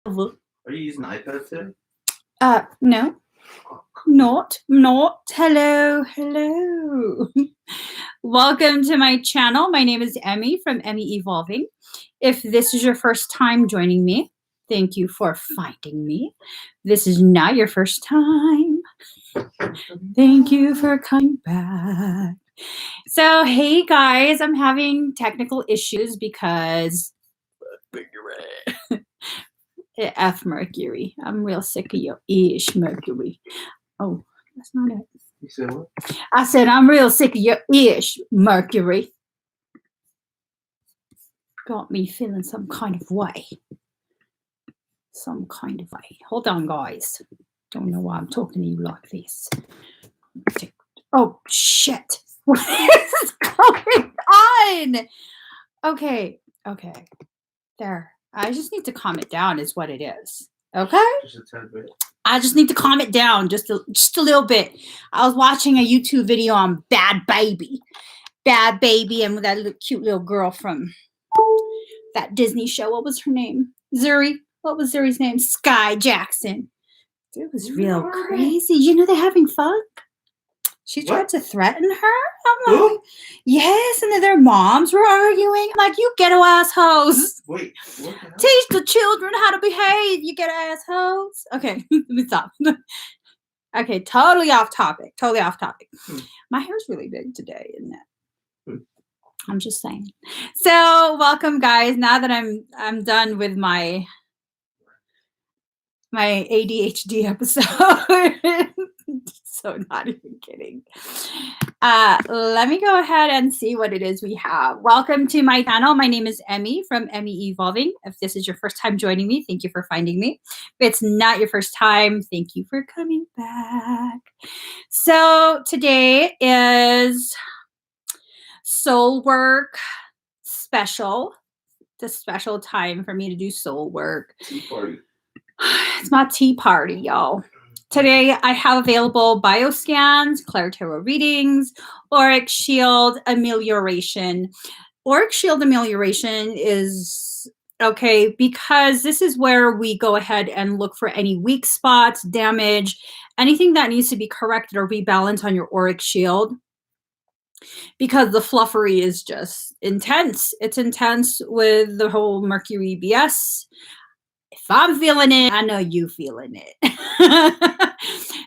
Are you using an iPad today? No, not. Hello. Welcome to my channel. My name is Emmy from Emmy Evolving. If this is your first time joining me, thank you for finding me. This is not your first time. Thank you for coming back. So, hey guys, I'm having technical issues because F Mercury. I'm real sick of your ish Mercury. Oh, that's not it. You said what? I said I'm real sick of your ish Mercury. Got me feeling some kind of way. Hold on, guys. Don't know why I'm talking to you like this. Oh shit. What is going on? Okay. There. I just need to calm it down is what it is. Okay? Just a tad bit. I just need to calm it down just a little bit. I was watching a YouTube video on Bad Baby, and with that cute little girl from that Disney show. What was her name? Zuri. What was Zuri's name? Sky Jackson. It was real crazy. You know they're having fun. She tried to threaten her. I'm like, yes, and then their moms were arguing. I'm like, you ghetto assholes. Wait, what? Teach the children how to behave, you ghetto assholes. Okay, let me stop. Okay, totally off topic. My hair's really big today, isn't it? I'm just saying. So, welcome, guys. Now that I'm done with my ADHD episode. So not even kidding. Let me go ahead and see what it is we have. Welcome to my channel. My name is Emmy from Emmy Evolving. If this is your first time joining me, thank you for finding me. If it's not your first time, thank you for coming back. So today is soul work special. It's a special time for me to do soul work. Tea party. It's my tea party, y'all. Today, I have available bioscans, Claire Tarot readings, Auric Shield Amelioration. Auric Shield Amelioration is okay because this is where we go ahead and look for any weak spots, damage, anything that needs to be corrected or rebalanced on your Auric Shield. Because the fluffery is just intense. It's intense with the whole Mercury BS. If I'm feeling it, I know you feeling it.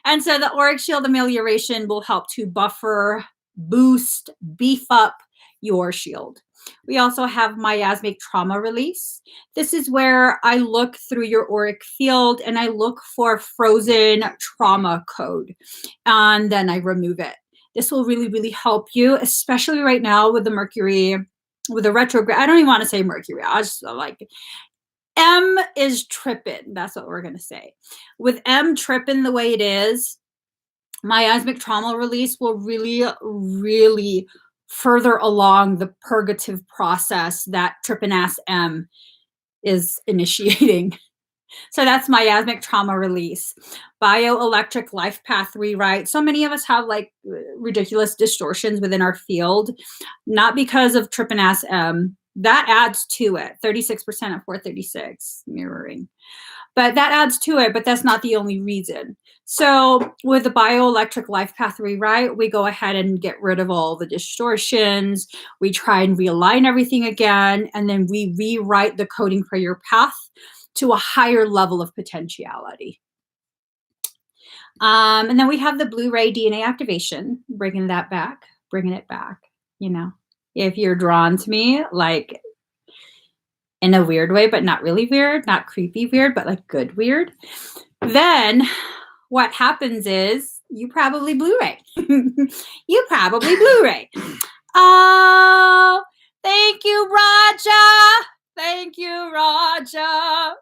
And so the Auric Shield Amelioration will help to buffer, boost, beef up your shield. We also have Miasmic Trauma Release. This is where I look through your auric field and I look for frozen trauma code, and then I remove it. This will really, really help you, especially right now with the Mercury, with the retrograde. I don't even want to say Mercury. I just like it. M is tripping. That's what we're going to say. With M tripping the way it is, miasmic trauma release will really, really further along the purgative process that tripping ass M is initiating. So that's miasmic trauma release. Bioelectric life path rewrite. So many of us have like ridiculous distortions within our field, not because of tripping ass M. That adds to it. 36% at 436 mirroring. But that adds to it, but that's not the only reason. So with the bioelectric life path rewrite, we go ahead and get rid of all the distortions. We try and realign everything again, and then we rewrite the coding for your path to a higher level of potentiality. And then we have the Blu-ray DNA activation, bringing it back, you know. If you're drawn to me, like in a weird way, but not really weird, not creepy weird, but like good weird, then what happens is you probably Blu-ray. Oh, thank you, Raja.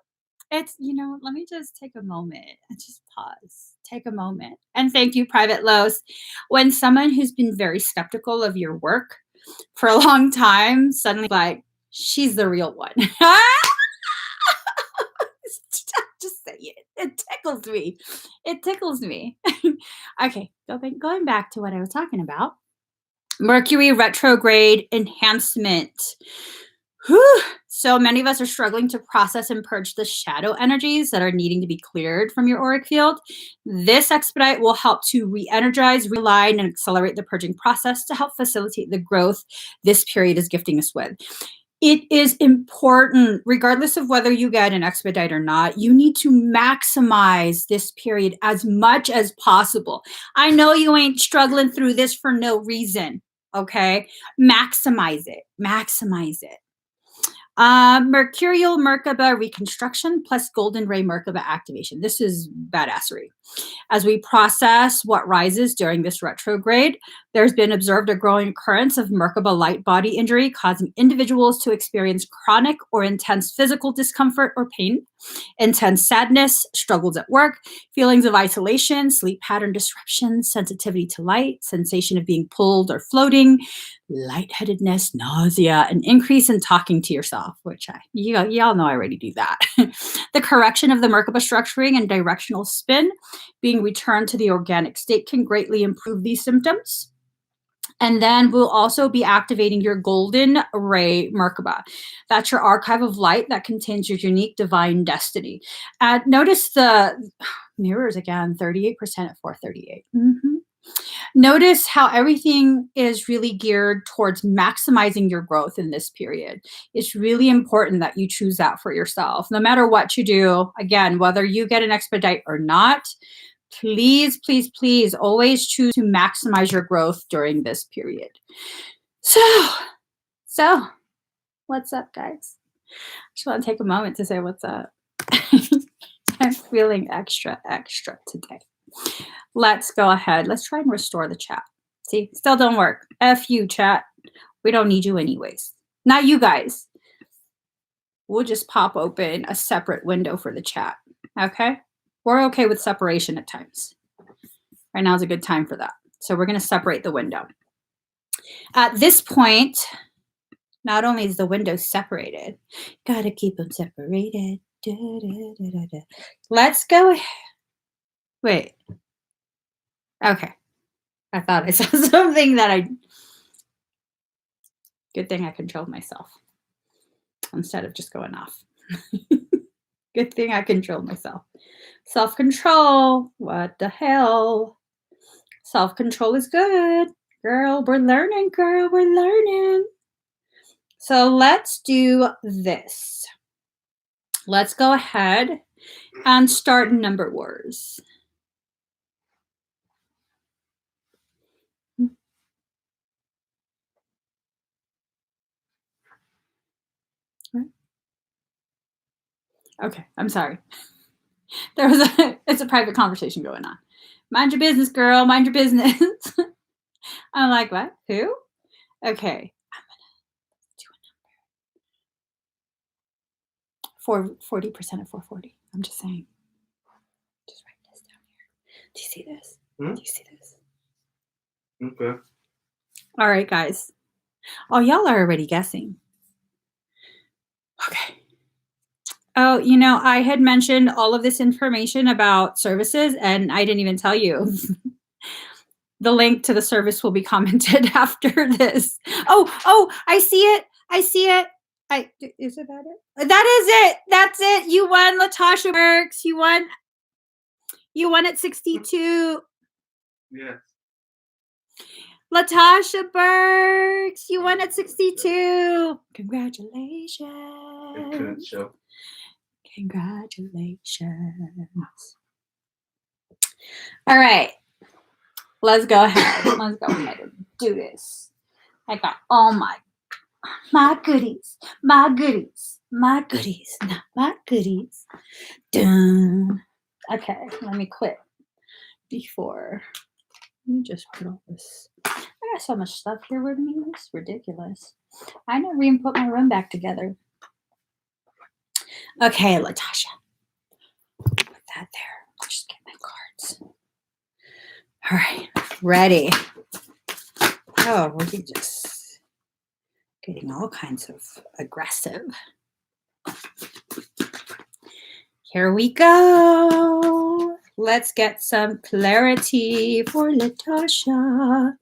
It's, you know, let me just take a moment and just pause. Take a moment. And thank you, Private Los. When someone who's been very skeptical of your work for a long time, suddenly like, she's the real one. Just say it. It tickles me. Okay, going back to what I was talking about. Mercury retrograde enhancement. Whew. So many of us are struggling to process and purge the shadow energies that are needing to be cleared from your auric field. This expedite will help to re-energize, realign, and accelerate the purging process to help facilitate the growth this period is gifting us with. It is important, regardless of whether you get an expedite or not, you need to maximize this period as much as possible. I know you ain't struggling through this for no reason, okay? Maximize it, maximize it. Mercurial Merkaba reconstruction plus Golden Ray Merkaba activation. This is badassery. As we process what rises during this retrograde, there's been observed a growing occurrence of Merkaba light body injury, causing individuals to experience chronic or intense physical discomfort or pain, intense sadness, struggles at work, feelings of isolation, sleep pattern disruption, sensitivity to light, sensation of being pulled or floating, lightheadedness, nausea, an increase in talking to yourself, which y'all know I already do that. The correction of the Merkaba structuring and directional spin being returned to the organic state can greatly improve these symptoms. And then we'll also be activating your Golden Ray Merkaba. That's your archive of light that contains your unique divine destiny. Notice the mirrors again, 38% at 438. Notice how everything is really geared towards maximizing your growth in this period. It's really important that you choose that for yourself. No matter what you do, again, whether you get an expedite or not, please, please, please always choose to maximize your growth during this period. So what's up, guys? Just want to take a moment to say what's up. I'm feeling extra today. Let's go ahead. Let's try and restore the chat. See, still don't work. F you, chat. We don't need you anyways. Not you guys. We'll just pop open a separate window for the chat. Okay? We're okay with separation at times. Right now is a good time for that. So we're going to separate the window. At this point, not only is the window separated, gotta keep them separated. Da, da, da, da, da. Let's go. Wait. Okay. I thought I saw something that good thing I controlled myself instead of just going off. Good thing I controlled myself. Self-control. What the hell? Self-control is good. Girl, we're learning, girl. We're learning. So let's do this. Let's go ahead and start number wars. Okay, I'm sorry. It's a private conversation going on. Mind your business, girl. Mind your business. I'm like, what? Who? Okay. I'm gonna do a number. 40% of 440. I'm just saying. Just write this down here. Do you see this? Do you see this? Okay. All right, guys. Oh, y'all are already guessing. Okay. Oh, you know, I had mentioned all of this information about services, and I didn't even tell you. The link to the service will be commented after this. Oh, I see it. Is it that it? That is it. That's it. You won, Latasha Burks. You won at 62. Yes. Latasha Burks, you won at 62. Congratulations. Good show. Congratulations. All right. Let's go ahead. Let's go ahead and do this. I got all my goodies. My goodies. Not my goodies. Dun. Okay, let me quit before. Let me just put all this. I got so much stuff here with me. It's ridiculous. I never even put my room back together. Okay, Latasha. Put that there. Just get my cards. All right, ready. Oh, we're just getting all kinds of aggressive. Here we go. Let's get some clarity for Latasha.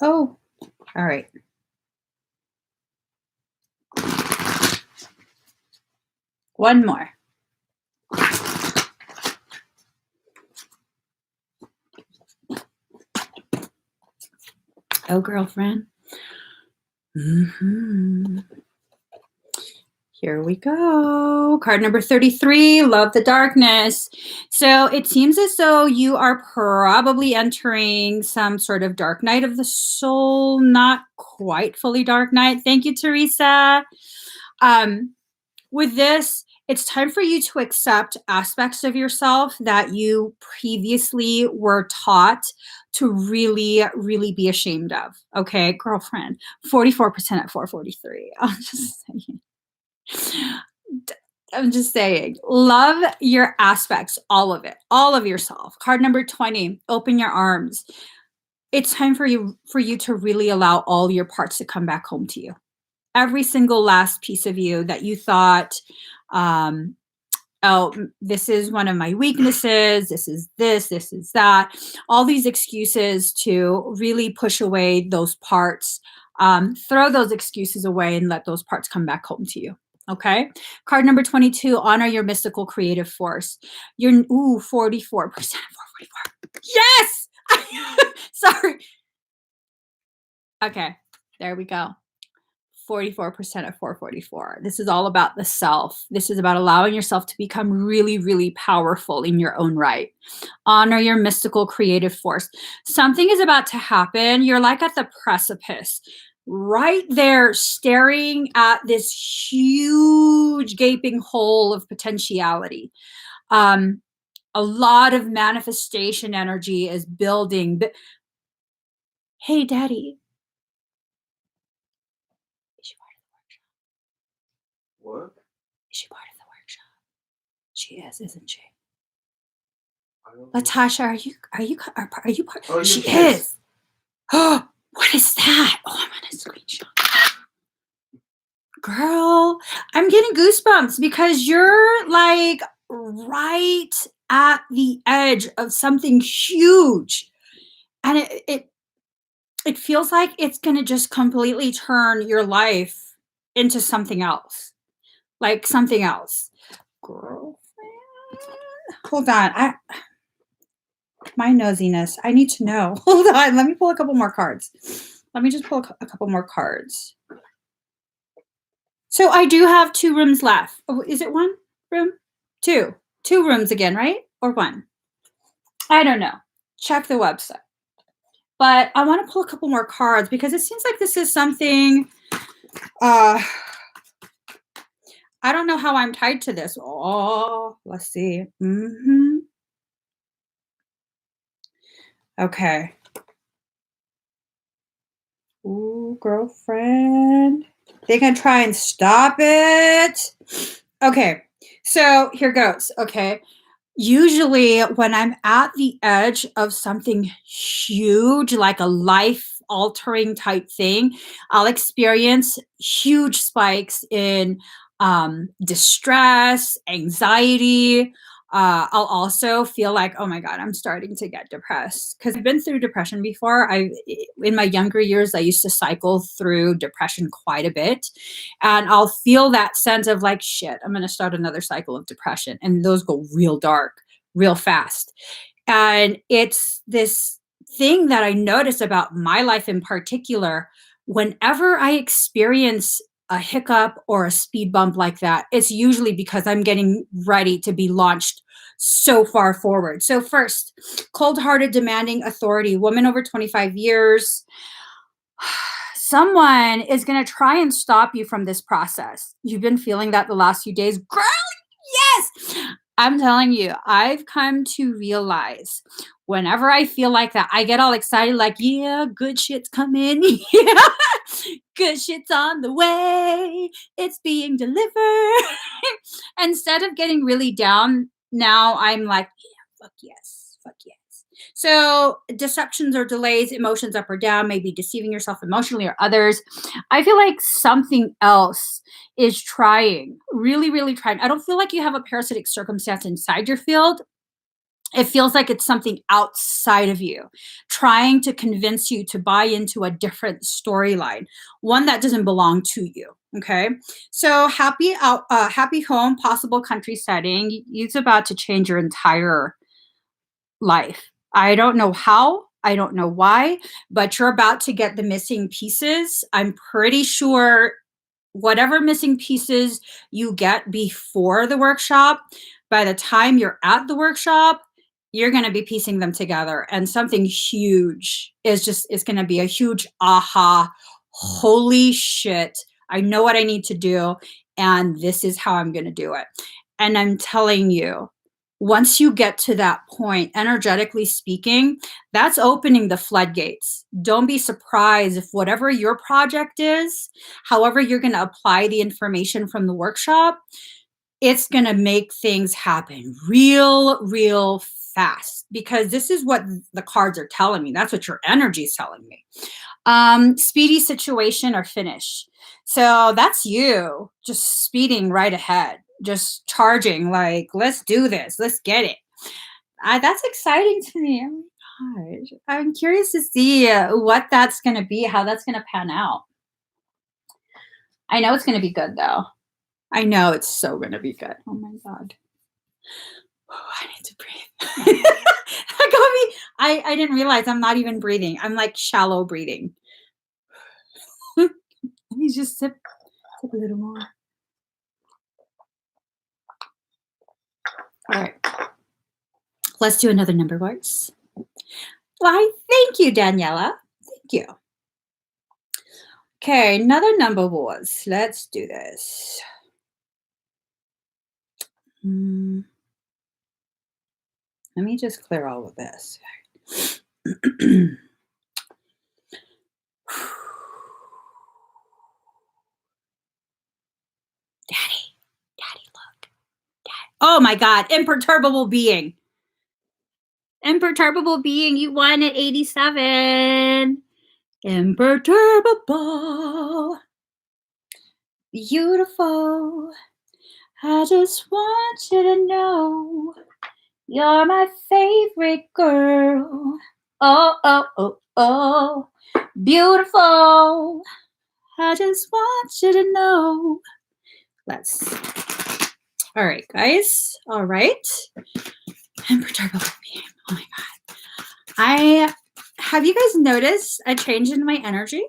Oh, all right. One more. Oh, girlfriend. Here we go. Card number 33, Love the Darkness. So it seems as though you are probably entering some sort of dark night of the soul, not quite fully dark night. Thank you, Teresa. With this, it's time for you to accept aspects of yourself that you previously were taught to really, really be ashamed of. Okay, girlfriend, 44% at 443. I'm just saying, love your aspects, all of it, all of yourself. Card number 20, open your arms. It's time for you to really allow all your parts to come back home to you. Every single last piece of you that you thought, oh, this is one of my weaknesses, this is that, all these excuses to really push away those parts. Throw those excuses away and let those parts come back home to you. Okay. Card number 22, honor your mystical creative force. You're 44%, 444. Yes. Sorry. Okay. There we go. 44% of 444. This is all about the self. This is about allowing yourself to become really, really powerful in your own right. Honor your mystical creative force. Something is about to happen. You're like at the precipice, right there, staring at this huge gaping hole of potentiality. A lot of manifestation energy is building. Hey, Daddy. What? Is she part of the workshop? She is, isn't she? Know. Latasha, are you part? Oh, she is. Oh, what is that? Oh, I'm on a screenshot. Girl, I'm getting goosebumps because you're like right at the edge of something huge. And it feels like it's going to just completely turn your life into something else. Like something else. Girlfriend. Hold on. My nosiness. I need to know. Hold on. Let me pull a couple more cards. Let me just pull a couple more cards. So I do have 2 rooms left. Oh, is it 1 room? 2. 2 rooms again, right? Or 1? I don't know. Check the website. But I want to pull a couple more cards because it seems like this is something. I don't know how I'm tied to this. Oh, let's see. Okay. Ooh, girlfriend. They can try and stop it. Okay. So here goes. Okay. Usually when I'm at the edge of something huge, like a life-altering type thing, I'll experience huge spikes in distress, anxiety. I'll also feel like, oh my God, I'm starting to get depressed because I've been through depression before. In my younger years, I used to cycle through depression quite a bit. And I'll feel that sense of like, shit, I'm going to start another cycle of depression. And those go real dark, real fast. And it's this thing that I notice about my life in particular. Whenever I experience a hiccup or a speed bump like that, it's usually because I'm getting ready to be launched so far forward. So first, cold-hearted, demanding authority, woman over 25 years. Someone is going to try and stop you from this process. You've been feeling that the last few days. Girl, yes! I'm telling you, I've come to realize whenever I feel like that, I get all excited, like, yeah, good shit's coming. Yeah, good shit's on the way. It's being delivered. Instead of getting really down, now I'm like, yeah, fuck yes, fuck yes. So deceptions or delays, emotions up or down, maybe deceiving yourself emotionally or others. I feel like something else is trying, really, really trying. I don't feel like you have a parasitic circumstance inside your field. It feels like it's something outside of you, trying to convince you to buy into a different storyline, one that doesn't belong to you. Okay, so happy home, possible country setting. It's about to change your entire life. I don't know how, I don't know why, but you're about to get the missing pieces. I'm pretty sure whatever missing pieces you get before the workshop, by the time you're at the workshop, you're going to be piecing them together, and something huge is just, it's going to be a huge aha. Holy shit. I know what I need to do, and this is how I'm going to do it. And I'm telling you, once you get to that point, energetically speaking, that's opening the floodgates. Don't be surprised if whatever your project is, however you're going to apply the information from the workshop, it's going to make things happen real fast, because this is what the cards are telling me. That's what your energy is telling me. Speedy situation or finish. So that's you just speeding right ahead, just charging, like, let's do this, let's get it. That's exciting to me. Oh my gosh. I'm curious to see what that's going to be, how that's going to pan out. I know it's going to be good, though. I know it's so going to be good. Oh my God. Oh, I need to breathe. That got me. I didn't realize I'm not even breathing. I'm like shallow breathing. Let me just sip a little more. All right. Let's do another number voice. Why, thank you, Daniela. Thank you. Okay, another number voice. Let's do this. Let me just clear all of this. Daddy, look. Oh my God, imperturbable being. Imperturbable being, you won at 87. Imperturbable. Beautiful. I just want you to know you're my favorite girl. Oh. Beautiful. I just want you to know. All right, guys. All right. Imperturbable being. Oh my God. Have you guys noticed a change in my energy?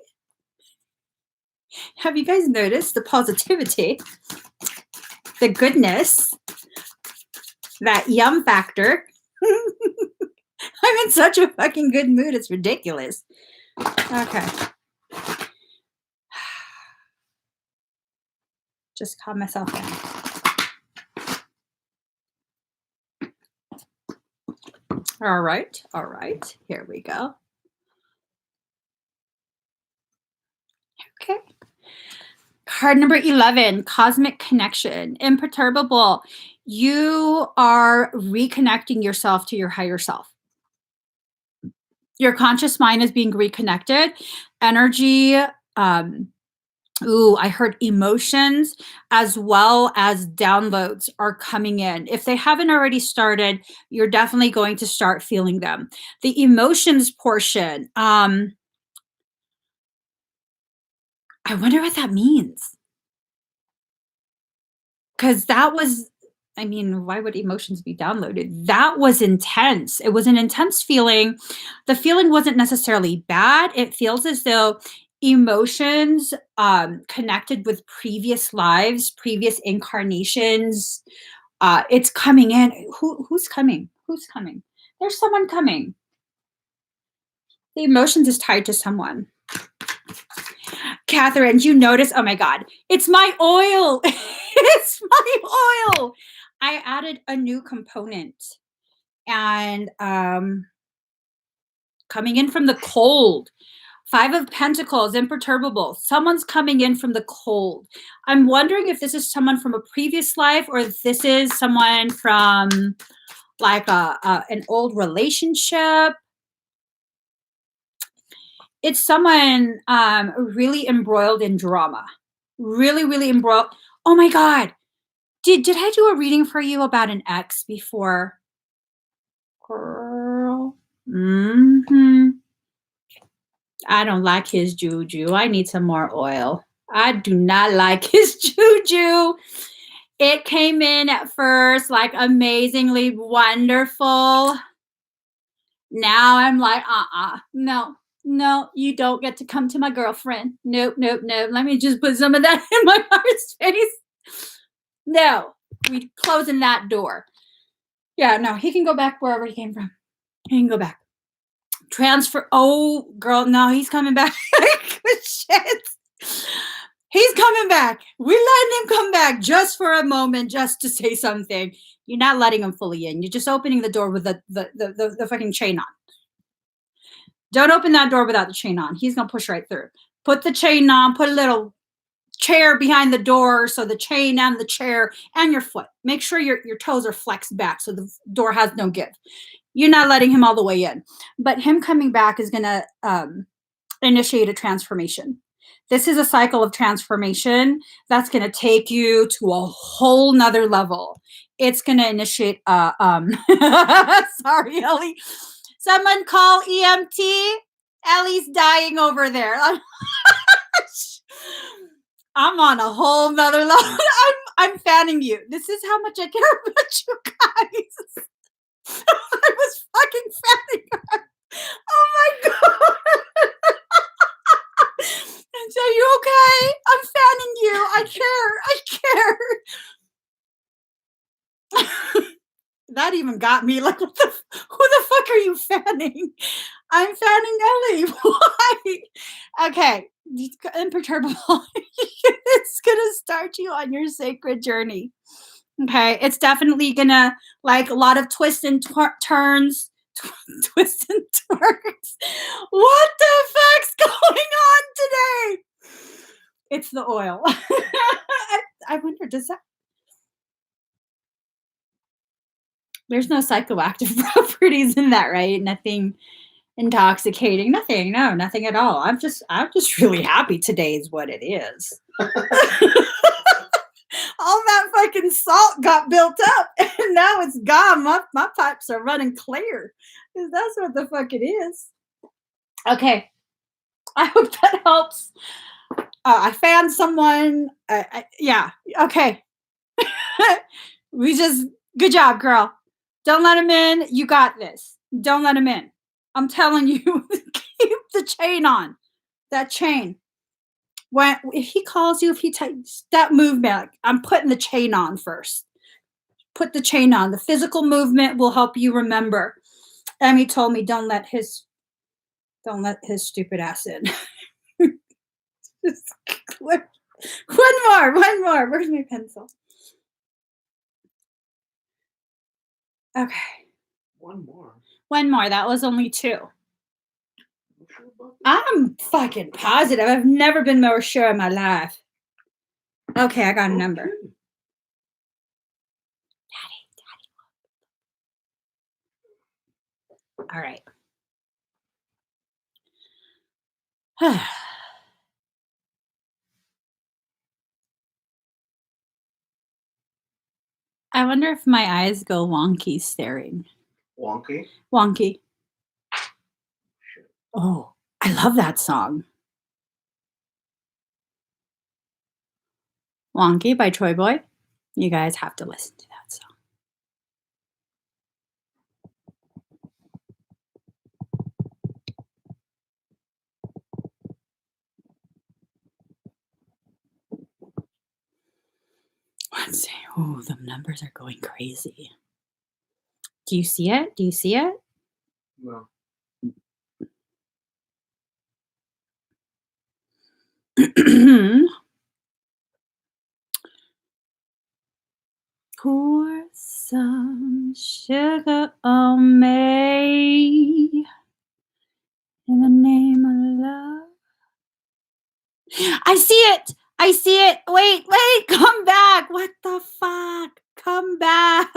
Have you guys noticed the positivity, the goodness, that yum factor? I'm in such a fucking good mood. It's ridiculous. Okay. Just calm myself down. All right. Here we go. Okay. Card number 11, cosmic connection, imperturbable. You are reconnecting yourself to your higher self. Your conscious mind is being reconnected. Energy, I heard emotions as well as downloads are coming in. If they haven't already started, you're definitely going to start feeling them. The emotions portion, I wonder what that means. Because that was, I mean, why would emotions be downloaded? That was intense. It was an intense feeling. The feeling wasn't necessarily bad. It feels as though emotions connected with previous lives, previous incarnations. It's coming in. Who's coming? Who's coming? There's someone coming. The emotions is tied to someone. Catherine, you notice? Oh my God, it's my oil. It's my oil. I added a new component, and coming in from the cold. 5 of Pentacles, imperturbable. Someone's coming in from the cold. I'm wondering if this is someone from a previous life, or if this is someone from like an old relationship. It's someone really embroiled in drama. Really embroiled. Oh my God. Did I do a reading for you about an ex before? Girl. Mm-hmm. I don't like his juju. I need some more oil. I do not like his juju. It came in at first like amazingly wonderful. Now I'm like, no, you don't get to come to my girlfriend. Nope. Let me just put some of that in my heart's face. No, we closing that door. Yeah, no, he can go back wherever he came from. He can go back. Transfer. Oh, girl, no, he's coming back. Shit. He's coming back. We letting him come back just for a moment, just to say something. You're not letting him fully in. You're just opening the door with the fucking chain on. Don't open that door without the chain on. He's gonna push right through. Put the chain on. Put a little chair behind the door so the chain and the chair and your foot. Make sure your toes are flexed back so the door has no give. You're not letting him all the way in. But him coming back is gonna initiate a transformation. This is a cycle of transformation that's going to take you to a whole nother level. It's going to initiate sorry, Ellie. Someone call EMT. Ellie's dying over there. I'm on a whole nother level. I'm fanning you. This is how much I care about you guys. I was fucking fanning her. Oh my God. And so, you okay? I'm fanning you. I care. That even got me. Like, who the fuck are you fanning? I'm fanning Ellie. Why? Okay. Imperturbable. It's gonna start you on your sacred journey. Okay. It's definitely gonna, like, a lot of twists and turns. Twists and turns. What the fuck's going on today? It's the oil. I wonder, does that? There's no psychoactive properties in that, right? Nothing intoxicating. Nothing. No, nothing at all. I'm just really happy today is what it is. All that fucking salt got built up and now it's gone. My pipes are running clear. Because that's what the fuck it is. Okay. I hope that helps. I found someone. Yeah. Okay. Good job, girl. Don't let him in. You got this. Don't let him in. I'm telling you, keep the chain on. That chain. If he calls you, if he takes that movement, I'm putting the chain on first. Put the chain on. The physical movement will help you remember. Emmy told me don't let his stupid ass in. One more. Where's my pencil? Okay. One more. That was only 2. I'm fucking positive. I've never been more sure in my life. Okay, I got a number. Daddy. All right. I wonder if my eyes go wonky staring. Wonky? Wonky. Oh, I love that song. Wonky by Troy Boy. You guys have to listen to that song. Let's see. Oh, the numbers are going crazy. Do you see it? No. Pour some sugar on me in the name of love. I see it. Wait, come back. What the fuck? Come back.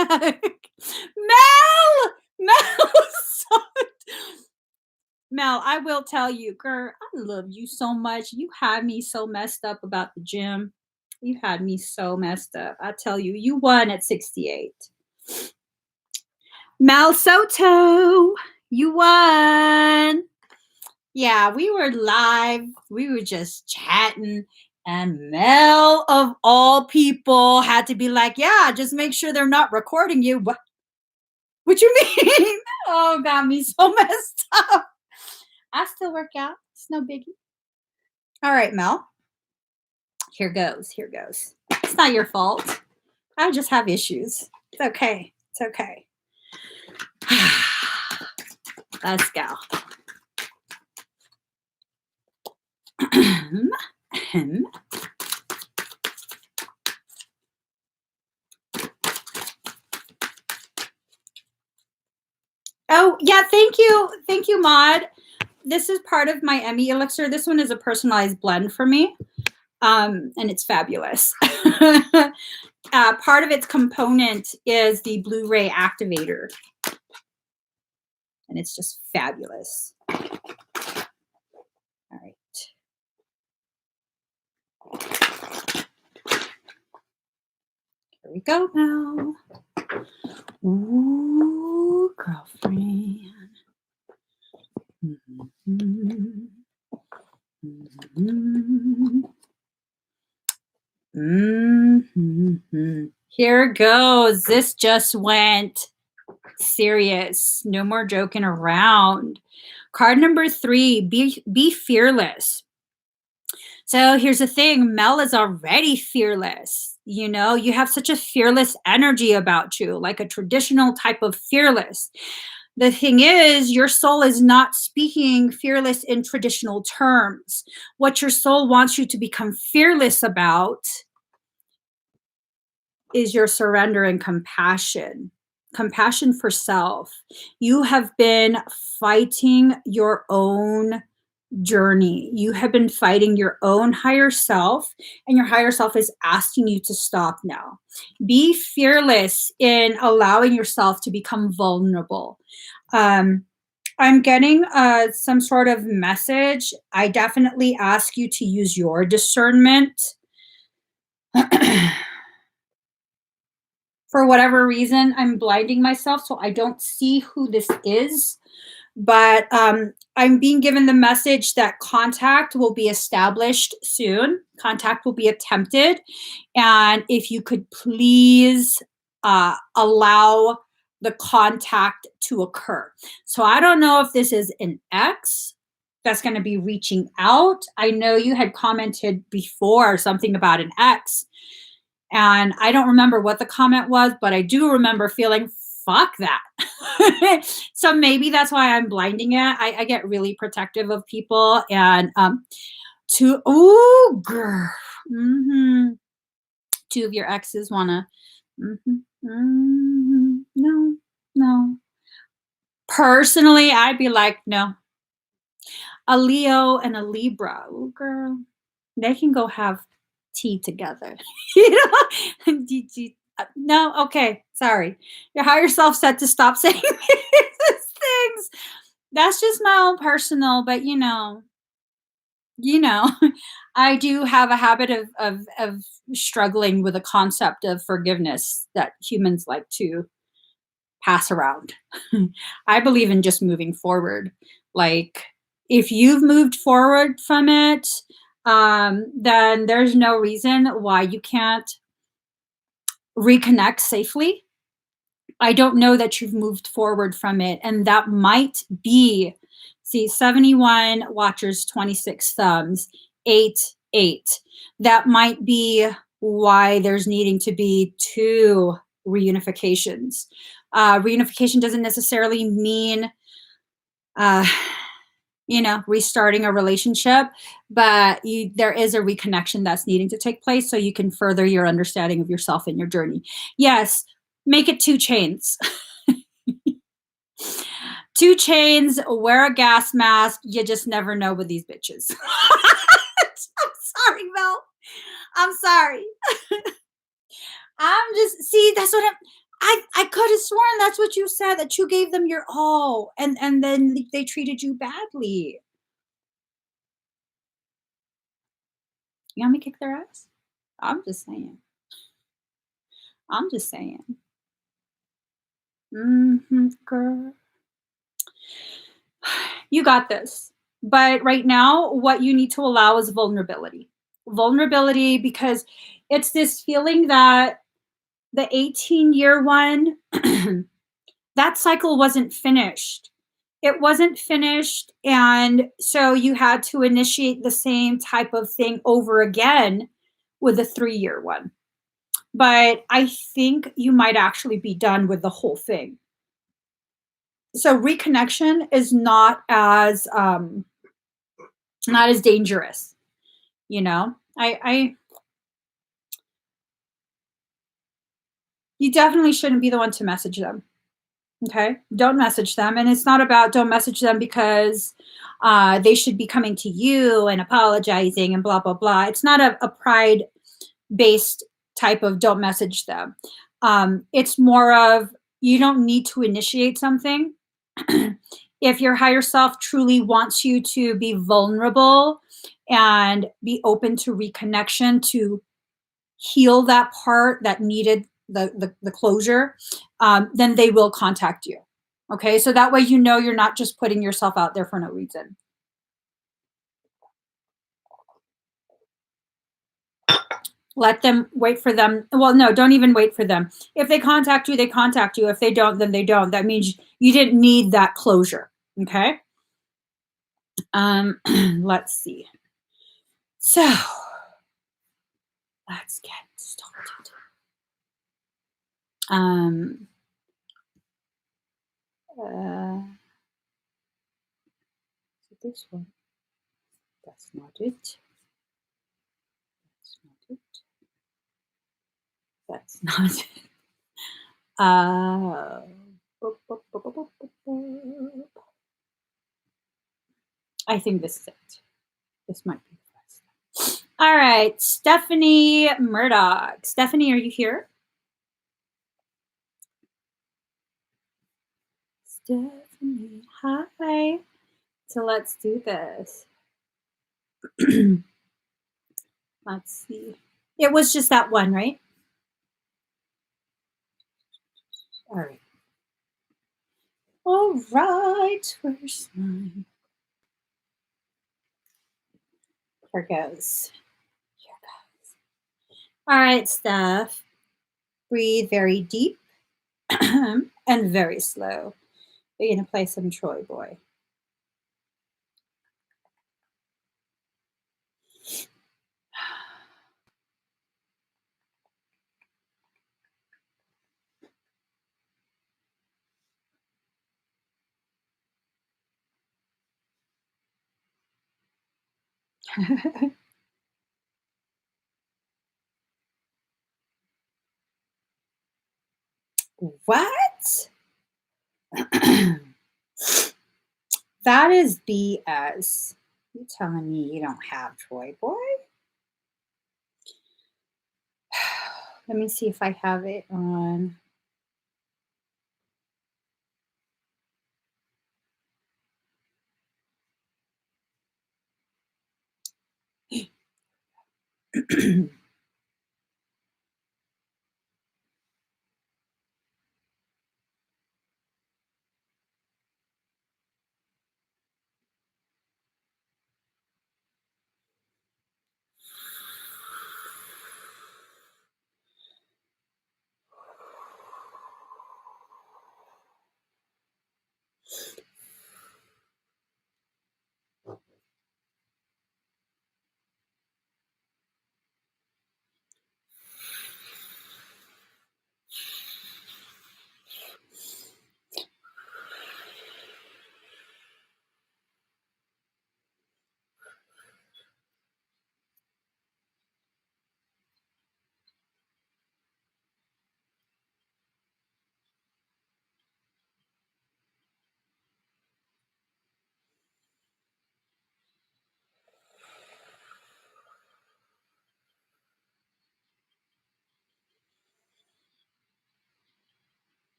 Mel, I will tell you, girl, I love you so much. You had me so messed up about the gym. You had me so messed up. I tell you, you won at 68. Mel Soto, you won. Yeah, we were live. We were just chatting. And Mel, of all people, had to be like, yeah, just make sure they're not recording you. What you mean? Oh, got me so messed up. I still work out. It's no biggie. All right, Mel. Here goes. Here goes. It's not your fault. I just have issues. It's okay. It's okay. Let's go. Oh, yeah, thank you. Thank you, Maud. This is part of my Emmy elixir. This one is a personalized blend for me, and it's fabulous. Part of its component is the Blu-ray activator, and it's just fabulous. All right. Here we go now. Ooh, girlfriend. Mm-hmm. Mm-hmm. Mm-hmm. Here goes. This just went serious. No more joking around. Card number 3, be fearless. So here's the thing, Mel is already fearless. You know, you have such a fearless energy about you, like a traditional type of fearless. The thing is, your soul is not speaking fearless in traditional terms. What your soul wants you to become fearless about is your surrender and compassion. Compassion for self. You have been fighting your own journey. You have been fighting your own higher self, and your higher self is asking you to stop now. Be fearless in allowing yourself to become vulnerable. I'm getting some sort of message. I definitely ask you to use your discernment. For whatever reason, I'm blinding myself, so I don't see who this is. But I'm being given the message that contact will be established soon. Contact will be attempted. And if you could please allow the contact to occur. So I don't know if this is an ex that's going to be reaching out. I know you had commented before something about an ex. And I don't remember what the comment was, but I do remember feeling, fuck that. So maybe that's why I'm blinding it. I get really protective of people. And girl. Mm-hmm. 2 of your exes want to, no. Personally, I'd be like, no. A Leo and a Libra, ooh, girl, they can go have tea together. You know? No, okay, sorry. Your higher self said to stop saying these things. That's just my own personal, but I do have a habit of struggling with the concept of forgiveness that humans like to pass around. I believe in just moving forward. Like, if you've moved forward from it, then there's no reason why you can't reconnect safely. I don't know that you've moved forward from it. And that might be, see, 71 watchers, 26 thumbs, 8, 8. That might be why there's needing to be 2 reunifications. Reunification doesn't necessarily mean, restarting a relationship, but there is a reconnection that's needing to take place so you can further your understanding of yourself and your journey. Yes, make it 2 chains. 2 chains, wear a gas mask. You just never know with these bitches. I'm sorry, Mel. I'm sorry. That's what I could have sworn that's what you said, that you gave them your all and then they treated you badly. You want me to kick their ass? I'm just saying. I'm just saying. Girl. You got this. But right now, what you need to allow is vulnerability. Vulnerability, because it's this feeling that the 18-year one, that cycle wasn't finished. It wasn't finished. And so you had to initiate the same type of thing over again with the 3-year one. But I think you might actually be done with the whole thing. So reconnection is not as dangerous, you know. I You definitely shouldn't be the one to message them. Okay, don't message them. And it's not about, don't message them because they should be coming to you and apologizing and blah blah blah. It's not a pride based type of don't message them. It's more of, you don't need to initiate something. If your higher self truly wants you to be vulnerable and be open to reconnection, to heal that part that needed the closure, then they will contact you. Okay, so that way you know you're not just putting yourself out there for no reason. Let them wait for them. Well, no, don't even wait for them. If they contact you, they contact you. If they don't, then they don't. That means you didn't need that closure. Okay. Let's see. So let's get started. So this one, that's not it. That's not it. That's not it. I think this is it. This might be the best. All right, Stephanie Murdoch. Stephanie, are you here? Stephanie, hi. So let's do this. Let's see. It was just that one, right? All right. All right. Where's mine? Here goes. Here goes. All right, Steph. Breathe very deep and very slow. We're going to play some Troy Boy. What? That is BS. You telling me you don't have Troy Boy? Let me see if I have it on.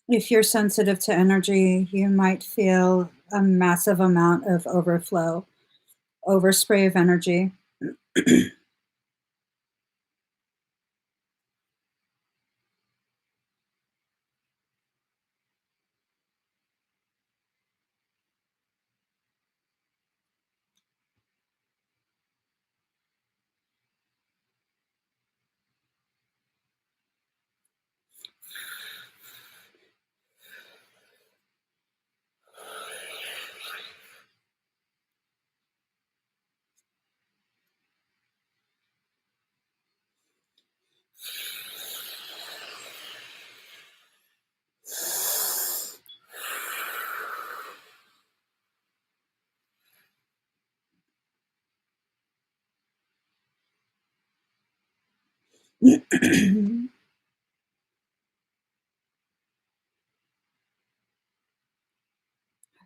If you're sensitive to energy, you might feel a massive amount of overflow overspray of energy.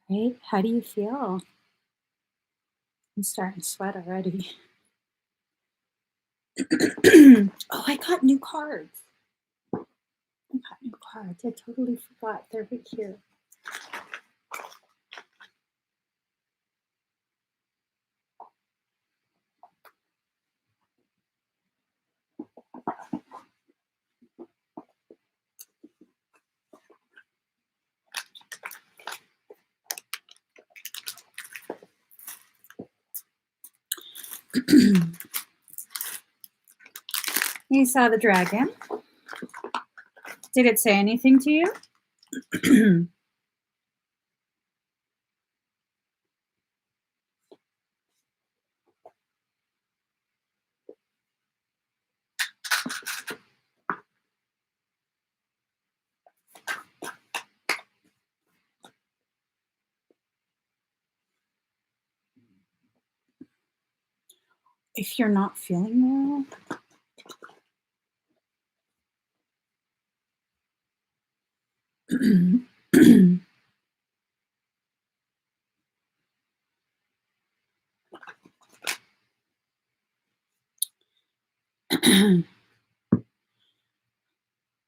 Right? How do you feel? I'm starting to sweat already. Oh, I got new cards. I got new cards. I totally forgot. They're right here. You saw the dragon. Did it say anything to you? If you're not feeling well,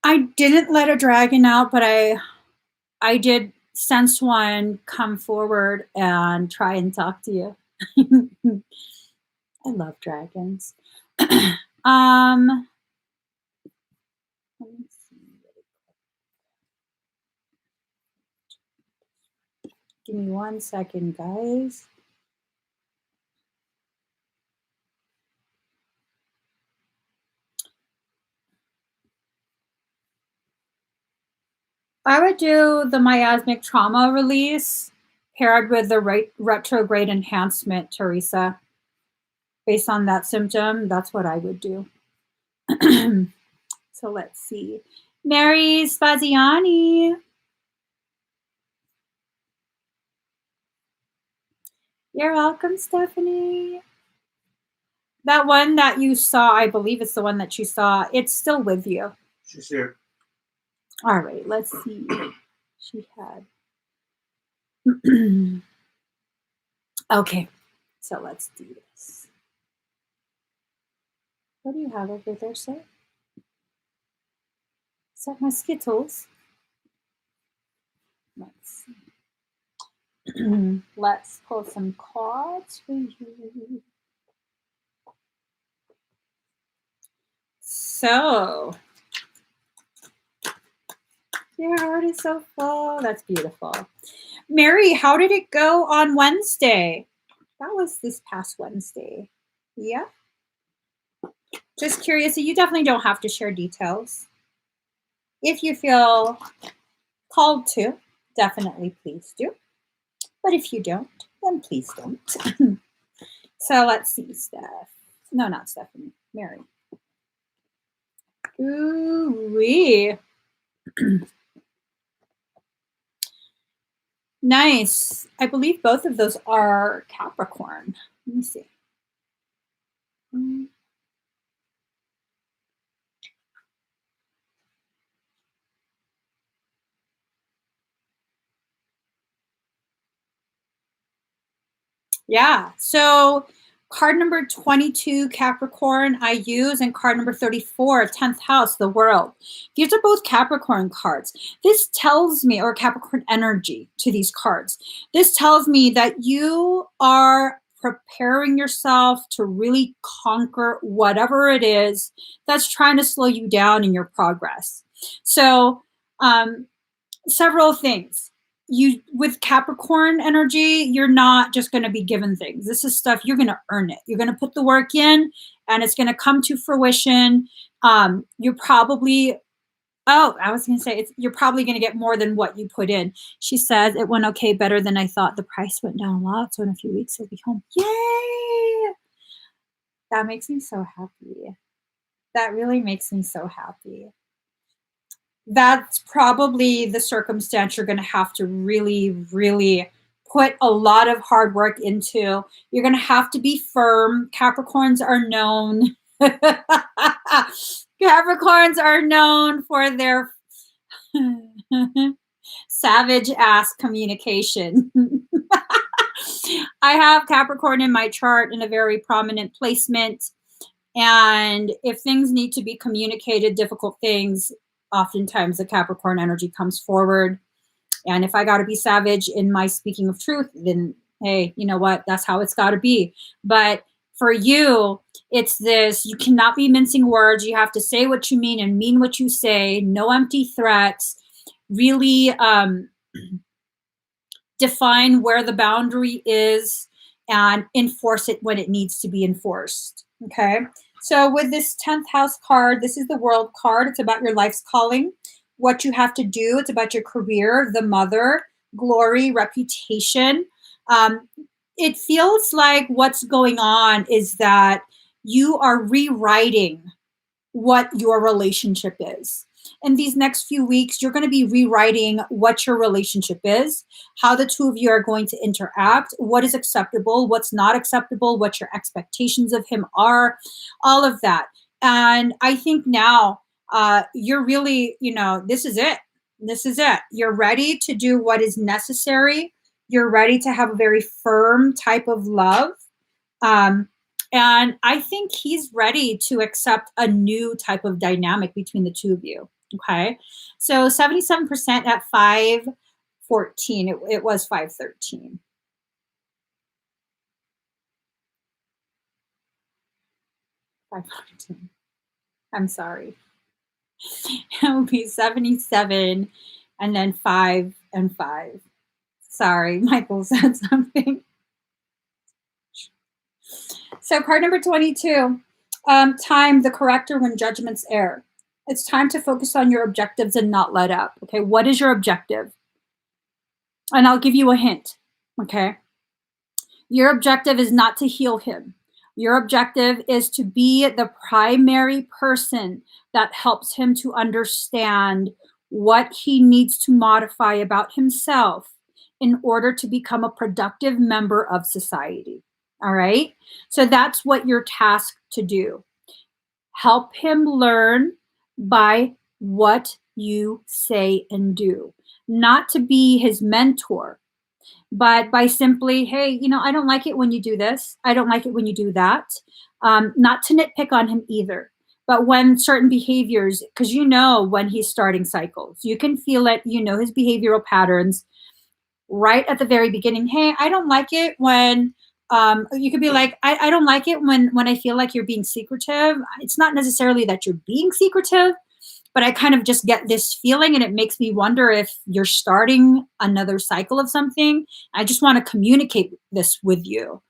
I didn't let a dragon out, but I did sense one come forward and try and talk to you. I love dragons. Let me see. Give me 1 second, guys. I would do the miasmic trauma release paired with the retrograde enhancement, Teresa. Based on that symptom, that's what I would do. So let's see. Mary Spaziani. You're welcome, Stephanie. That one that you saw, I believe it's the one that you saw, it's still with you. She's here. All right, let's see. She had. Okay, so let's do this. What do you have over there, sir? Is that my Skittles? Let's see. Let's pull some cards for you. So, your heart is so full. That's beautiful. Mary, how did it go on Wednesday? That was this past Wednesday. Yeah. Just curious. You definitely don't have to share details. If you feel called to, definitely please do. But if you don't, then please don't. So let's see, Steph. No, not Stephanie. Mary. Ooh-wee. Nice. I believe both of those are Capricorn. Let me see. Yeah. So card number 22, Capricorn, I use, and card number 34, 10th house, the world. These are both Capricorn cards. This tells me, or Capricorn energy to these cards. This tells me that you are preparing yourself to really conquer whatever it is that's trying to slow you down in your progress. So, several things. You with Capricorn energy, you're not just going to be given things. This is stuff you're going to earn it. You're going to put the work in, and it's going to come to fruition. You're probably I was going to say you're probably going to get more than what you put in. She says it went okay, better than I thought. The price went down a lot, so in a few weeks he'll be home. Yay! That makes me so happy. That really makes me so happy. That's probably the circumstance you're going to have to really, really put a lot of hard work into. You're going to have to be firm. Capricorns are known. Capricorns are known for their savage ass communication. I have Capricorn in my chart in a very prominent placement. And if things need to be communicated, difficult things, oftentimes the Capricorn energy comes forward. And if I got to be savage in my speaking of truth, then hey, you know what? That's how it's got to be. But for you, it's this, you cannot be mincing words. You have to say what you mean and mean what you say. No empty threats. Really define where the boundary is and enforce it when it needs to be enforced. Okay. So with this 10th house card, this is the World card. It's about your life's calling, what you have to do. It's about your career, the mother, glory, reputation. It feels like what's going on is that you are rewriting what your relationship is. In these next few weeks, you're going to be rewriting what your relationship is, how the two of you are going to interact, what is acceptable, what's not acceptable, what your expectations of him are, all of that. And I think now you're really, this is it. This is it. You're ready to do what is necessary. You're ready to have a very firm type of love. And I think he's ready to accept a new type of dynamic between the two of you. Okay. So 77% at 514. It was 513. I'm sorry. It would be 77 and then 5 and 5. Sorry, Michael said something. So card number 22, time, the corrector when judgments err. It's time to focus on your objectives and not let up. Okay, what is your objective? And I'll give you a hint. Okay, your objective is not to heal him. Your objective is to be the primary person that helps him to understand what he needs to modify about himself in order to become a productive member of society. All right. So that's what you're tasked to do. Help him learn by what you say and do, not to be his mentor, but by simply, hey, I don't like it when you do this. I don't like it when you do that. Not to nitpick on him either, but when certain behaviors, because when he's starting cycles, you can feel it, his behavioral patterns right at the very beginning. Hey, I don't like it when you could be like, I don't like it when I feel like you're being secretive. It's not necessarily that you're being secretive, but I kind of just get this feeling, and it makes me wonder if you're starting another cycle of something. I just want to communicate this with you.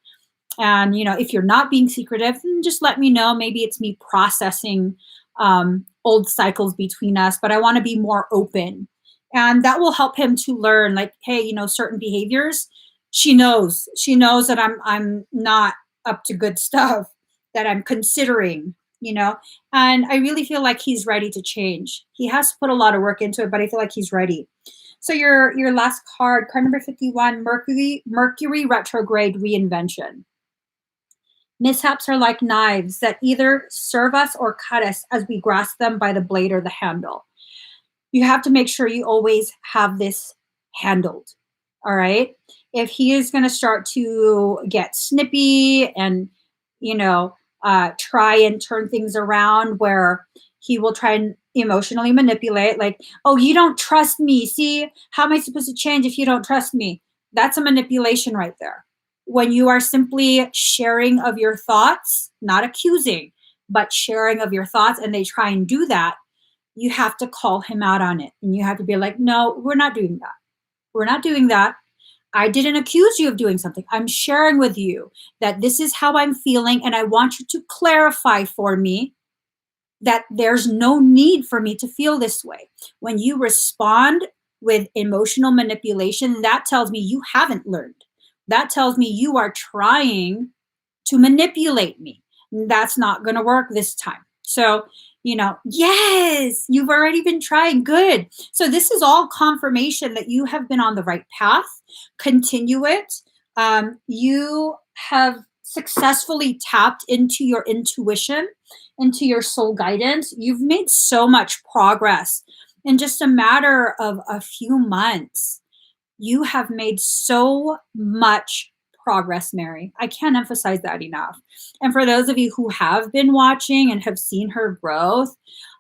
And, if you're not being secretive, then just let me know. Maybe it's me processing old cycles between us, but I want to be more open. And that will help him to learn, like, hey, certain behaviors, she knows that I'm not up to good stuff, that I'm considering, and I really feel like he's ready to change. He has to put a lot of work into it, but I feel like he's ready. So your last card number 51, Mercury retrograde reinvention. Mishaps are like knives that either serve us or cut us as we grasp them by the blade or the handle. You have to make sure you always have this handled. All right. If he is going to start to get snippy and, try and turn things around where he will try and emotionally manipulate, like, oh, you don't trust me. See, how am I supposed to change if you don't trust me? That's a manipulation right there. when you are simply sharing of your thoughts, not accusing, but sharing of your thoughts, and they try and do that, you have to call him out on it. And you have to be like, no, we're not doing that. We're not doing that. I didn't accuse you of doing something. I'm sharing with you that this is how I'm feeling, and I want you to clarify for me that there's no need for me to feel this way. When you respond with emotional manipulation, that tells me you haven't learned. That tells me you are trying to manipulate me. That's not going to work this time. So, yes, you've already been trying. Good. So, this is all confirmation that you have been on the right path. Continue it. You have successfully tapped into your intuition, into your soul guidance. You've made so much progress in just a matter of a few months. You have made so much progress, Mary. I can't emphasize that enough. And for those of you who have been watching and have seen her growth,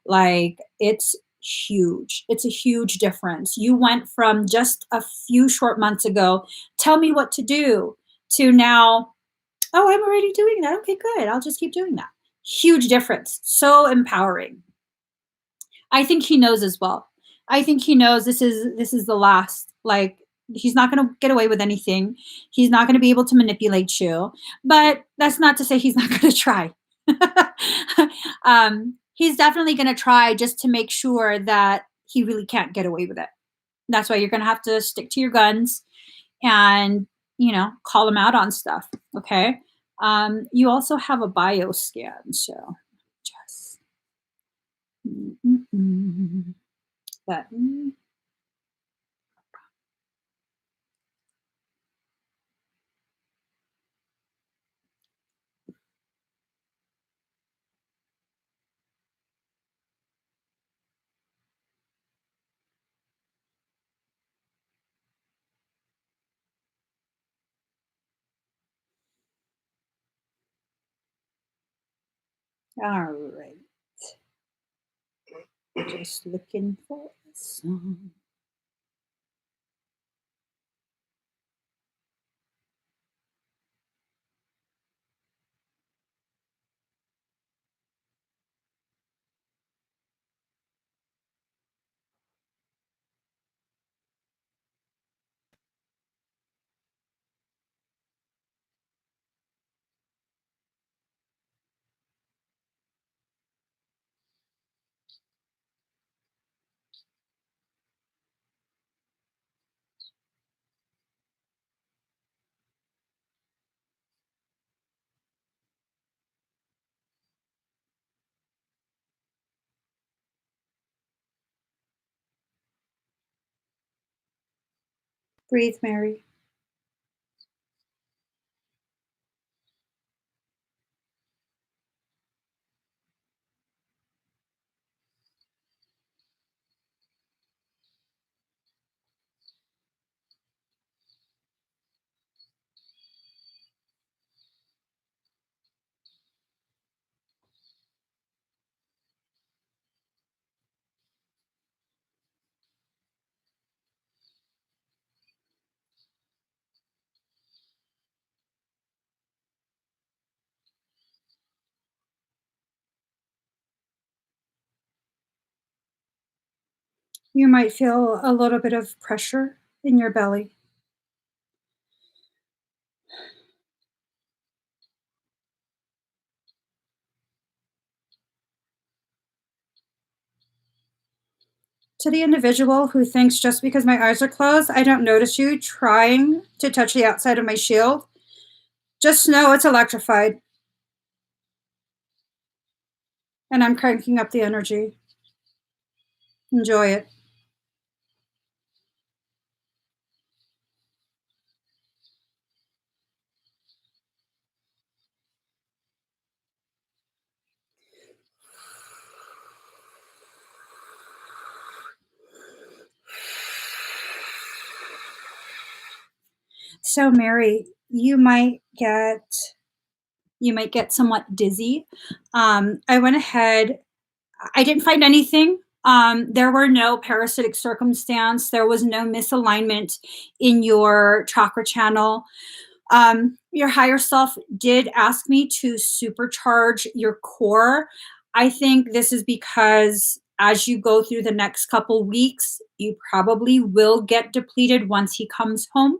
like, it's huge. It's a huge difference. You went from just a few short months ago, tell me what to do, to now, oh, I'm already doing that. Okay, good. I'll just keep doing that. Huge difference. So empowering. I think he knows as well. I think he knows this is the last. Like, he's not going to get away with anything. He's not going to be able to manipulate you. But that's not to say he's not going to try. He's definitely going to try, just to make sure that he really can't get away with it. That's why you're going to have to stick to your guns and, call him out on stuff. Okay. You also have a bio scan. So just. Button. All right. Just looking for a song. Breathe, Mary. You might feel a little bit of pressure in your belly. To the individual who thinks just because my eyes are closed, I don't notice you trying to touch the outside of my shield, just know it's electrified. And I'm cranking up the energy. Enjoy it. So, Mary, you might get somewhat dizzy. I went ahead. I didn't find anything. There were no parasitic circumstance. There was no misalignment in your chakra channel. Your higher self did ask me to supercharge your core. I think this is because as you go through the next couple weeks, you probably will get depleted once he comes home,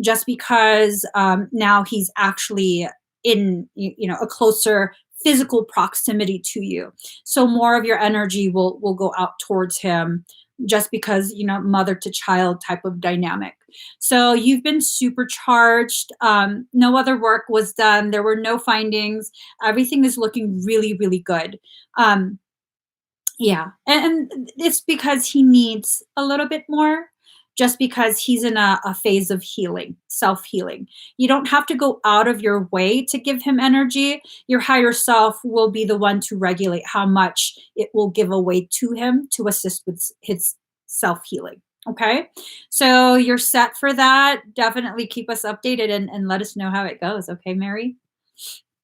just because now he's actually in a closer physical proximity to you. So more of your energy will go out towards him, just because mother to child type of dynamic. So you've been supercharged. No other work was done. There were no findings. Everything is looking really, really good. Um, yeah, and it's because he needs a little bit more, just because he's in a phase of healing, self healing. You don't have to go out of your way to give him energy. Your higher self will be the one to regulate how much it will give away to him to assist with his self healing. Okay, so you're set for that. Definitely keep us updated and let us know how it goes. Okay, Mary?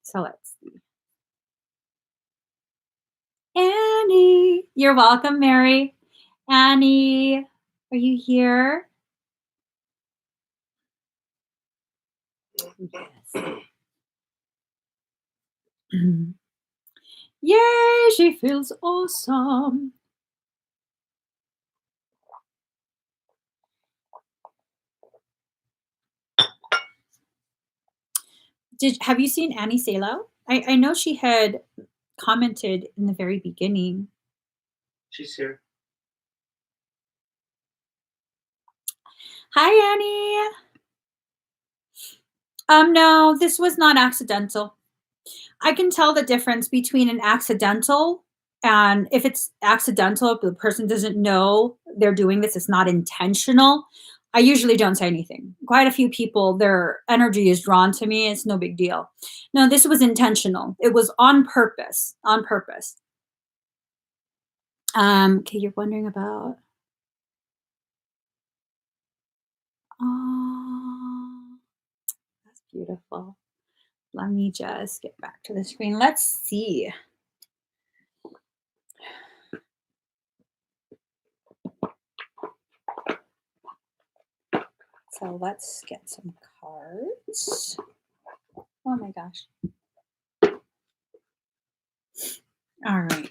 So let's see. Annie, you're welcome, Mary. Annie, are you here? Yes. Yay, she feels awesome. Have you seen Annie Salo? I know she had commented in the very beginning. She's here. Hi, Annie. No, this was not accidental. I can tell the difference between an accidental, and if it's accidental, if the person doesn't know they're doing this, it's not intentional. I usually don't say anything. Quite a few people, their energy is drawn to me. It's no big deal. No, this was intentional. It was on purpose. On purpose. Okay, you're wondering about. Oh, that's beautiful. Let me just get back to the screen. Let's see. So let's get some cards. Oh my gosh. All right.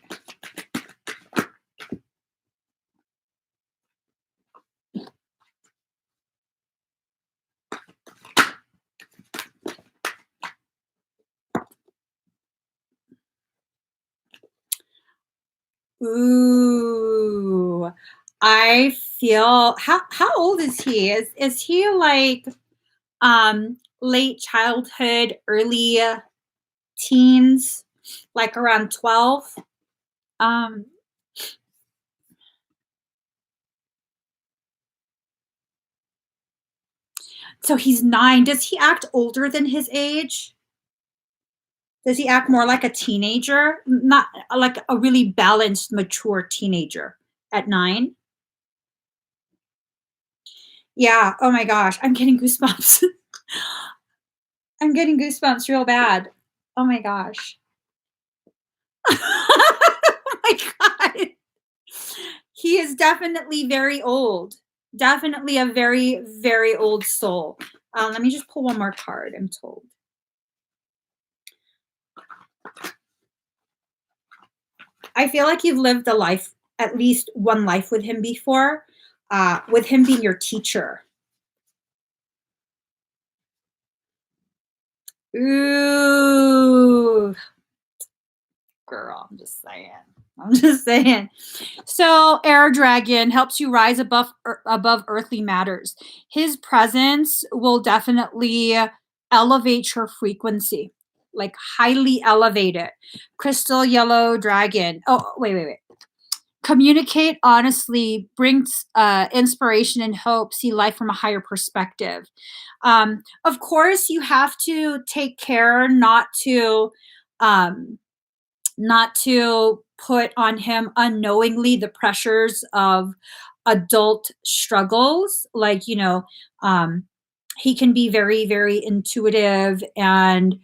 Ooh. I feel how old is he? Is he like late childhood, early teens, like around 12? Um so he's 9. Does he act older than his age? Does he act more like a teenager? Not like a really balanced, mature teenager at 9? Yeah. Oh my gosh. I'm getting goosebumps. I'm getting goosebumps real bad. Oh my gosh. Oh my god. He is definitely very old. Definitely a very, very old soul. Let me just pull one more card, I'm told. I feel like you've lived a life, at least one life with him before, with him being your teacher. Ooh, girl, I'm just saying. I'm just saying. So, air dragon helps you rise above earthly matters. His presence will definitely elevate your frequency, like highly elevate it. Crystal yellow dragon. Oh, wait. Communicate honestly, brings inspiration and hope, see life from a higher perspective. Of course, you have to take care um, not to put on him unknowingly the pressures of adult struggles. Like, he can be very, very intuitive and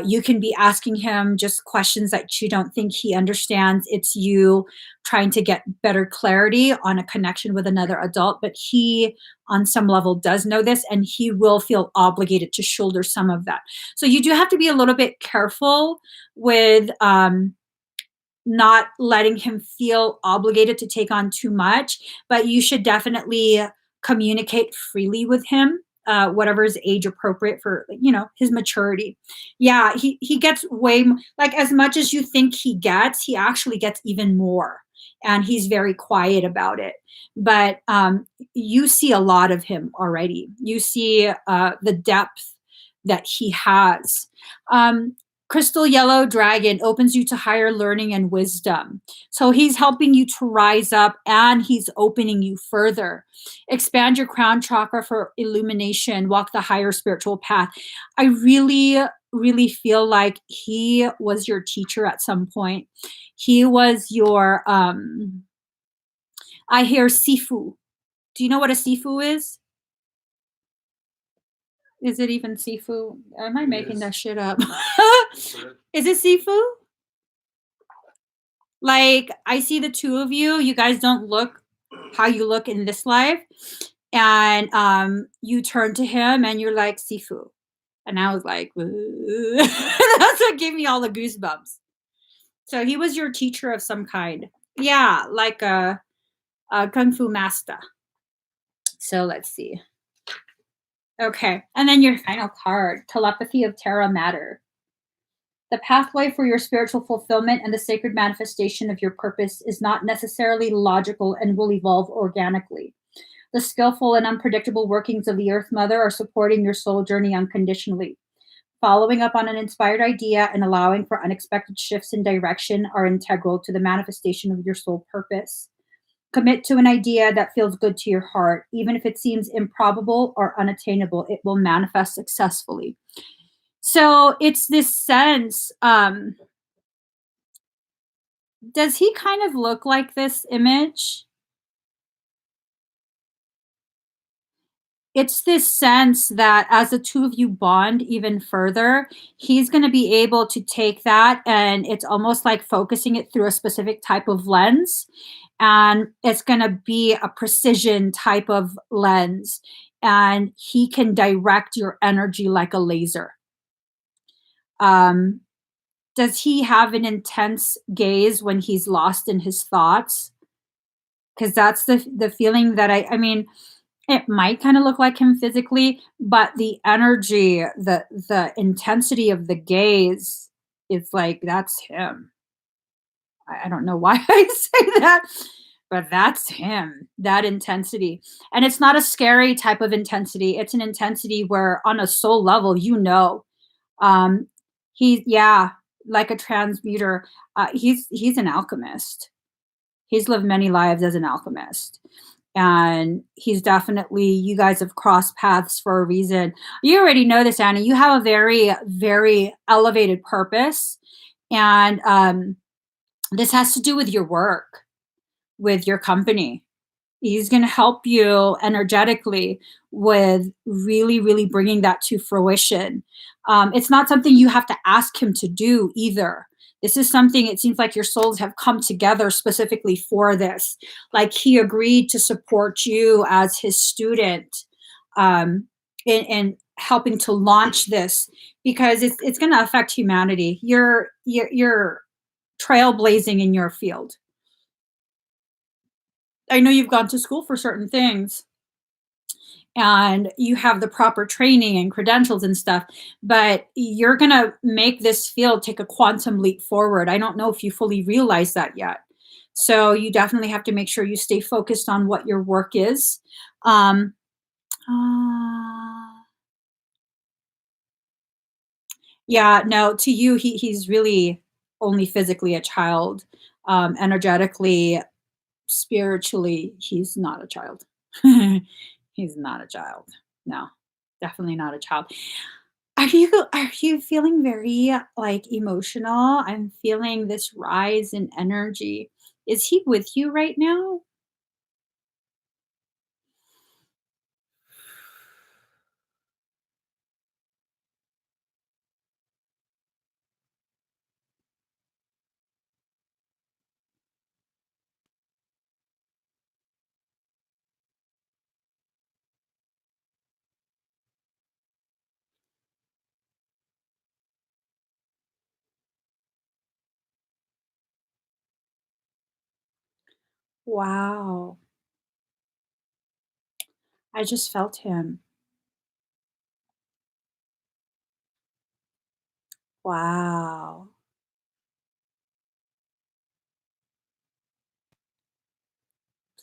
You can be asking him just questions that you don't think he understands. It's you trying to get better clarity on a connection with another adult, but he, on some level, does know this, and he will feel obligated to shoulder some of that. So you do have to be a little bit careful with not letting him feel obligated to take on too much, but you should definitely communicate freely with him, whatever is age appropriate for, his maturity. Yeah, he gets like, as much as you think he actually gets even more, and he's very quiet about it. But you see a lot of him already. You see the depth that he has. Um, Crystal Yellow Dragon opens you to higher learning and wisdom. So he's helping you to rise up, and he's opening you further. Expand your crown chakra for illumination, walk the higher spiritual path. I really, really feel like he was your teacher at some point. He was your, I hear Sifu. Do you know what a Sifu is? Is it even Sifu? Am I making that shit up? Is it Sifu? Like, I see the two of you. You guys don't look how you look in this life. And you turn to him and you're like, Sifu. And I was like, that's what gave me all the goosebumps. So he was your teacher of some kind. Yeah, like a kung fu master. So let's see. Okay. And then your final card, Telepathy of Terra Matter. The pathway for your spiritual fulfillment and the sacred manifestation of your purpose is not necessarily logical and will evolve organically. The skillful and unpredictable workings of the Earth Mother are supporting your soul journey unconditionally. Following up on an inspired idea and allowing for unexpected shifts in direction are integral to the manifestation of your soul purpose. Commit to an idea that feels good to your heart. Even if it seems improbable or unattainable, it will manifest successfully. So it's this sense, does he kind of look like this image? It's this sense that as the two of you bond even further, he's going to be able to take that, and it's almost like focusing it through a specific type of lens. And it's going to be a precision type of lens. And he can direct your energy like a laser. Um, does he have an intense gaze when he's lost in his thoughts? Because that's the feeling that I mean, it might kind of look like him physically, but the energy, the intensity of the gaze, it's like that's him. I don't know why I say that, but that's him. That intensity, and it's not a scary type of intensity. It's an intensity where, on a soul level, um, yeah, like a transmuter. He's an alchemist. He's lived many lives as an alchemist. And he's definitely, you guys have crossed paths for a reason. You already know this, Annie. You have a very, very elevated purpose. And this has to do with your work, with your company. He's going to help you energetically with really, really bringing that to fruition. It's not something you have to ask him to do either. This is something, it seems like your souls have come together specifically for this. Like, he agreed to support you as his student, in helping to launch this, because it's going to affect humanity. You're trailblazing in your field. I know you've gone to school for certain things and you have the proper training and credentials and stuff, but you're going to make this field take a quantum leap forward. I don't know if you fully realize that yet. So you definitely have to make sure you stay focused on what your work is. Um, uh, yeah, no, to you, he's really only physically a child. Energetically, spiritually, he's not a child. He's not a child. No, definitely not a child. Are you feeling very, like, emotional? I'm feeling this rise in energy. Is he with you right now? Wow. I just felt him. Wow.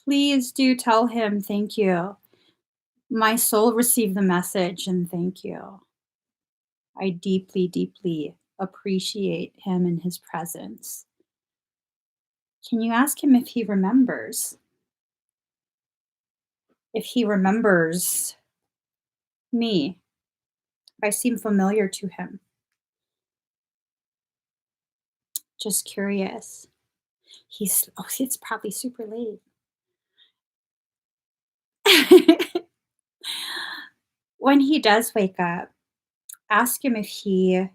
Please do tell him thank you. My soul received the message and thank you. I deeply, deeply appreciate him and his presence. Can you ask him if he remembers? If he remembers me? If I seem familiar to him? Just curious. It's probably super late. When he does wake up, ask him if he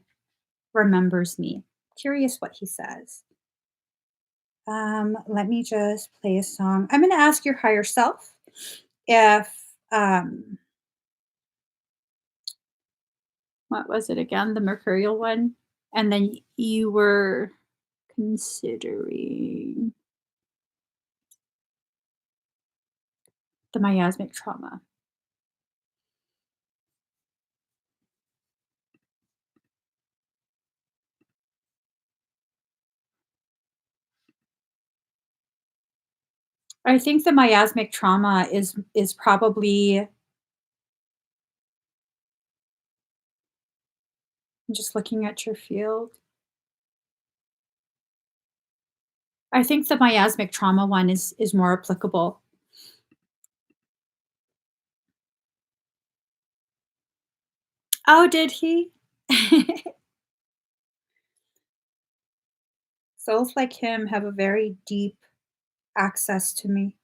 remembers me. Curious what he says. Let me just play a song. I'm going to ask your higher self if, um, what was it again? The Mercurial one? And then you were considering the miasmic trauma. I think the miasmic trauma is probably, I'm just looking at your field. I think the miasmic trauma one is more applicable. Oh, did he? Souls like him have a very deep access to me.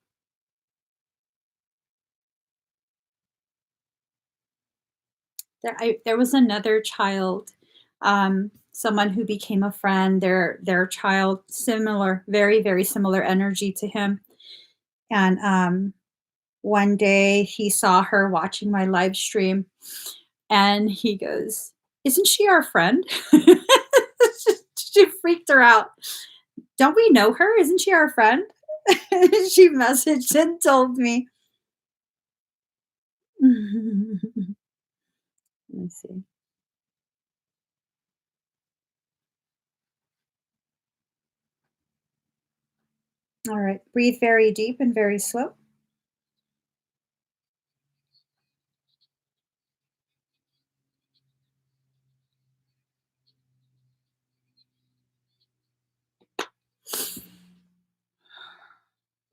There was another child, someone who became a friend, their child, similar, very, very similar energy to him, and, one day he saw her watching my live stream, and he goes, "Isn't she our friend?" She freaked her out. "Don't we know her? Isn't she our friend?" She messaged and told me. Let me see. All right, breathe very deep and very slow.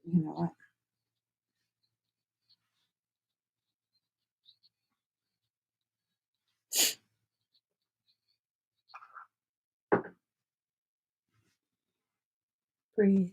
You know what? Breathe.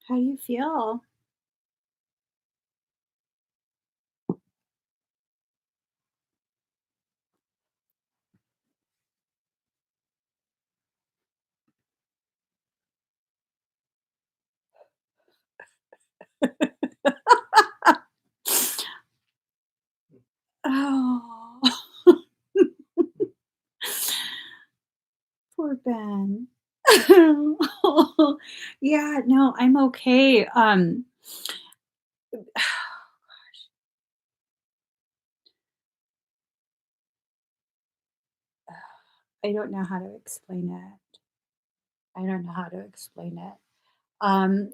How do you feel? Oh, poor Ben. Yeah, no, I'm okay. I don't know how to explain it. I don't know how to explain it.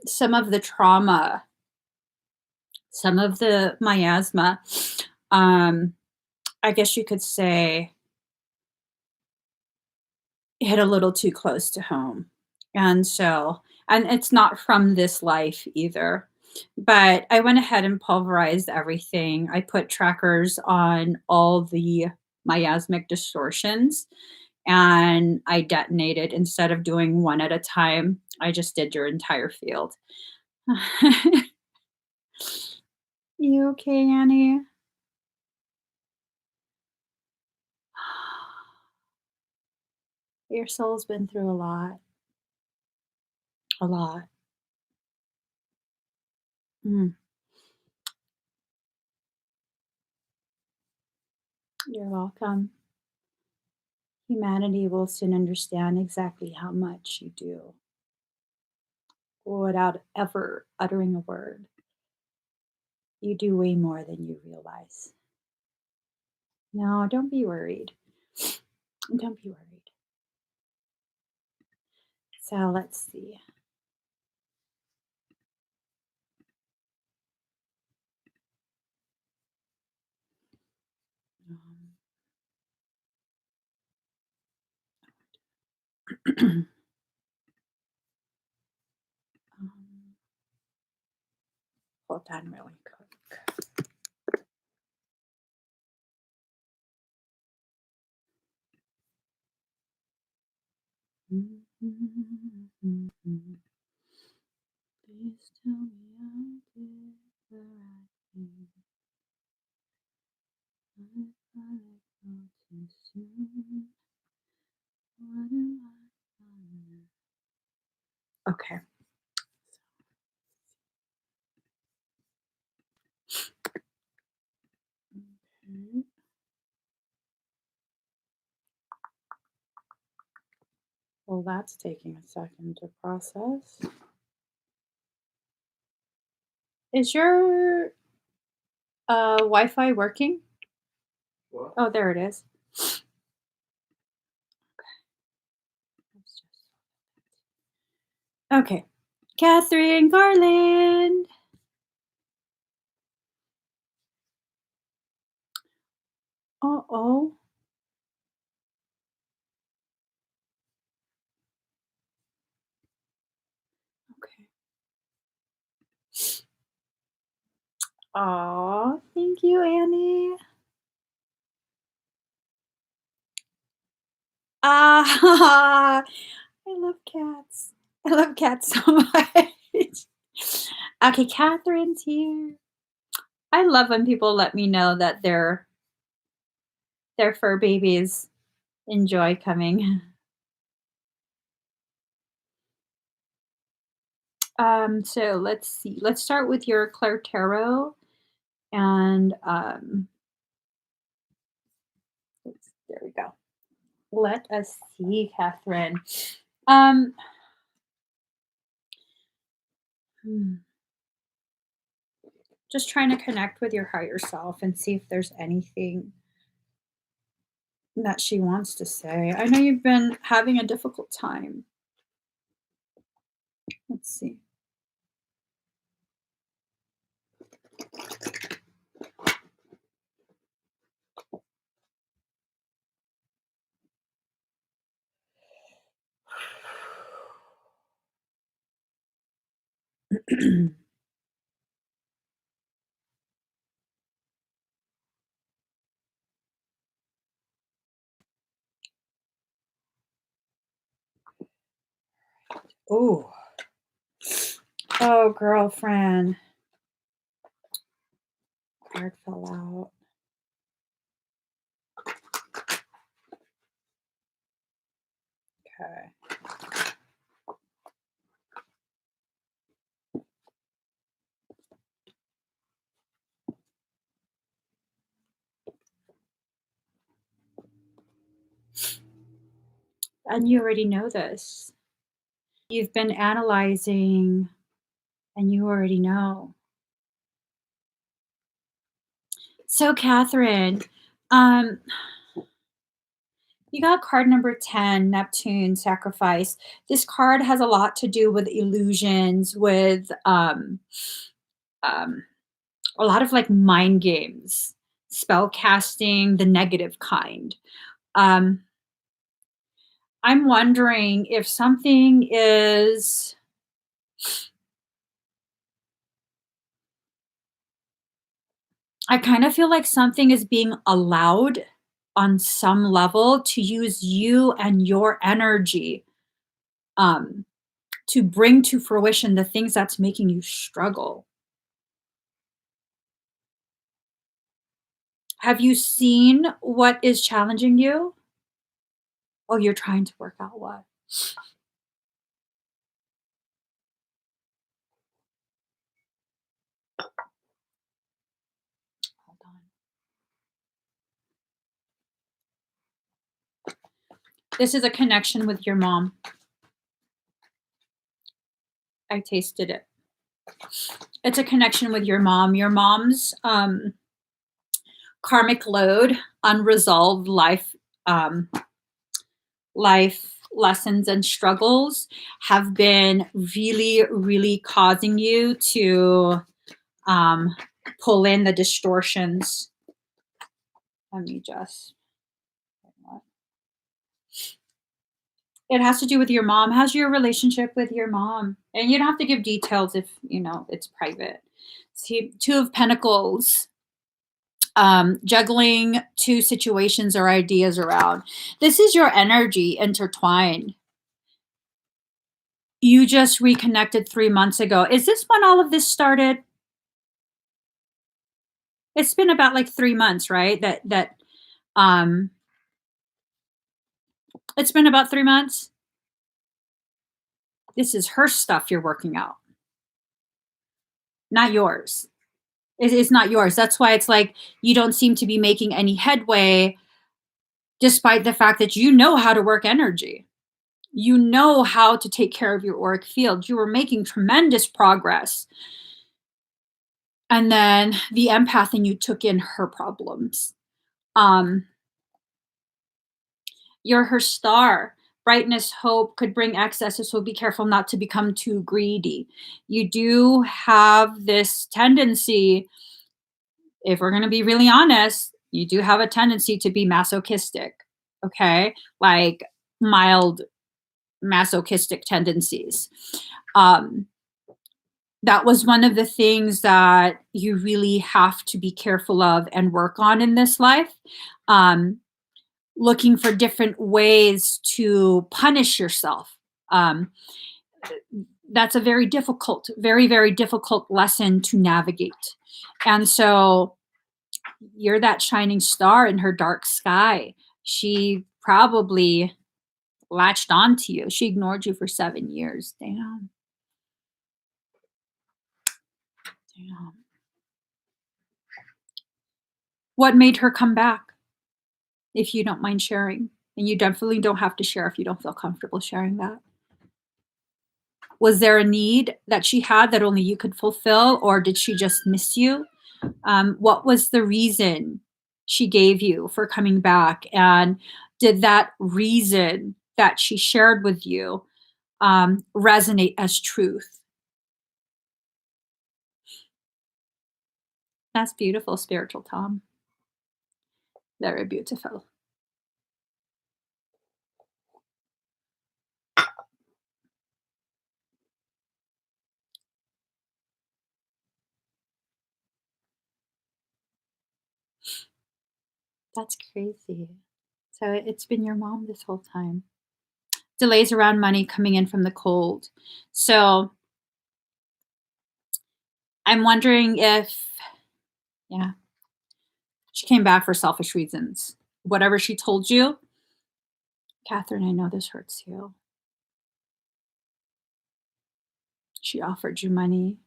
Some of the trauma, some of the miasma, um, I guess you could say hit a little too close to home. And so, and it's not from this life either. But I went ahead and pulverized everything. I put trackers on all the miasmic distortions and I detonated instead of doing one at a time. I just did your entire field. You okay, Annie? Your soul's been through a lot. A lot. Mm, you're welcome. Humanity will soon understand exactly how much you do without ever uttering a word. You do way more than you realize. No, don't be worried. Don't be worried. So let's see. Um, um, hold on really quick. Please tell me I did the right thing. If I let go too soon, what am I gonna- Okay. Okay. Well, that's taking a second to process. Is your Wi-Fi working? What? Oh, there it is. Let's just- Okay. Catherine Garland. Oh. Okay. Oh, thank you, Annie. Ah, I love cats. I love cats so much. Okay, Catherine's here. I love when people let me know that their fur babies enjoy coming. So let's see. Let's start with your Claire Tarot, and there we go. Let us see, Catherine. Um, hmm, just trying to connect with your higher self and see if there's anything that she wants to say. I know you've been having a difficult time. Let's see. Oh, Oh, girlfriend. Card fell out. Okay. And you already know this. You've been analyzing and you already know. So, Catherine, um, you got card number 10, Neptune, Sacrifice. This card has a lot to do with illusions, with um, a lot of like mind games, spell casting, the negative kind. Um, I'm wondering if something is, I kind of feel like something is being allowed on some level to use you and your energy um, to bring to fruition the things that's making you struggle. Have you seen what is challenging you? Oh, you're trying to work out what? Hold on. This is a connection with your mom. I tasted it. It's a connection with your mom. Your mom's karmic load, unresolved um, life lessons and struggles have been really, really causing you to um, pull in the distortions. Let me just. It has to do with your mom. How's your relationship with your mom? And you don't have to give details if you know it's private. See, Two of Pentacles, juggling two situations or ideas around. This is your energy intertwined. You just reconnected 3 months ago. Is this when all of this started? It's been about like 3 months, right? Um it's been about 3 months. This is her stuff you're working out, not yours. It's not yours. That's why it's like you don't seem to be making any headway, despite the fact that you know how to work energy. You know how to take care of your auric field. You were making tremendous progress. And then the empath in you took in her problems. Um, you're her star. Brightness, hope could bring excesses, so be careful not to become too greedy. You do have this tendency, if we're going to be really honest, you do have a tendency to be masochistic, okay? Like mild masochistic tendencies. Um, that was one of the things that you really have to be careful of and work on in this life. Looking for different ways to punish yourself. Um, that's a very difficult, very, very difficult lesson to navigate. And so you're that shining star in her dark sky. She probably latched onto you. She ignored you for 7 years. Damn. Damn. What made her come back? If you don't mind sharing. And you definitely don't have to share if you don't feel comfortable sharing that. Was there a need that she had that only you could fulfill, or did she just miss you? What was the reason she gave you for coming back? And did that reason that she shared with you resonate as truth? That's beautiful, spiritual Tom. Very beautiful. That's crazy. So it's been your mom this whole time. Delays around money coming in from the cold. So I'm wondering if, yeah, she came back for selfish reasons. Whatever she told you, Catherine, I know this hurts you. She offered you money.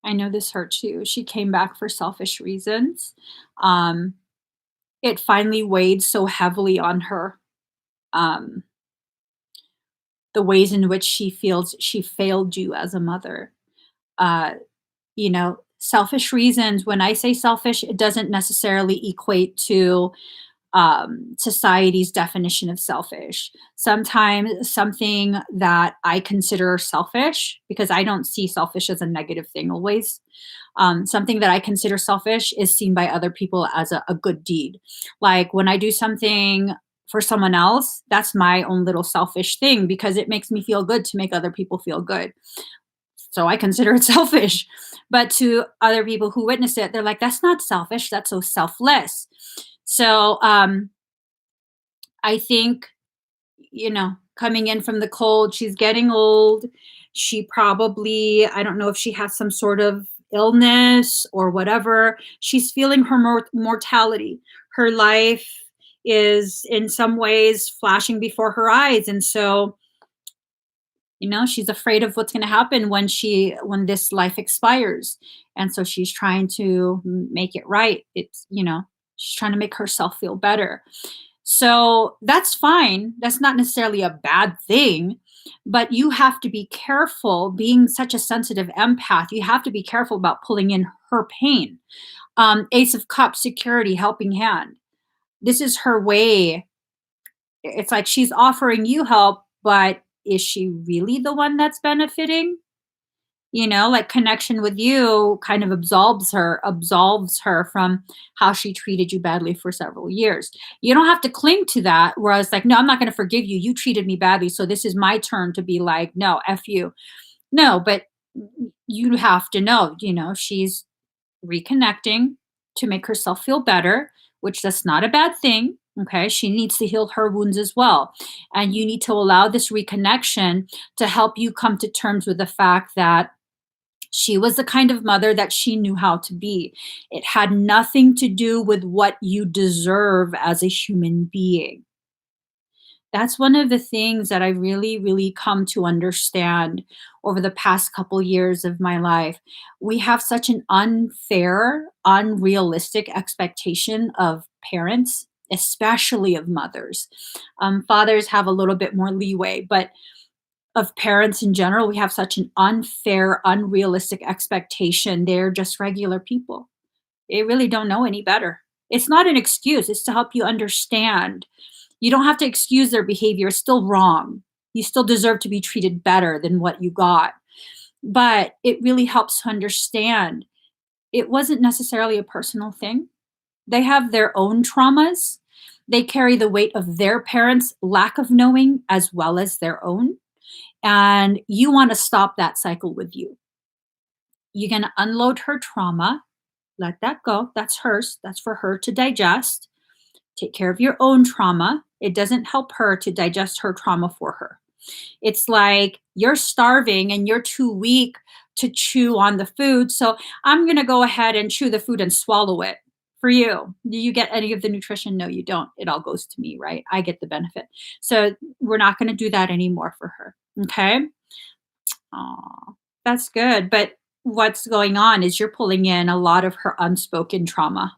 I know this hurts you. She came back for selfish reasons. Um, it finally weighed so heavily on her. Um, the ways in which she feels she failed you as a mother. Uh, selfish reasons. When I say selfish, it doesn't necessarily equate to society's definition of selfish. Sometimes something that I consider selfish, because I don't see selfish as a negative thing always. Something that I consider selfish is seen by other people as a good deed. Like when I do something for someone else, that's my own little selfish thing because it makes me feel good to make other people feel good. So I consider it selfish. But to other people who witness it, they're like, that's not selfish. That's so selfless. So I think, coming in from the cold, she's getting old. She probably, I don't know if she has some sort of illness or whatever. She's feeling her mortality. Her life is in some ways flashing before her eyes. And so, she's afraid of what's going to happen when this life expires. And so she's trying to make it right. She's trying to make herself feel better. So that's fine. That's not necessarily a bad thing, but you have to be careful being such a sensitive empath. You have to be careful about pulling in her pain. Ace of Cups, security, helping hand. This is her way. It's like she's offering you help, but is she really the one that's benefiting? Like connection with you kind of absolves her from how she treated you badly for several years. You don't have to cling to that. Whereas like, no, I'm not going to forgive you. You treated me badly. So this is my turn to be like, no, F you. No, but you have to know, she's reconnecting to make herself feel better, which that's not a bad thing. Okay. She needs to heal her wounds as well. And you need to allow this reconnection to help you come to terms with the fact that she was the kind of mother that she knew how to be. It had nothing to do with what you deserve as a human being. That's one of the things that I really, really come to understand over the past couple years of my life. We have such an unfair, unrealistic expectation of parents, especially of mothers. Fathers have a little bit more leeway, but of parents in general, we have such an unfair, unrealistic expectation. They're just regular people. They really don't know any better. It's not an excuse, it's to help you understand. You don't have to excuse their behavior, it's still wrong. You still deserve to be treated better than what you got. But it really helps to understand it wasn't necessarily a personal thing. They have their own traumas. They carry the weight of their parents' lack of knowing as well as their own. And you want to stop that cycle with you. You're going to unload her trauma, let that go. That's hers. That's for her to digest. Take care of your own trauma. It doesn't help her to digest her trauma for her. It's like you're starving and you're too weak to chew on the food. So I'm going to go ahead and chew the food and swallow it for you. Do you get any of the nutrition? No, you don't. It all goes to me, right? I get the benefit. So we're not going to do that anymore for her. Okay. Aw, that's good. But what's going on is you're pulling in a lot of her unspoken trauma.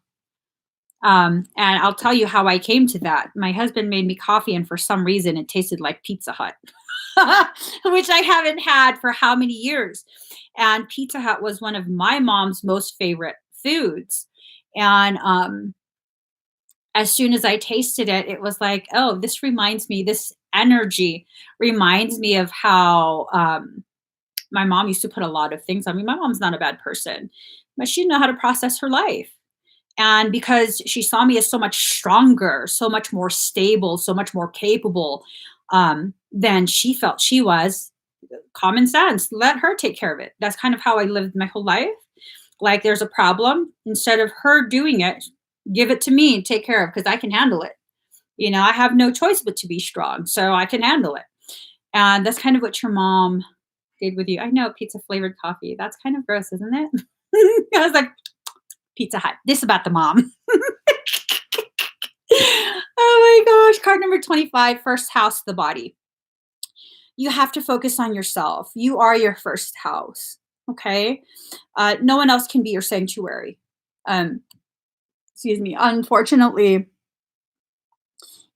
And I'll tell you how I came to that. My husband made me coffee, and for some reason, it tasted like Pizza Hut, which I haven't had for how many years. And Pizza Hut was one of my mom's most favorite foods. And as soon as I tasted it, it was like, oh, this energy reminds me of how my mom used to put a lot of things on me. My mom's not a bad person, but she didn't know how to process her life. And because she saw me as so much stronger, so much more stable, so much more capable than she felt she was, common sense, let her take care of it. That's kind of how I lived my whole life. Like there's a problem, instead of her doing it, give it to me and take care of because I can handle it. I have no choice but to be strong, so I can handle it. And that's kind of what your mom stayed with you. I know, pizza flavored coffee. That's kind of gross, isn't it? I was like, Pizza Hut. This is about the mom. Oh my gosh. Card number 25, first house, the body. You have to focus on yourself. You are your first house. Okay. No one else can be your sanctuary. Um, excuse me. Unfortunately,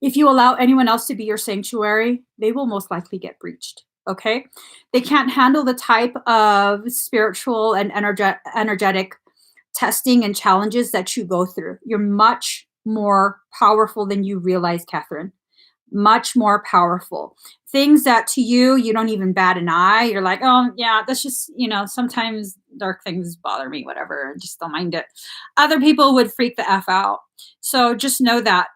if you allow anyone else to be your sanctuary, they will most likely get breached. Okay. They can't handle the type of spiritual and energetic testing and challenges that you go through. You're much more powerful than you realize, Catherine. Much more powerful. Things that to you, you don't even bat an eye. You're like, oh, yeah, that's just, sometimes dark things bother me, whatever. Just don't mind it. Other people would freak the F out. So just know that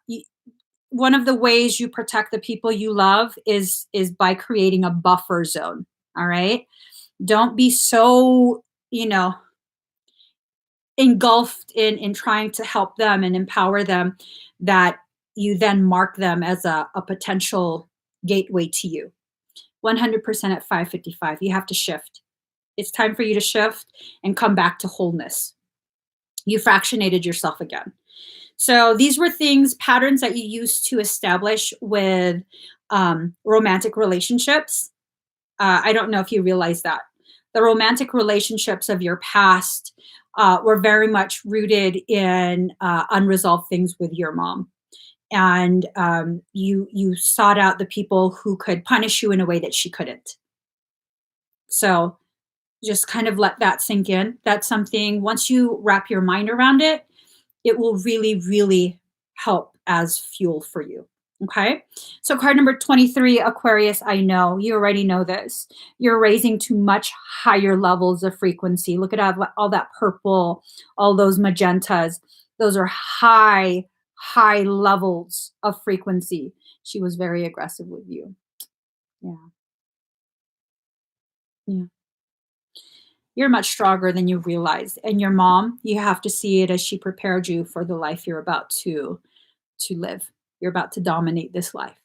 one of the ways you protect the people you love is by creating a buffer zone. All right. Don't be so, engulfed in trying to help them and empower them that you then mark them as a potential gateway to you. 100% at 555. You have to shift. It's time for you to shift and come back to wholeness. You fractionated yourself again. So these were patterns that you used to establish with romantic relationships. I don't know if you realize that. The romantic relationships of your past were very much rooted in unresolved things with your mom. And you sought out the people who could punish you in a way that she couldn't. So just kind of let that sink in. That's something, once you wrap your mind around it, it will really, really help as fuel for you. Okay. So card number 23, Aquarius, I know you already know this. You're raising to much higher levels of frequency. Look at all that purple, all those magentas. Those are high levels of frequency. She was very aggressive with you. Yeah. Yeah. You're much stronger than you realize. And your mom, you have to see it as she prepared you for the life you're about to live. You're about to dominate this life.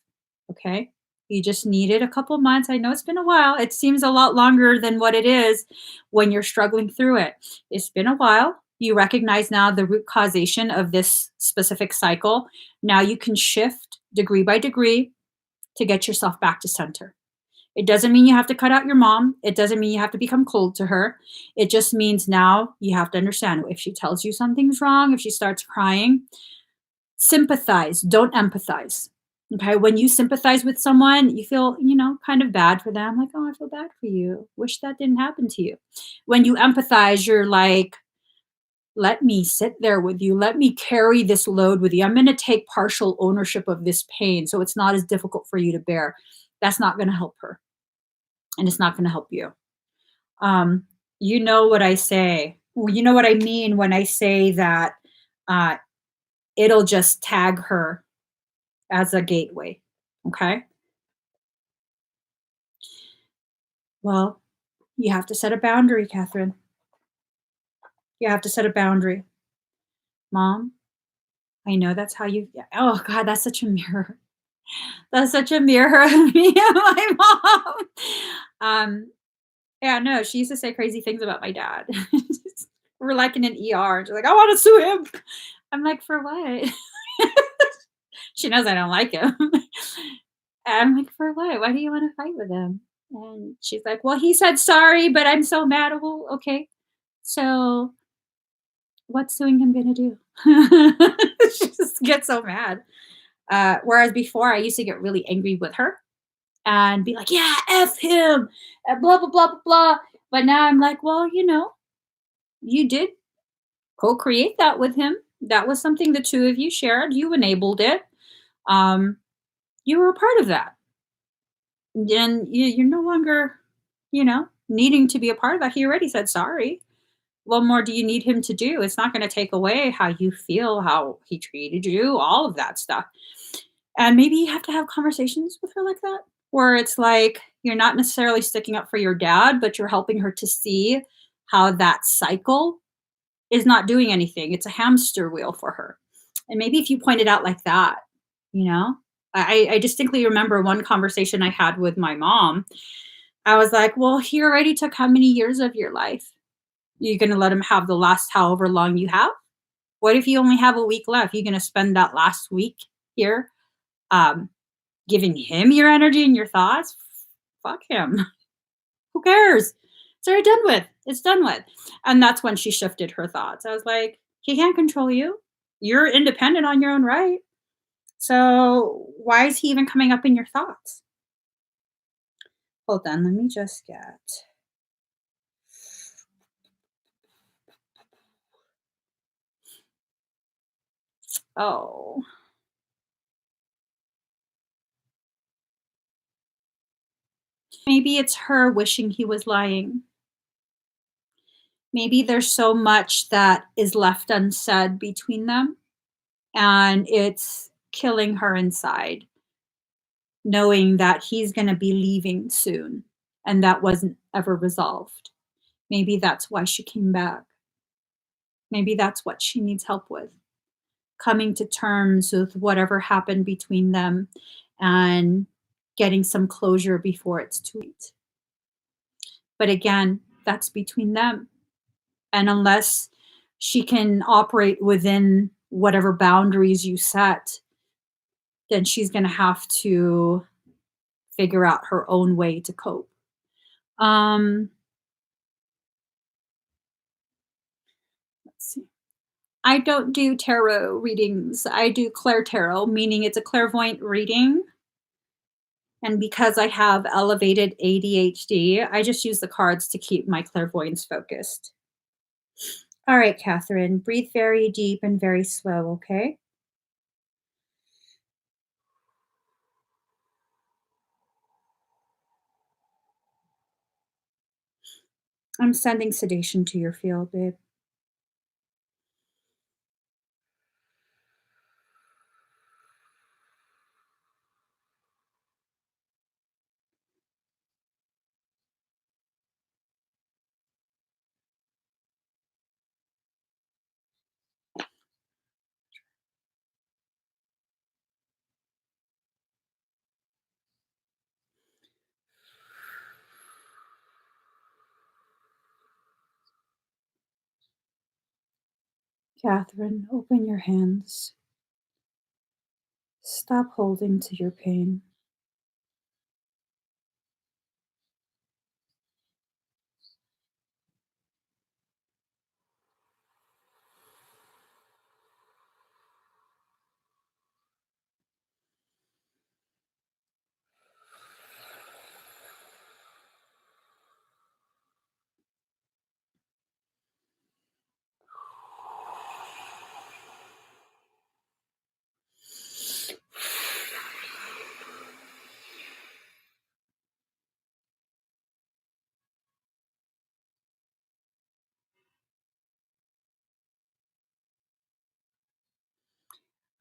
Okay? You just needed a couple months. I know it's been a while. It seems a lot longer than what it is when you're struggling through it. It's been a while. You recognize now the root causation of this specific cycle. Now you can shift degree by degree to get yourself back to center. It doesn't mean you have to cut out your mom. It doesn't mean you have to become cold to her. It just means now you have to understand if she tells you something's wrong, if she starts crying, sympathize, don't empathize. Okay. When you sympathize with someone, you feel, kind of bad for them. Like, oh, I feel bad for you. Wish that didn't happen to you. When you empathize, you're like, let me sit there with you. Let me carry this load with you. I'm going to take partial ownership of this pain so it's not as difficult for you to bear. That's not going to help her. And it's not going to help you. You know what I say. Well, you know what I mean when I say that it'll just tag her as a gateway. Okay. Well, you have to set a boundary, Catherine. You have to set a boundary. Mom, I know that's how you, oh God, that's such a mirror. That's such a mirror of me and my mom. Yeah, no, she used to say crazy things about my dad. We're like in an ER. And she's like, I want to sue him. I'm like, for what? She knows I don't like him. I'm like, for what? Why do you want to fight with him? And she's like, well, he said sorry, but I'm so mad. Well, okay. So what's suing him going to do? She just gets so mad. Whereas before, I used to get really angry with her and be like, yeah, F him, and blah, blah, blah, blah, blah. But now I'm like, well, you did co-create that with him. That was something the two of you shared. You enabled it. You were a part of that. And you're no longer, needing to be a part of that. He already said sorry. What more do you need him to do? It's not going to take away how you feel, how he treated you, all of that stuff. And maybe you have to have conversations with her like that, where it's like you're not necessarily sticking up for your dad, but you're helping her to see how that cycle is not doing anything. It's a hamster wheel for her. And maybe if you point it out like that, I distinctly remember one conversation I had with my mom. I was like, well, he already took how many years of your life? You gonna let him have the last however long you have? What if you only have a week left? You gonna spend that last week here, um, giving him your energy and your thoughts? Fuck him. Who cares? It's already done with. It's done with. And that's when she shifted her thoughts. I was like, he can't control you. You're independent on your own right. So why is he even coming up in your thoughts? Hold on, let me just get. Oh, maybe it's her wishing he was lying. Maybe there's so much that is left unsaid between them, and it's killing her inside, knowing that he's going to be leaving soon, and that wasn't ever resolved. Maybe that's why she came back. Maybe that's what she needs help with. Coming to terms with whatever happened between them and getting some closure before it's too late. But again, that's between them. And unless she can operate within whatever boundaries you set, then she's going to have to figure out her own way to cope. Um, let's see. I don't do tarot readings. I do clair tarot, meaning it's a clairvoyant reading. And because I have elevated ADHD, I just use the cards to keep my clairvoyance focused. All right, Catherine, breathe very deep and very slow, okay? I'm sending sedation to your field, babe. Catherine, open your hands. Stop holding to your pain.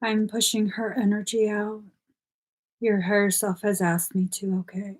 I'm pushing her energy out. Your higher self has asked me to, okay?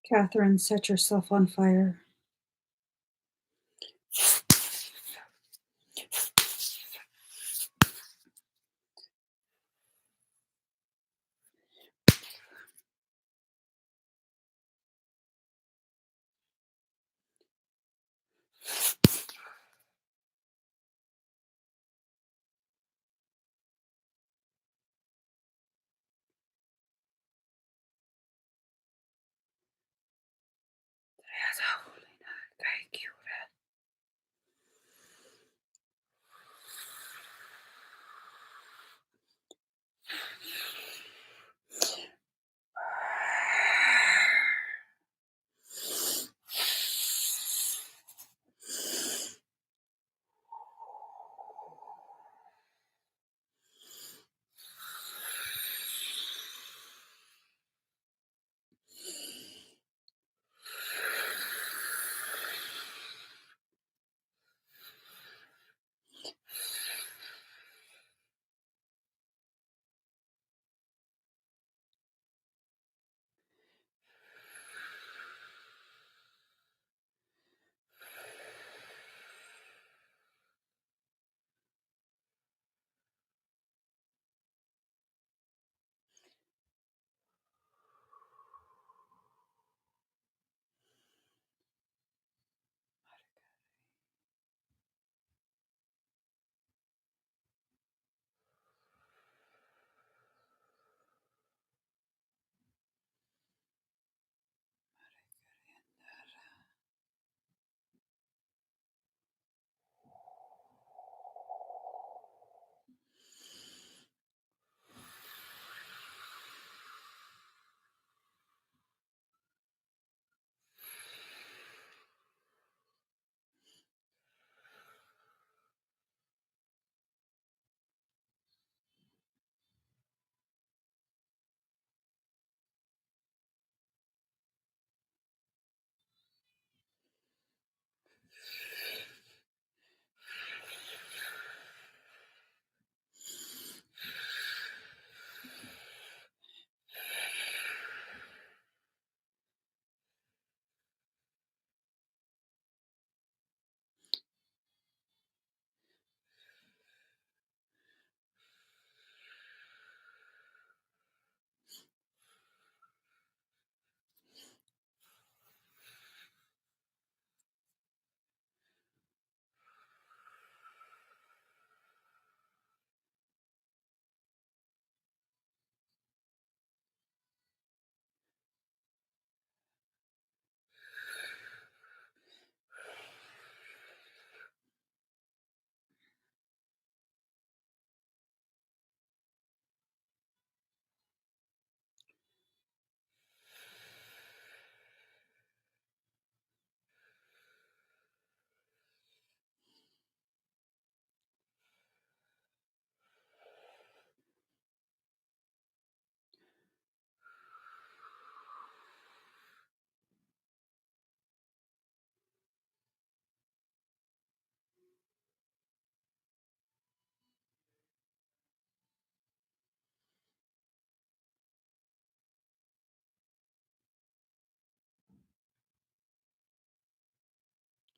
Catherine, set yourself on fire.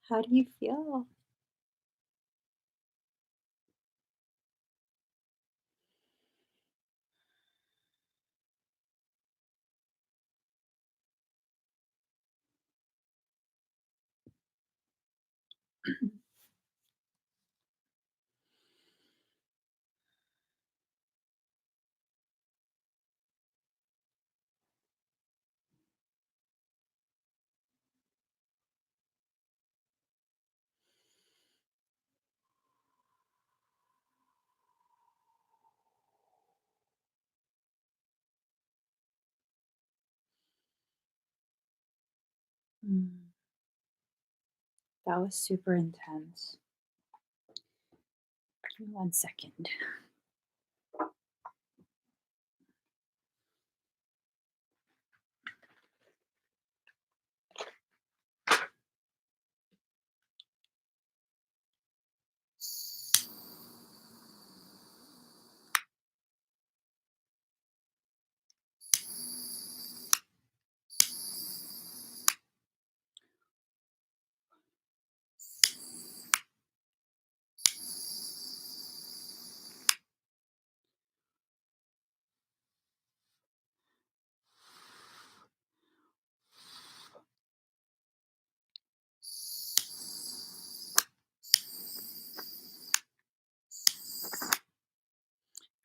How do you feel? Mm, that was super intense. Give me 1 second.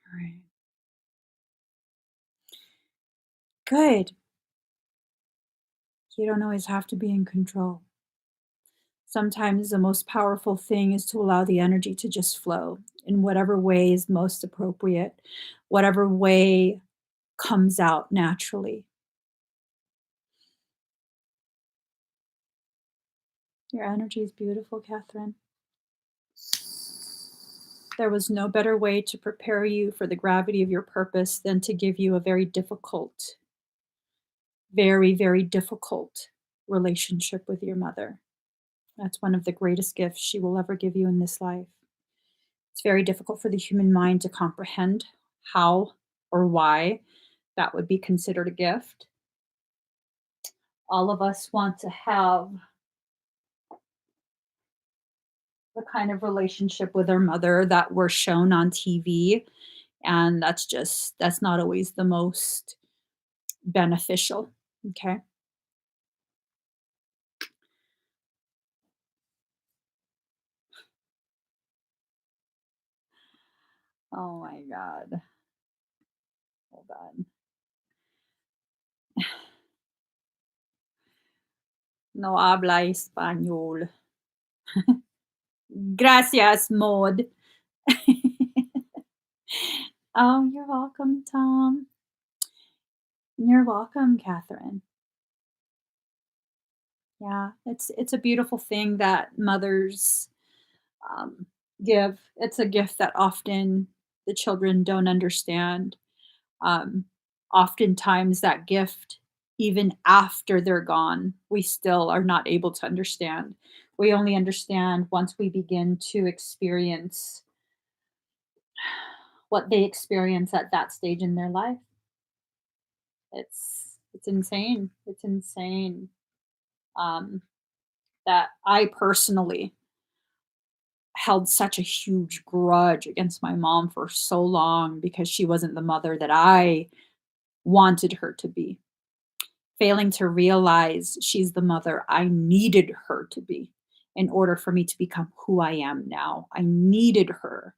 All right. Good. You don't always have to be in control. Sometimes the most powerful thing is to allow the energy to just flow in whatever way is most appropriate, whatever way comes out naturally. Your energy is beautiful, Catherine. There was no better way to prepare you for the gravity of your purpose than to give you a very difficult, very, very difficult relationship with your mother. That's one of the greatest gifts she will ever give you in this life. It's very difficult for the human mind to comprehend how or why that would be considered a gift. All of us want to have the kind of relationship with our mother that we're shown on TV, and that's not always the most beneficial. Okay. Oh my God. Hold on. No habla español. Gracias, Maud. Oh, you're welcome, Tom. You're welcome, Catherine. Yeah, it's a beautiful thing that mothers um, give. It's a gift that often the children don't understand. Um, Oftentimes, that gift, even after they're gone, we still are not able to understand. We only understand once we begin to experience what they experience at that stage in their life. It's insane. It's insane. Um, that I personally held such a huge grudge against my mom for so long because she wasn't the mother that I wanted her to be, failing to realize she's the mother I needed her to be in order for me to become who I am now. I needed her.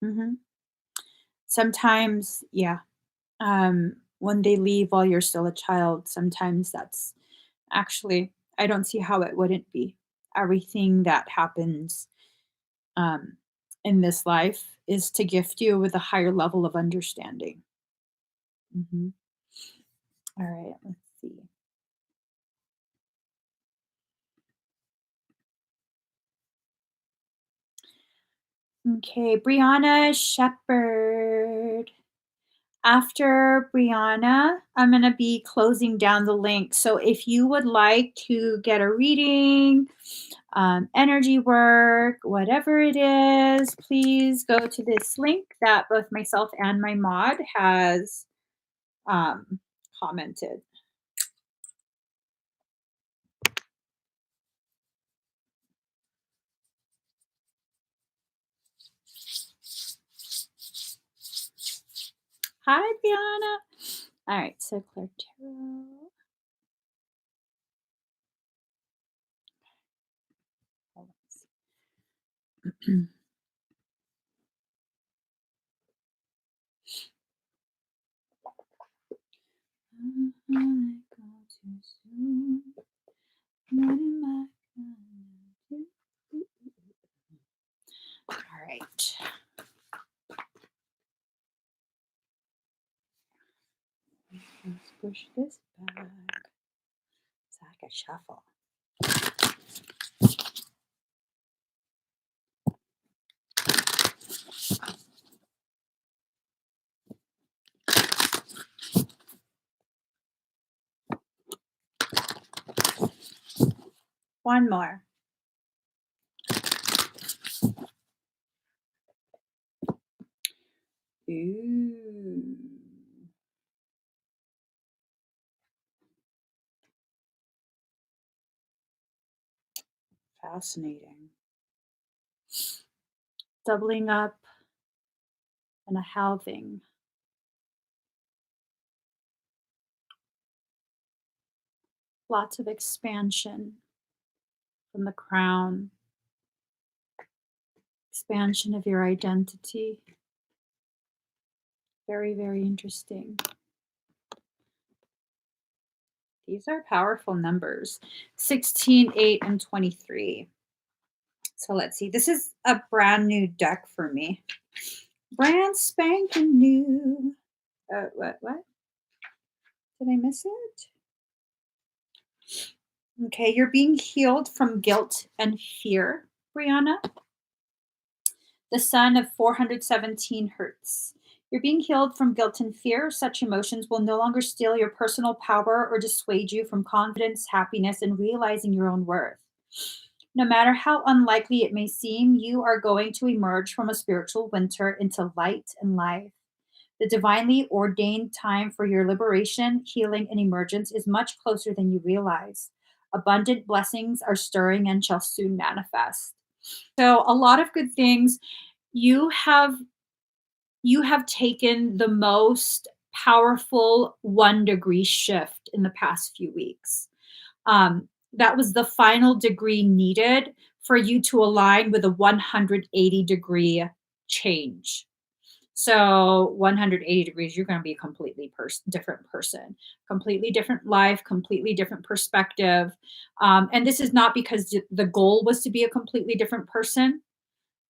Mhm. Sometimes, yeah, when they leave while you're still a child, sometimes that's actually, I don't see how it wouldn't be. Everything that happens um, in this life is to gift you with a higher level of understanding. Mhm. All right, let's see. Okay, Brianna Shepherd. After Brianna, I'm going to be closing down the link. So if you would like to get a reading, energy work, whatever it is, please go to this link that both myself and my mod has commented. Hi, Brianna. All right, so Claire Tarot. Oh, let's see. I go too soon. What am I gonna do? All right. Let's push this back so I can shuffle. One more. Ooh. Fascinating. Doubling up and a halving. Lots of expansion from the crown. Expansion of your identity. Very, very interesting. These are powerful numbers. 16, 8, and 23. So let's see. This is a brand new deck for me. Brand spanking new. What? Did I miss it? Okay, you're being healed from guilt and fear, Brianna. The sun of 417 hertz. You're being healed from guilt and fear. Such emotions will no longer steal your personal power or dissuade you from confidence, happiness, and realizing your own worth. No matter how unlikely it may seem, you are going to emerge from a spiritual winter into light and life. The divinely ordained time for your liberation, healing, and emergence is much closer than you realize. Abundant blessings are stirring and shall soon manifest. So, a lot of good things. You have taken the most powerful 1 degree shift in the past few weeks. That was the final degree needed for you to align with a 180-degree change. So 180 degrees, you're going to be a completely different person, completely different life, completely different perspective. And this is not because the goal was to be a completely different person.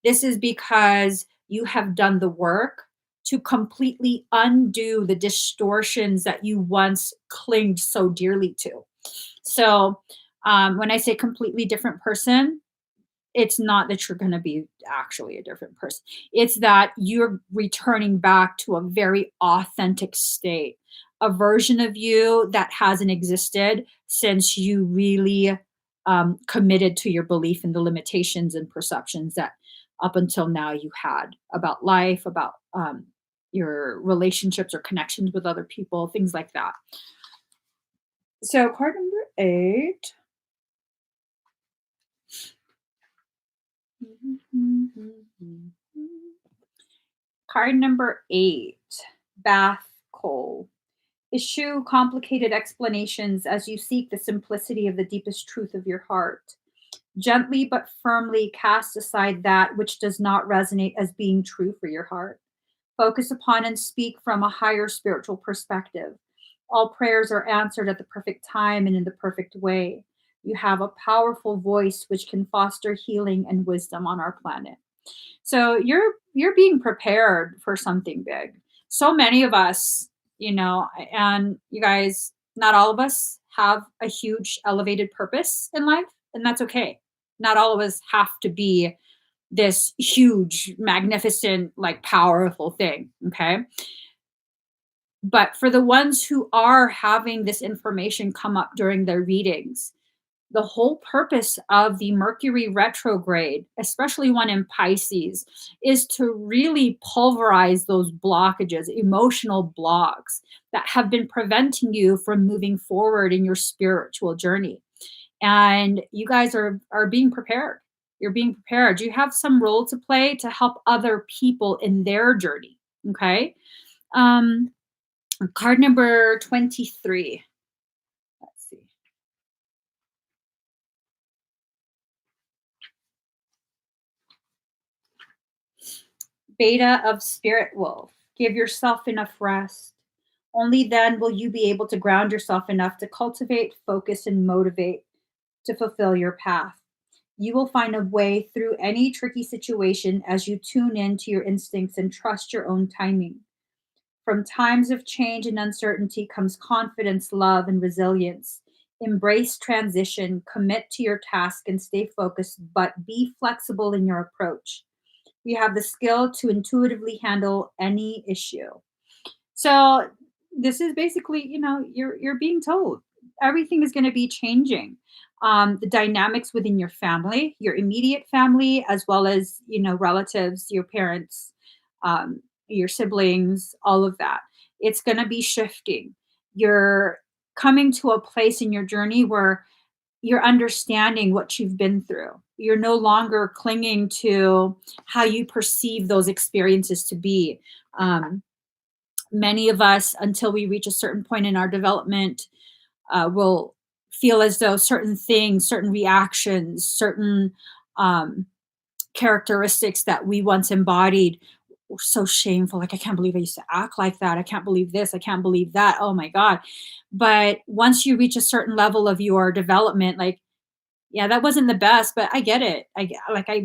This is because you have done the work to completely undo the distortions that you once clinged so dearly to. So when I say completely different person, it's not that you're going to be actually a different person. It's that you're returning back to a very authentic state, a version of you that hasn't existed since you really committed to your belief in the limitations and perceptions that up until now you had about life, about your relationships or connections with other people, things like that. So, card number 8. Card number 8, Bath Coal. Eschew complicated explanations as you seek the simplicity of the deepest truth of your heart. Gently but firmly cast aside that which does not resonate as being true for your heart. Focus upon and speak from a higher spiritual perspective. All prayers are answered at the perfect time and in the perfect way. You have a powerful voice which can foster healing and wisdom on our planet. So you're being prepared for something big. So many of us, and you guys, not all of us have a huge elevated purpose in life, and that's okay. Not all of us have to be this huge, magnificent, like powerful thing, okay? But for the ones who are having this information come up during their readings, The whole purpose of the Mercury retrograde, especially one in Pisces, is to really pulverize those blockages, emotional blocks that have been preventing you from moving forward in your spiritual journey. And you guys are being prepared. You're being prepared. You have some role to play to help other people in their journey. Okay. Um, card number 23. Let's see. Beta of Spirit Wolf. Give yourself enough rest. Only then will you be able to ground yourself enough to cultivate, focus, and motivate to fulfill your path. You will find a way through any tricky situation as you tune in to your instincts and trust your own timing. From times of change and uncertainty comes confidence, love, and resilience. Embrace transition, commit to your task, and stay focused, but be flexible in your approach. You have the skill to intuitively handle any issue. So this is basically, you're being told everything is going to be changing. The dynamics within your family, your immediate family, as well as relatives, your parents, your siblings, all of that. It's going to be shifting. You're coming to a place in your journey where you're understanding what you've been through. You're no longer clinging to how you perceive those experiences to be. Um, Many of us, until we reach a certain point in our development, will feel as though certain things, certain reactions, certain um, characteristics that we once embodied were so shameful. Like, I can't believe I used to act like that. I can't believe this. I can't believe that. Oh my God. But once you reach a certain level of your development, like, yeah, that wasn't the best, but I get it. I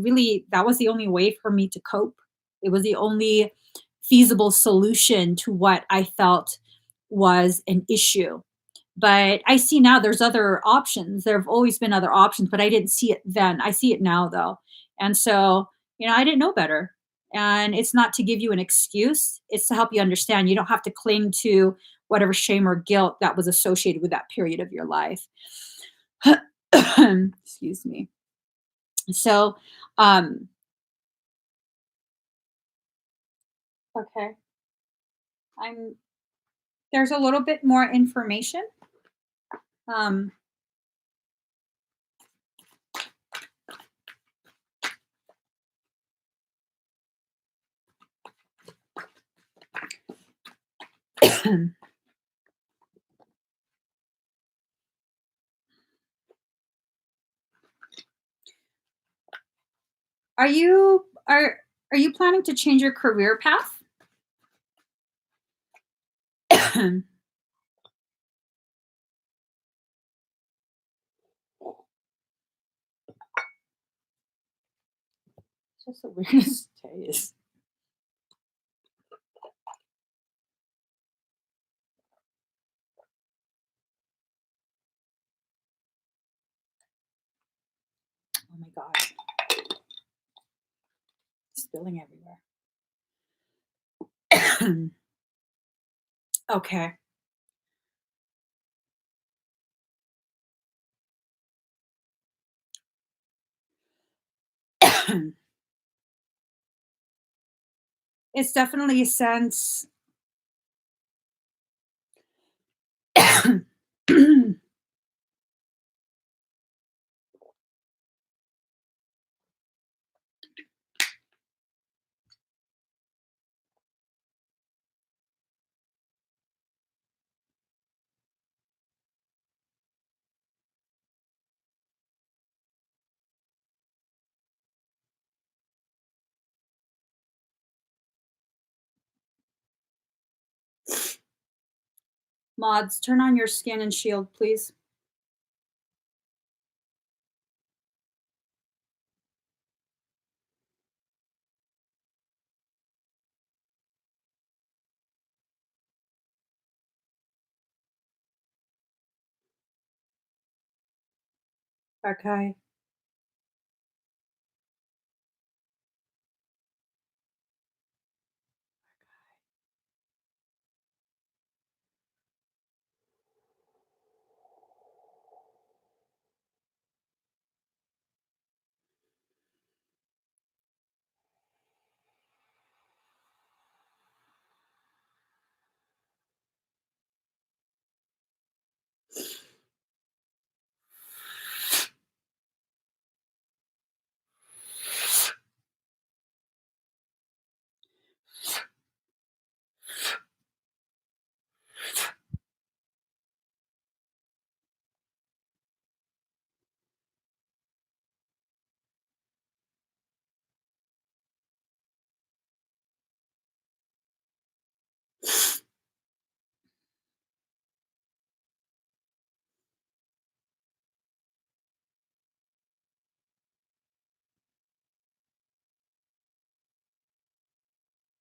really, that was the only way for me to cope. It was the only feasible solution to what I felt was an issue. But I see now there's other options. There have always been other options, but I didn't see it then. I see it now though. And so, I didn't know better. And it's not to give you an excuse, it's to help you understand you don't have to cling to whatever shame or guilt that was associated with that period of your life. Excuse me. So, um, okay, I'm there's a little bit more information. Um, are you planning to change your career path? Just the weirdest days. Oh my god, spilling everywhere. Okay. It's definitely a sense. Mods, turn on your scan and shield, please. Okay.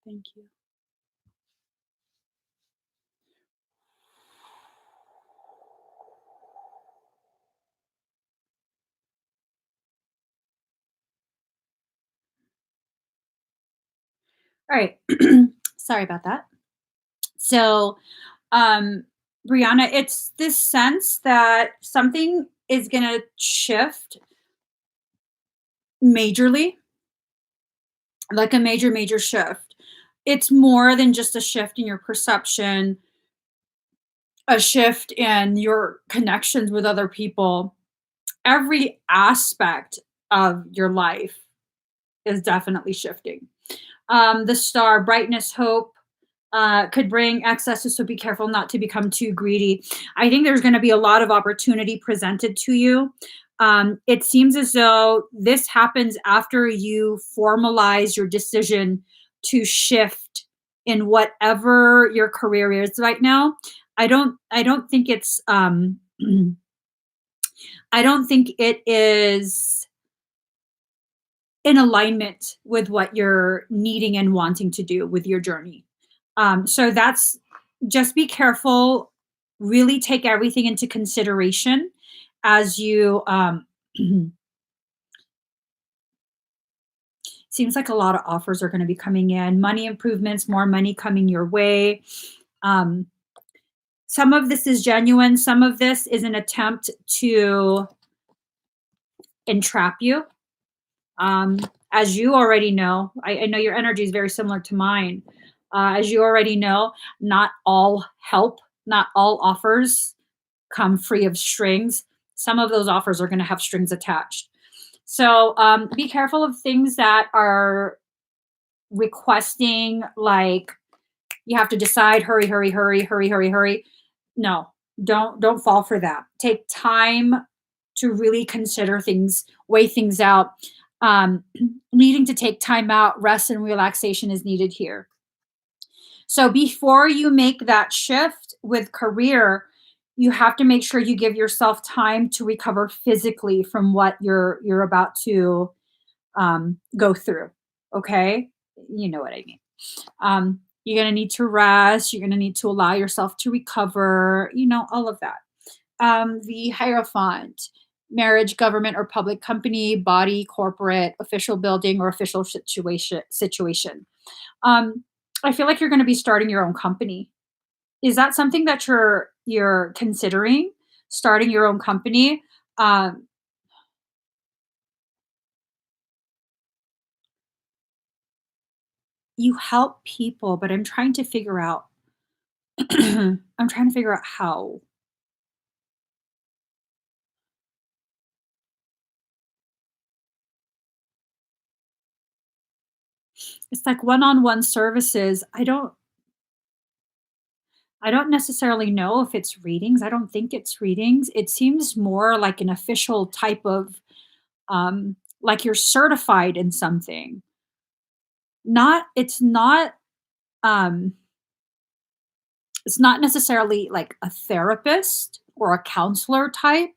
Thank you. All right. Sorry about that. So, um, Brianna, it's this sense that something is going to shift majorly, like a major, major shift. It's more than just a shift in your perception, a shift in your connections with other people. Every aspect of your life is definitely shifting. The star, brightness, hope, could bring excesses, so be careful not to become too greedy. I think there's going to be a lot of opportunity presented to you. It seems as though this happens after you formalize your decision to shift in whatever your career is right now. I don't think it's I don't think it is in alignment with what you're needing and wanting to do with your journey. So that's just be careful, really take everything into consideration as you seems like a lot of offers are going to be coming in, money improvements, more money coming your way. Um, some of this is genuine, some of this is an attempt to entrap you. As you already know, I know your energy is very similar to mine. As you already know, not all help, not all offers come free of strings. Some of those offers are going to have strings attached. So be careful of things that are requesting, like you have to decide, hurry, hurry, hurry, hurry, hurry, hurry. No, don't fall for that. Take time to really consider things, weigh things out. Um, Needing to take time out, rest and relaxation is needed here. So before you make that shift with career, you have to make sure you give yourself time to recover physically from what you're about to go through. Okay, you know what I mean. You're going to need to rest. You're going to need to allow yourself to recover. You know, all of that. The Hierophant, marriage, government or public company, body, corporate, official building, or official situation. Um, I feel like you're going to be starting your own company. Is that something that you're considering? Starting your own company? Um, you help people, but I'm trying to figure out. I'm trying to figure out how. It's like one-on-one services. I don't necessarily know if it's readings. I don't think it's readings. It seems more like an official type of like you're certified in something. Not um it's not necessarily like a therapist or a counselor type.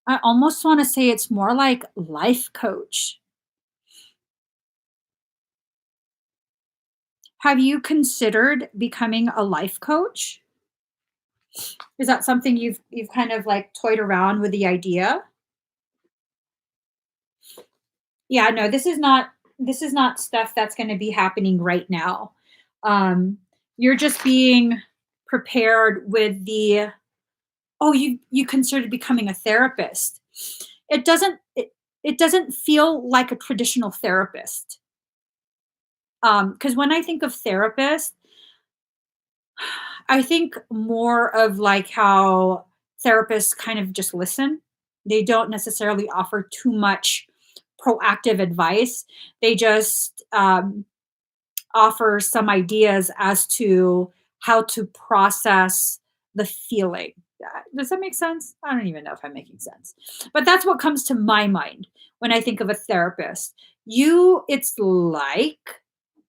I almost want to say it's more like life coach. Have you considered becoming a life coach? Is that something you've kind of like toyed around with the idea? Yeah, no, this is not stuff that's going to be happening right now. Um, you're just being prepared with the, oh, you considered becoming a therapist. It doesn't feel like a traditional therapist. Because when I think of therapist, I think more of like how therapists kind of just listen. They don't necessarily offer too much proactive advice. They just offer some ideas as to how to process the feeling. Does that make sense? I don't even know if I'm making sense. But that's what comes to my mind when I think of a therapist. It's like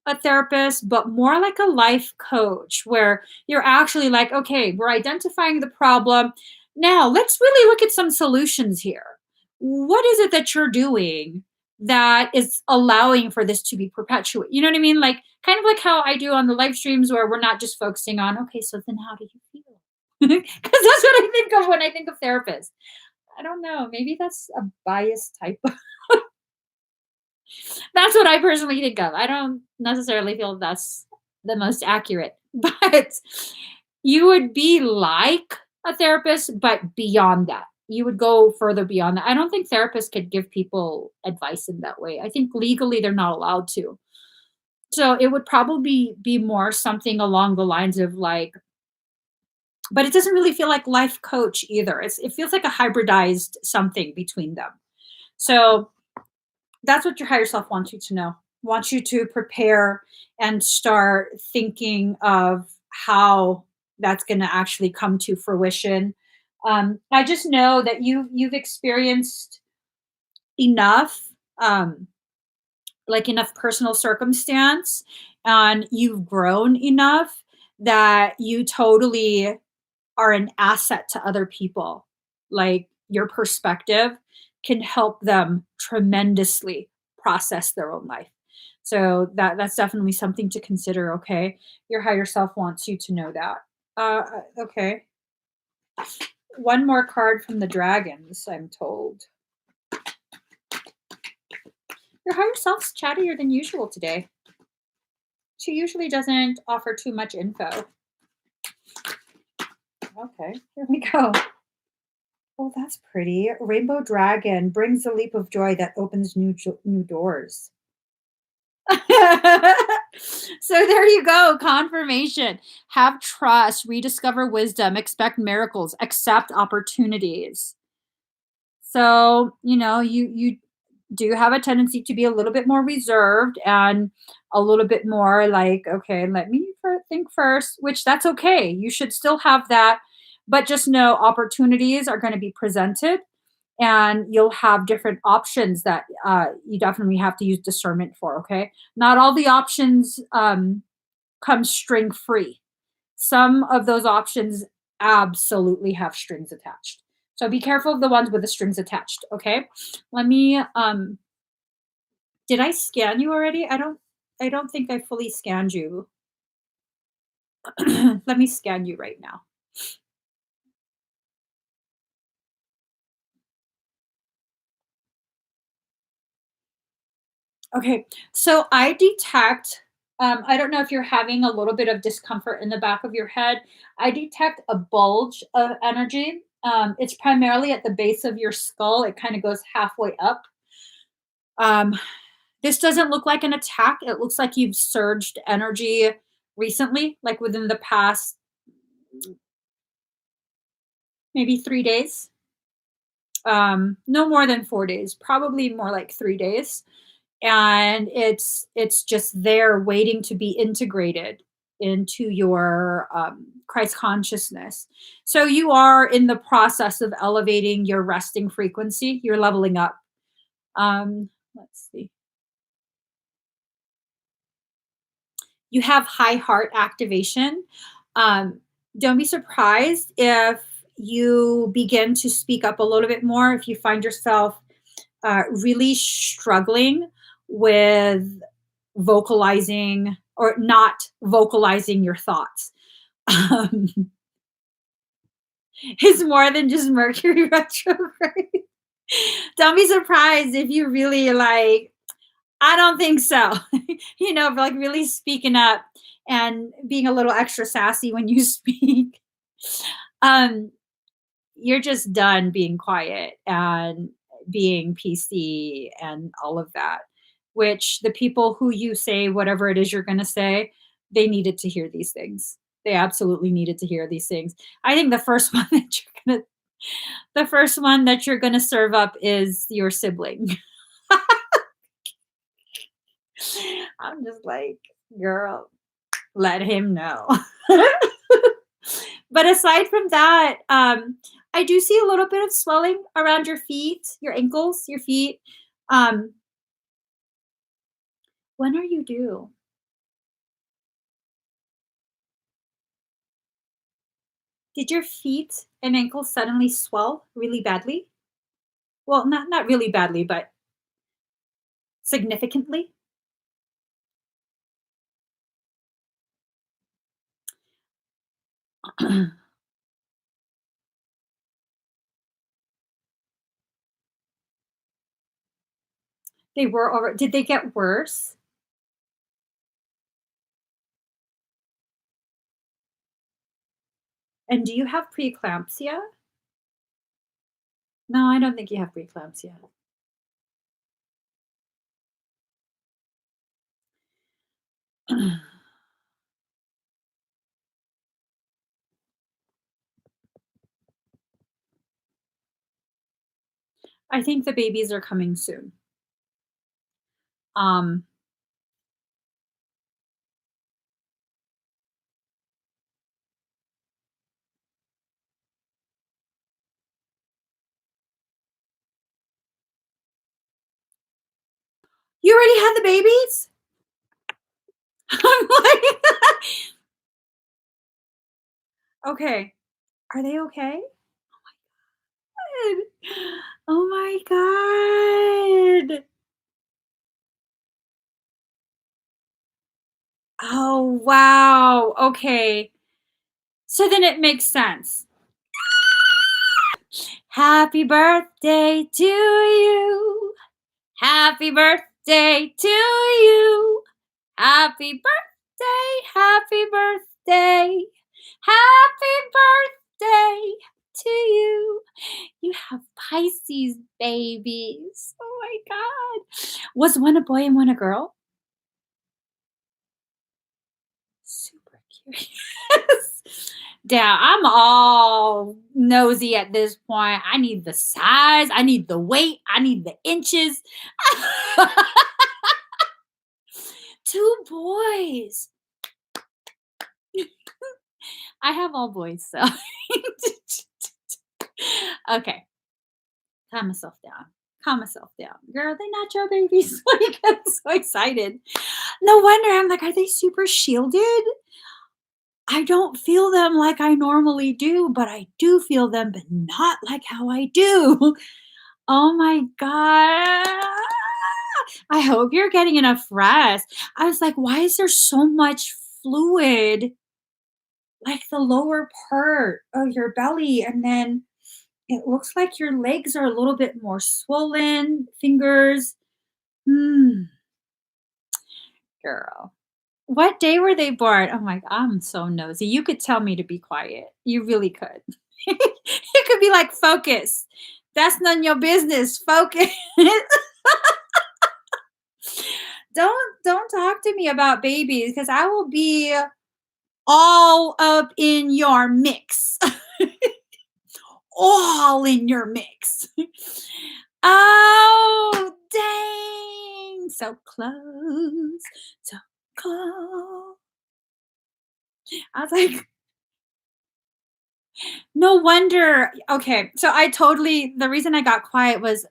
a therapist, but more like a life coach where you're actually like, okay, we're identifying the problem. Now let's really look at some solutions here. What is it that you're doing that is allowing for this to be perpetuate. You know what I mean? Like kind of like how I do on the live streams where we're not just focusing on, okay, so then how do you feel? Because that's what I think of when I think of therapists. I don't know. Maybe that's a biased type. That's what I personally think of. I don't necessarily feel that's the most accurate, but you would be like a therapist, but beyond that. You would go further beyond that. I don't think therapists could give people advice in that way. I think legally they're not allowed to. So it would probably be more something along the lines of like, but it doesn't really feel like life coach either. It feels like a hybridized something between them. So that's what your higher self wants you to know. Wants you to prepare and start thinking of how that's going to actually come to fruition. I just know that you've experienced enough, um, like enough personal circumstance, and you've grown enough that you totally are an asset to other people. Like your perspective can help them tremendously process their own life. So that's definitely something to consider, okay? Your higher self wants you to know that. Okay. One more card from the dragons, I'm told. Your higher self's chattier than usual today. She usually doesn't offer too much info. Okay, here we go. Oh, that's pretty. Rainbow dragon brings a leap of joy that opens new doors. So there you go, confirmation. Have trust, rediscover wisdom, expect miracles, accept opportunities. So, you do have a tendency to be a little bit more reserved and a little bit more like, okay, let me think first, which that's okay. You should still have that, but just know opportunities are going to be presented and you'll have different options that you definitely have to use discernment for. Okay. Not all the options come string free. Some of those options absolutely have strings attached. So be careful of the ones with the strings attached. Okay. Let me did I scan you already? I don't think I fully scanned you. Let me scan you right now. Okay. So I detect I don't know if you're having a little bit of discomfort in the back of your head. I detect a bulge of energy. It's primarily at the base of your skull. It kind of goes halfway up. Um, this doesn't look like an attack. It looks like you've surged energy recently, like within the past maybe 3 days. No more than 4 days, probably more like 3 days. And it's just there waiting to be integrated into your Christ consciousness. So you are in the process of elevating your resting frequency. You're leveling up. Let's see. You have high heart activation. Um, don't be surprised if you begin to speak up a little bit more, if you find yourself really struggling with vocalizing or not vocalizing your thoughts. Um, it's more than just Mercury retrograde. Don't be surprised if you really like, I don't think so. Like really speaking up and being a little extra sassy when you speak. Um, you're just done being quiet and being PC and all of that, which the people who you say whatever it is you're going to say, they needed to hear these things. They absolutely needed to hear these things. I think the first one that you're going to serve up is your sibling. I'm just like, girl, let him know. But aside from that, I do see a little bit of swelling around your feet, your ankles, your feet. Um, when are you due? Did your feet and ankles suddenly swell really badly? Well, not really badly, but significantly? They were alre did they get worse? And do you have preeclampsia? No, I don't think you have preeclampsia. I think the babies are coming soon. Um, you already had the babies? I'm like okay. Are they okay? Good. Oh my god. Oh, wow. Okay. So then it makes sense. Happy birthday to you. Happy birthday to you. Happy birthday. Happy birthday. Happy birthday to you. You have Pisces babies. Oh my God. Was one a boy and one a girl? Super curious. Yeah, I'm all nosy at this point. I need the size, I need the weight, I need the inches. Two boys. I have all boys, so okay. Calm myself down. Calm myself down. Girl, they're not your babies. Like, I'm so excited. No wonder. I'm like, are they super shielded? I don't feel them like I normally do, but I do feel them, but not like how I do. Oh my god. I hope you're getting enough rest. I was like, why is there so much fluid, like the lower part of your belly? And then it looks like your legs are a little bit more swollen, fingers. Hmm, girl. What day were they born? Oh my I'm so nosy. You could tell me to be quiet. You really could. You could be like, "Focus. That's none your business. Focus." Don't talk to me about babies because I will be all up in your mix. All in your mix. Oh, dang. So close. So close. I was like, no wonder. Okay, so I totally the reason I got quiet was,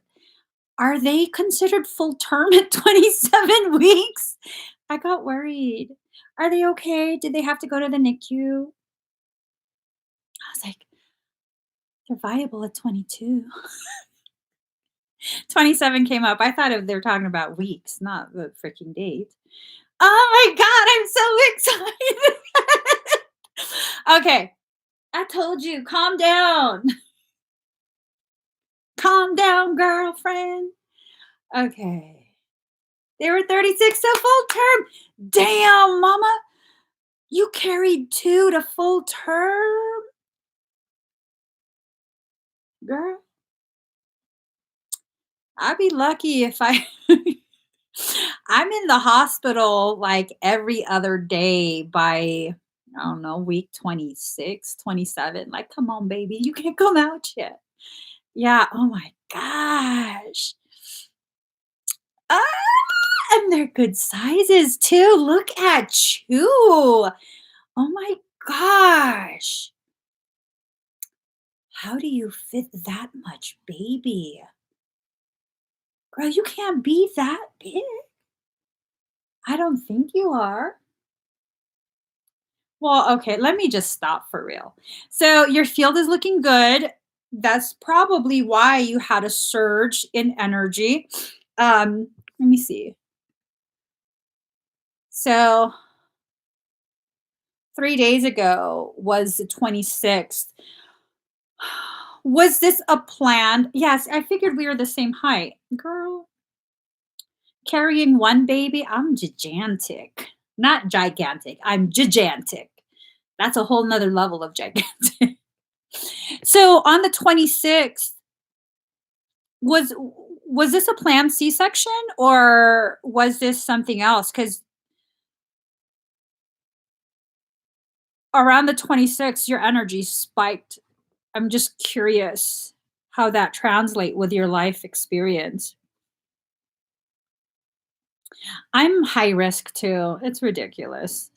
are they considered full term at 27 weeks? I got worried. Are they okay? Did they have to go to the NICU? I was like, they're viable at 22. 27 came up. I thought they were talking about weeks, not the freaking date. Oh my God, I'm so excited. Okay, I told you, calm down. Calm down, girlfriend. Okay. They were 36 to full term. Damn, mama. You carried two to full term? Girl, I'd be lucky if I I'm in the hospital like every other day by I don't know, week 26, 27. Like, come on, baby, you can't come out yet. Yeah, oh my gosh. Ah, and they're good sizes too. Look at you. Oh my gosh. How do you fit that much baby? Girl, you can't be that big. I don't think you are. Well, okay, let me just stop for real. So your field is looking good. That's probably why you had a surge in energy. Um, Let me see. So 3 days ago was the 26th. Was this a plan? Yes, I figured we were the same height. Girl, carrying one baby, I'm gigantic. Not gigantic, I'm gigantic. That's a whole nother level of gigantic. So on the 26th, was was this a planned C-section or was this something else? Because around the 26th, your energy spiked. I'm just curious how that translate with your life experience. I'm high risk too. It's ridiculous.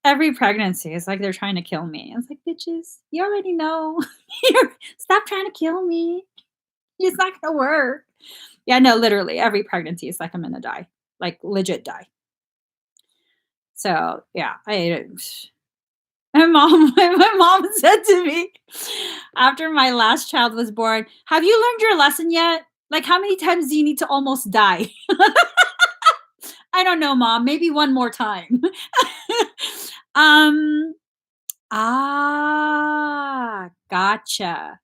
Every pregnancy is like they're trying to kill me. It's like, bitches, you already know. Stop trying to kill me. It's not gonna work. Yeah, no, literally every pregnancy is like I'm gonna die, like legit die. So yeah, my mom said to me after my last child was born, "Have you learned your lesson yet? Like, how many times do you need to almost die?" I don't know, mom. Maybe one more time. um. Gotcha.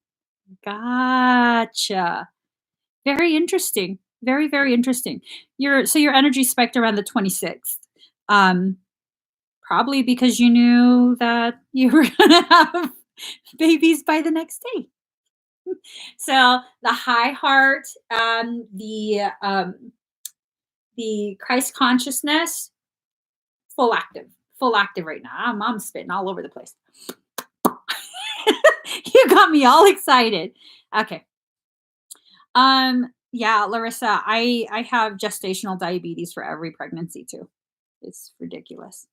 Gotcha. Very interesting. Very, very interesting. Your energy spiked around the 26th. Um, Probably because you knew that you were gonna have babies by the next day. So the high heart, the Christ consciousness, full active, full active right now. I'm spitting all over the place. You got me all excited. Okay. Yeah, Larissa, I have gestational diabetes for every pregnancy too. It's ridiculous.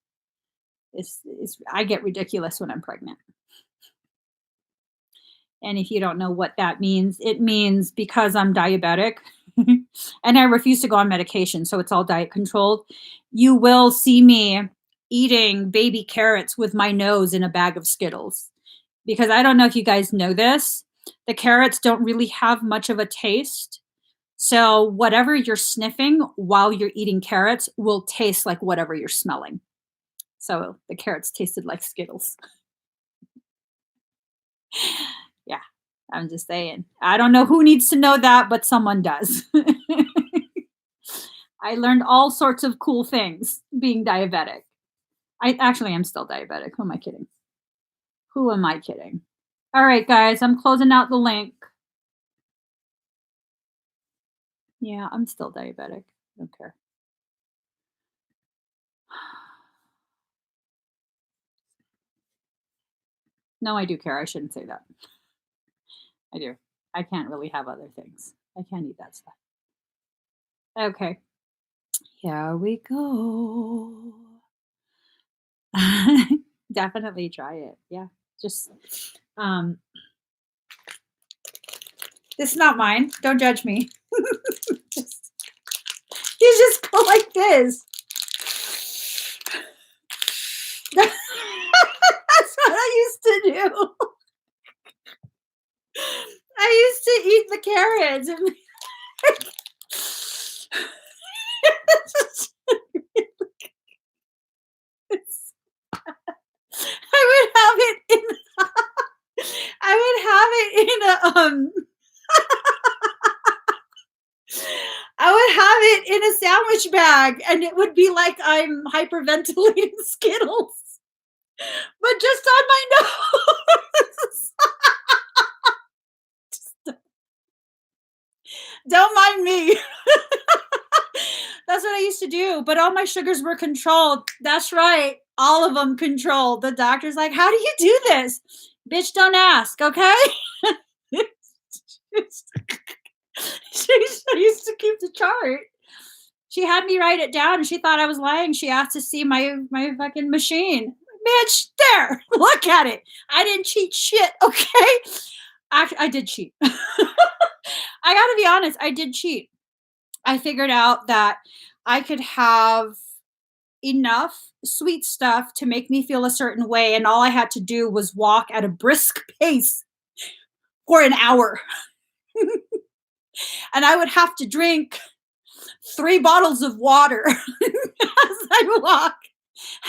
It's I get ridiculous when I'm pregnant. And if you don't know what that means, it means because I'm diabetic and I refuse to go on medication, so it's all diet controlled, you will see me eating baby carrots with my nose in a bag of Skittles. Because I don't know if you guys know this, the carrots don't really have much of a taste. So whatever you're sniffing while you're eating carrots will taste like whatever you're smelling. So the carrots tasted like Skittles. Yeah, I'm just saying. I don't know who needs to know that, but someone does. I learned all sorts of cool things being diabetic. I actually am still diabetic. Who am I kidding? Who am I kidding? All right, guys, I'm closing out the link. Yeah, I'm still diabetic. I don't care. No, I do care. I shouldn't say that. I do. I can't really have other things. I can't eat that stuff. Okay. Here we go. Definitely try it. Yeah. Just um this is not mine. Don't judge me. Just, you just go like this. That's what I used to do. I used to eat the carrots and I would have it in I would have it in a I would have it in a sandwich bag and it would be like I'm hyperventilating Skittles, but just on my nose. Don't mind me. That's what I used to do, but all my sugars were controlled. That's right. All of them controlled. The doctor's like, "How do you do this?" Bitch, don't ask, okay? She used to keep the chart. She had me write it down and she thought I was lying. She asked to see my fucking machine. Bitch, there. Look at it. I didn't cheat shit, okay? I did cheat. I gotta be honest, I did cheat. I figured out that I could have enough sweet stuff to make me feel a certain way, and all I had to do was walk at a brisk pace for an hour. And I would have to drink 3 bottles of water as I walk.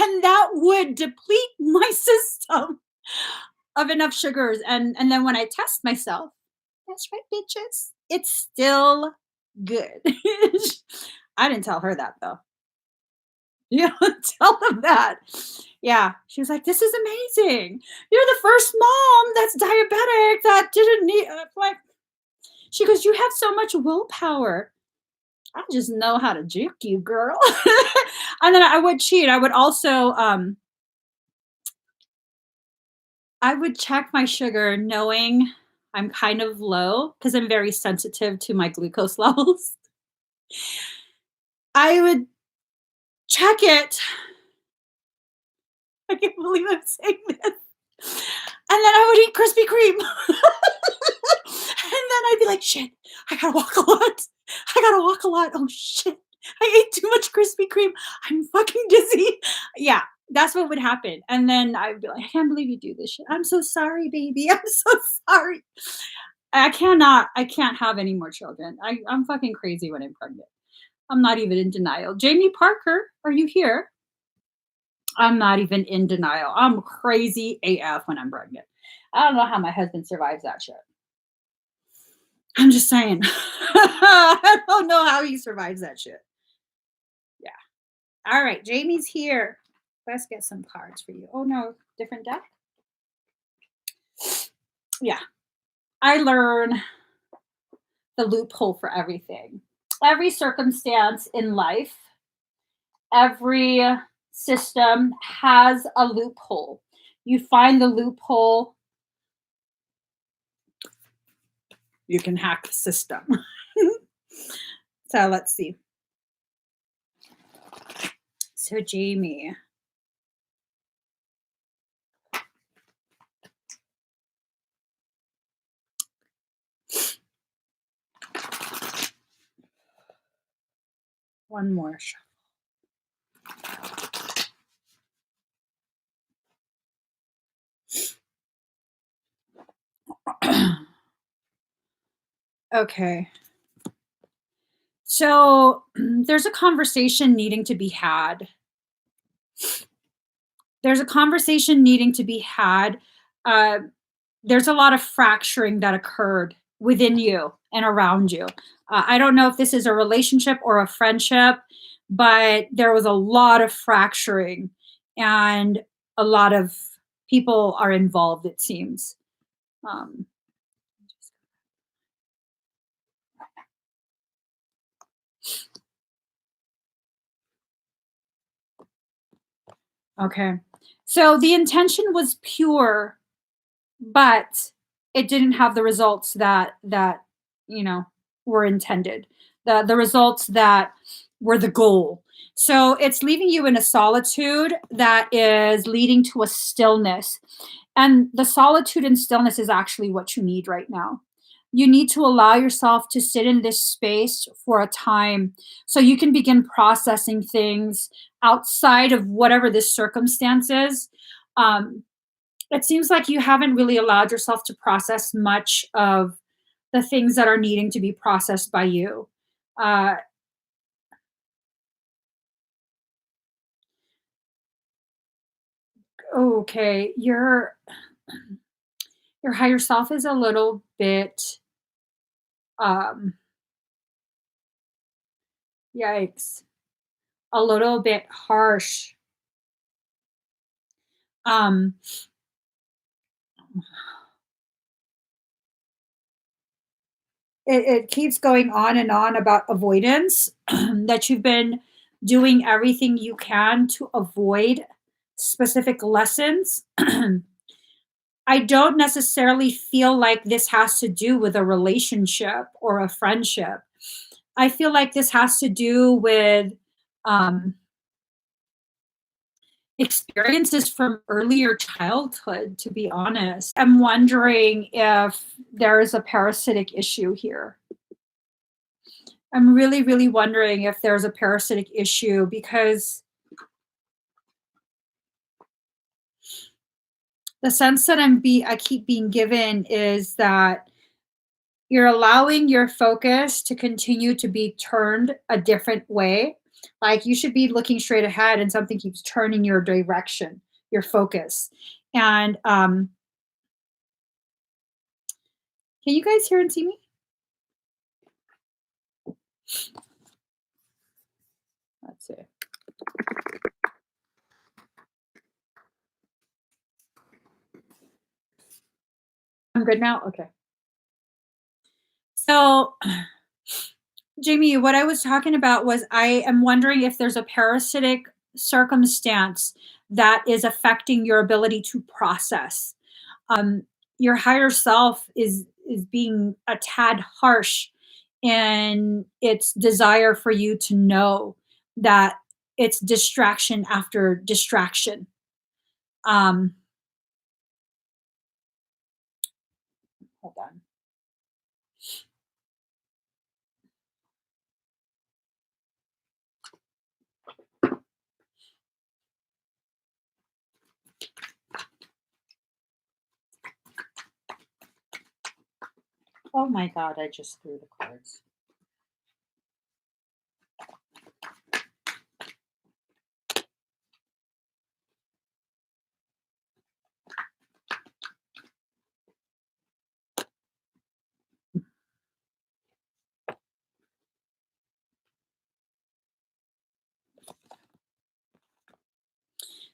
And that would deplete my system of enough sugars. And then when I test myself, that's right, bitches, it's still good. I didn't tell her that though. You don't tell them that. Yeah. She was like, this is amazing. You're the first mom that's diabetic that didn't need like she goes, you have so much willpower. I just know how to juke you, girl. And then I would cheat. I would also I would check my sugar knowing I'm kind of low because I'm very sensitive to my glucose levels. I would check it. I can't believe I'm saying this. And then I would eat Krispy Kreme. And then I'd be like, shit, I gotta walk a lot. I gotta walk a lot. Oh shit. I ate too much Krispy Kreme. I'm fucking dizzy. Yeah, that's what would happen. And then I'd be like, I can't believe you do this shit. I'm so sorry, baby. I'm so sorry. I can't have any more children. I'm fucking crazy when I'm pregnant. I'm not even in denial. Jamie Parker, are you here? I'm not even in denial. I'm crazy AF when I'm pregnant. I don't know how my husband survives that shit. I'm just saying. I don't know how he survives that shit. Yeah. All right. Jamie's here. Let's get some cards for you. Oh, no. Different deck? Yeah. I learn the loophole for everything. Every circumstance in life, every system has a loophole. You find the loophole, you can hack the system. So let's see. So Jamie. One more. Okay. So there's a conversation needing to be had. There's a conversation needing to be had. Uh, there's a lot of fracturing that occurred within you and around you. I don't know if this is a relationship or a friendship, but there was a lot of fracturing and a lot of people are involved, it seems. Um, okay. So the intention was pure, but it didn't have the results that you know were intended, the results that were the goal. So it's leaving you in a solitude that is leading to a stillness, and the solitude and stillness is actually what you need right now. You need to allow yourself to sit in this space for a time so you can begin processing things outside of whatever this circumstance is. um, it seems like you haven't really allowed yourself to process much of the things that are needing to be processed by you. Uh, okay, your higher self is a little bit, um, yikes, a little bit harsh. Um, it keeps going on and on about avoidance, that you've been doing everything you can to avoid specific lessons. I don't necessarily feel like this has to do with a relationship or a friendship. I feel like this has to do with um, experiences from earlier childhood, to be honest. I'm wondering if there is a parasitic issue here. I'm really, really wondering if there's a parasitic issue because the sense that I keep being given is that You're allowing your focus to continue to be turned a different way. Like you should be looking straight ahead and something keeps turning your direction, your focus. And can you guys hear and see me? Let's see. I'm good now? Okay. So, Jamie, what I was talking about was I am wondering if there's a parasitic circumstance that is affecting your ability to process. Um, your higher self is being a tad harsh in its desire for you to know that it's distraction after distraction. Um, Hold on. Oh my God, I just threw the cards.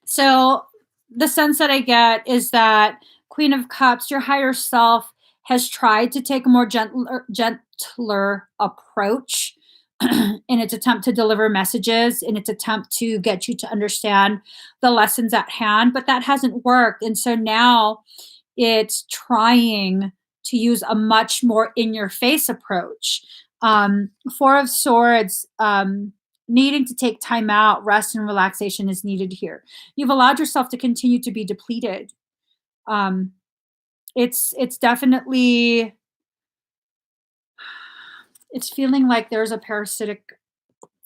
So the sense that I get is that Queen of Cups, your higher self, has tried to take a more gentler approach in its attempt to deliver messages, in its attempt to get you to understand the lessons at hand, but that hasn't worked. And so now it's trying to use a much more in your face approach. Four of Swords, needing to take time out, rest and relaxation is needed here. You've allowed yourself to continue to be depleted. Um, it's definitely it's feeling like there's a parasitic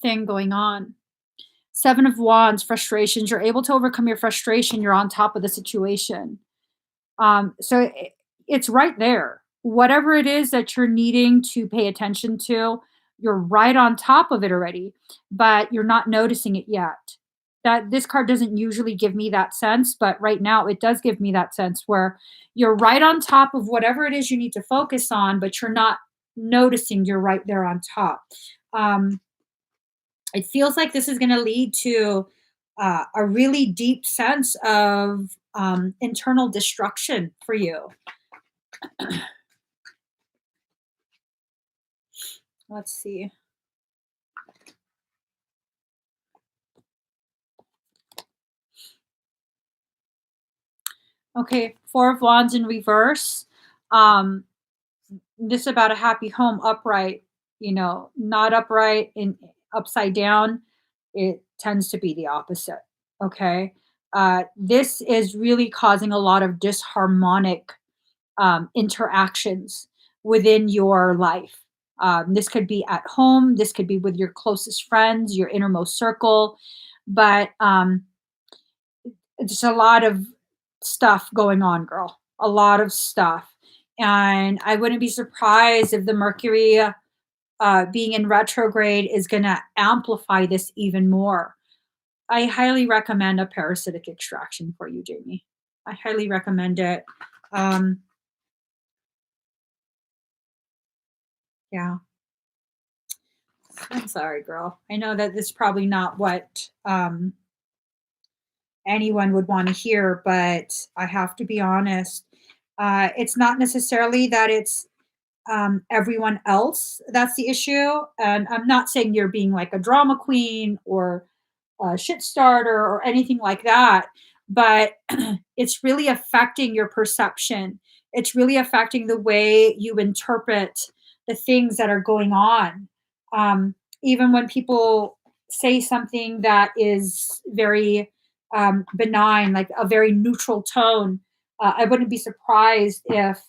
thing going on. Seven of Wands, frustrations. You're able to overcome your frustration. You're on top of the situation. So it's right there. Whatever it is that you're needing to pay attention to, you're right on top of it already, but you're not noticing it yet. That this card doesn't usually give me that sense, but right now it does give me that sense where you're right on top of whatever it is you need to focus on, but you're not noticing you're right there on top. Um, it feels like this is going to lead to a really deep sense of internal destruction for you. Let's see. Okay, Four of Wands in reverse. Um, this about a happy home upright, not upright in upside down. It tends to be the opposite. Okay. This is really causing a lot of disharmonic interactions within your life. This could be at home, this could be with your closest friends, your innermost circle, but just a lot of stuff going on, girl. A lot of stuff. And I wouldn't be surprised if the Mercury being in retrograde is going to amplify this even more. I highly recommend a parasitic extraction for you, Jamie. I highly recommend it. Um, yeah. I'm sorry, girl. I know that this is probably not what anyone would want to hear, but I have to be honest. It's not necessarily that it's everyone else that's the issue. And I'm not saying you're being like a drama queen or a shit starter or anything like that, but it's really affecting your perception. It's really affecting the way you interpret the things that are going on. Um, Even when people say something that is very benign, like a very neutral tone, I wouldn't be surprised if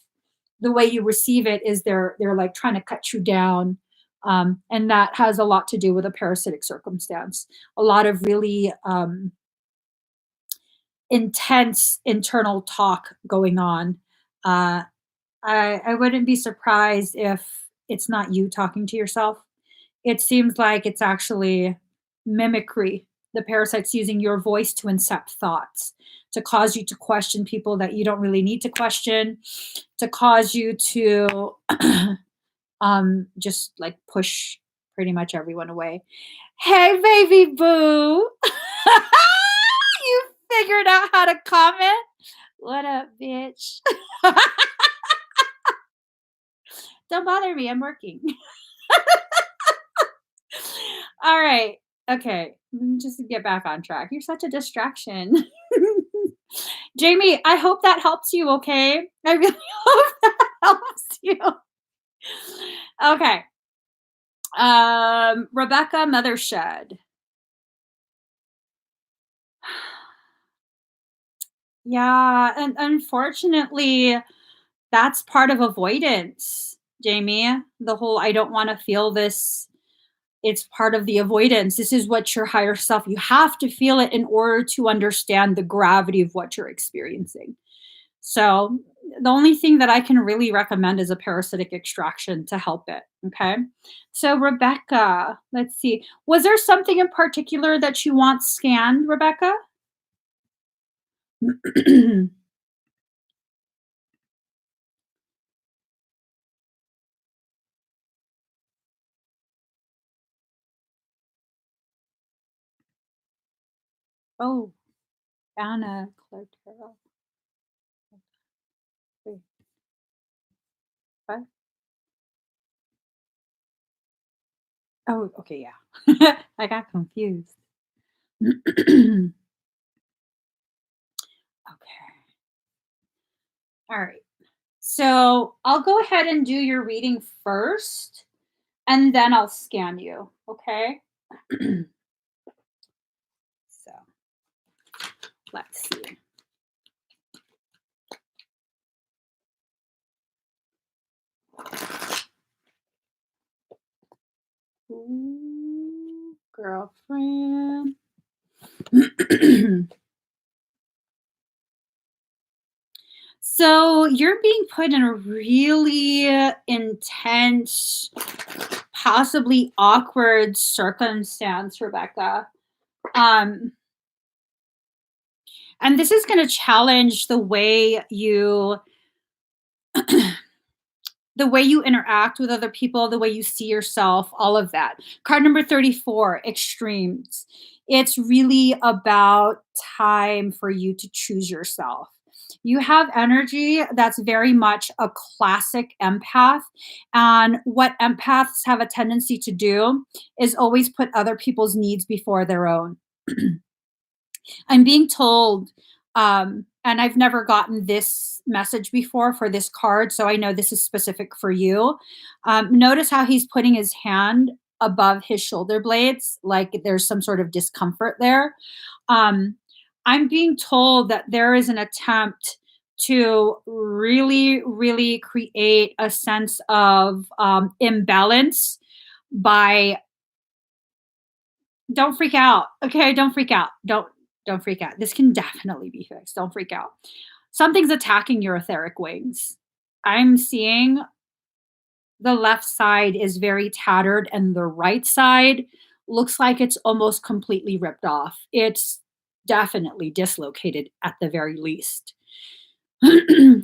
the way you receive it is they're like trying to cut you down, and that has a lot to do with a parasitic circumstance. A lot of really intense internal talk going on. I wouldn't be surprised if it's not you talking to yourself. It seems like it's actually mimicry. The parasite's using your voice to incept thoughts, to cause you to question people that you don't really need to question, to cause you to just like push pretty much everyone away. Hey, baby boo. You figured out how to comment? What up, bitch? Don't bother me. I'm working. All right. Okay. Just to get back on track. You're such a distraction. Jamie, I hope that helps you, okay? I really hope that helps you. Okay. Rebecca Mothershed. Yeah, and unfortunately, that's part of avoidance, Jamie. The whole I don't want to feel this. It's part of the avoidance. This is what your higher self, you have to feel it in order to understand the gravity of what you're experiencing. So, the only thing that I can really recommend is a parasitic extraction to help it. Okay. So, Rebecca, let's see. Was there something in particular that you want scanned, Rebecca? Oh, Anna Clartero. Wait, what? Oh, okay, yeah. I got confused. Okay. All right. So I'll go ahead and do your reading first, and then I'll scan you. Okay. So let's see. Ooh, girlfriend. So you're being put in a really intense, possibly awkward circumstance, Rebecca. Um, and this is going to challenge the way you interact with other people, the way you see yourself, all of that. Card number 34, extremes. It's really about time for you to choose yourself. You have energy that's very much a classic empath. And what empaths have a tendency to do is always put other people's needs before their own. I'm being told, and I've never gotten this message before for this card, so I know this is specific for you. Notice how he's putting his hand above his shoulder blades, like there's some sort of discomfort there. Um, I'm being told that there is an attempt to really, really create a sense of imbalance by don't freak out. Okay, don't freak out. Don't freak out. This can definitely be fixed. Don't freak out. Something's attacking your etheric wings. I'm seeing the left side is very tattered and the right side looks like it's almost completely ripped off. It's definitely dislocated at the very least.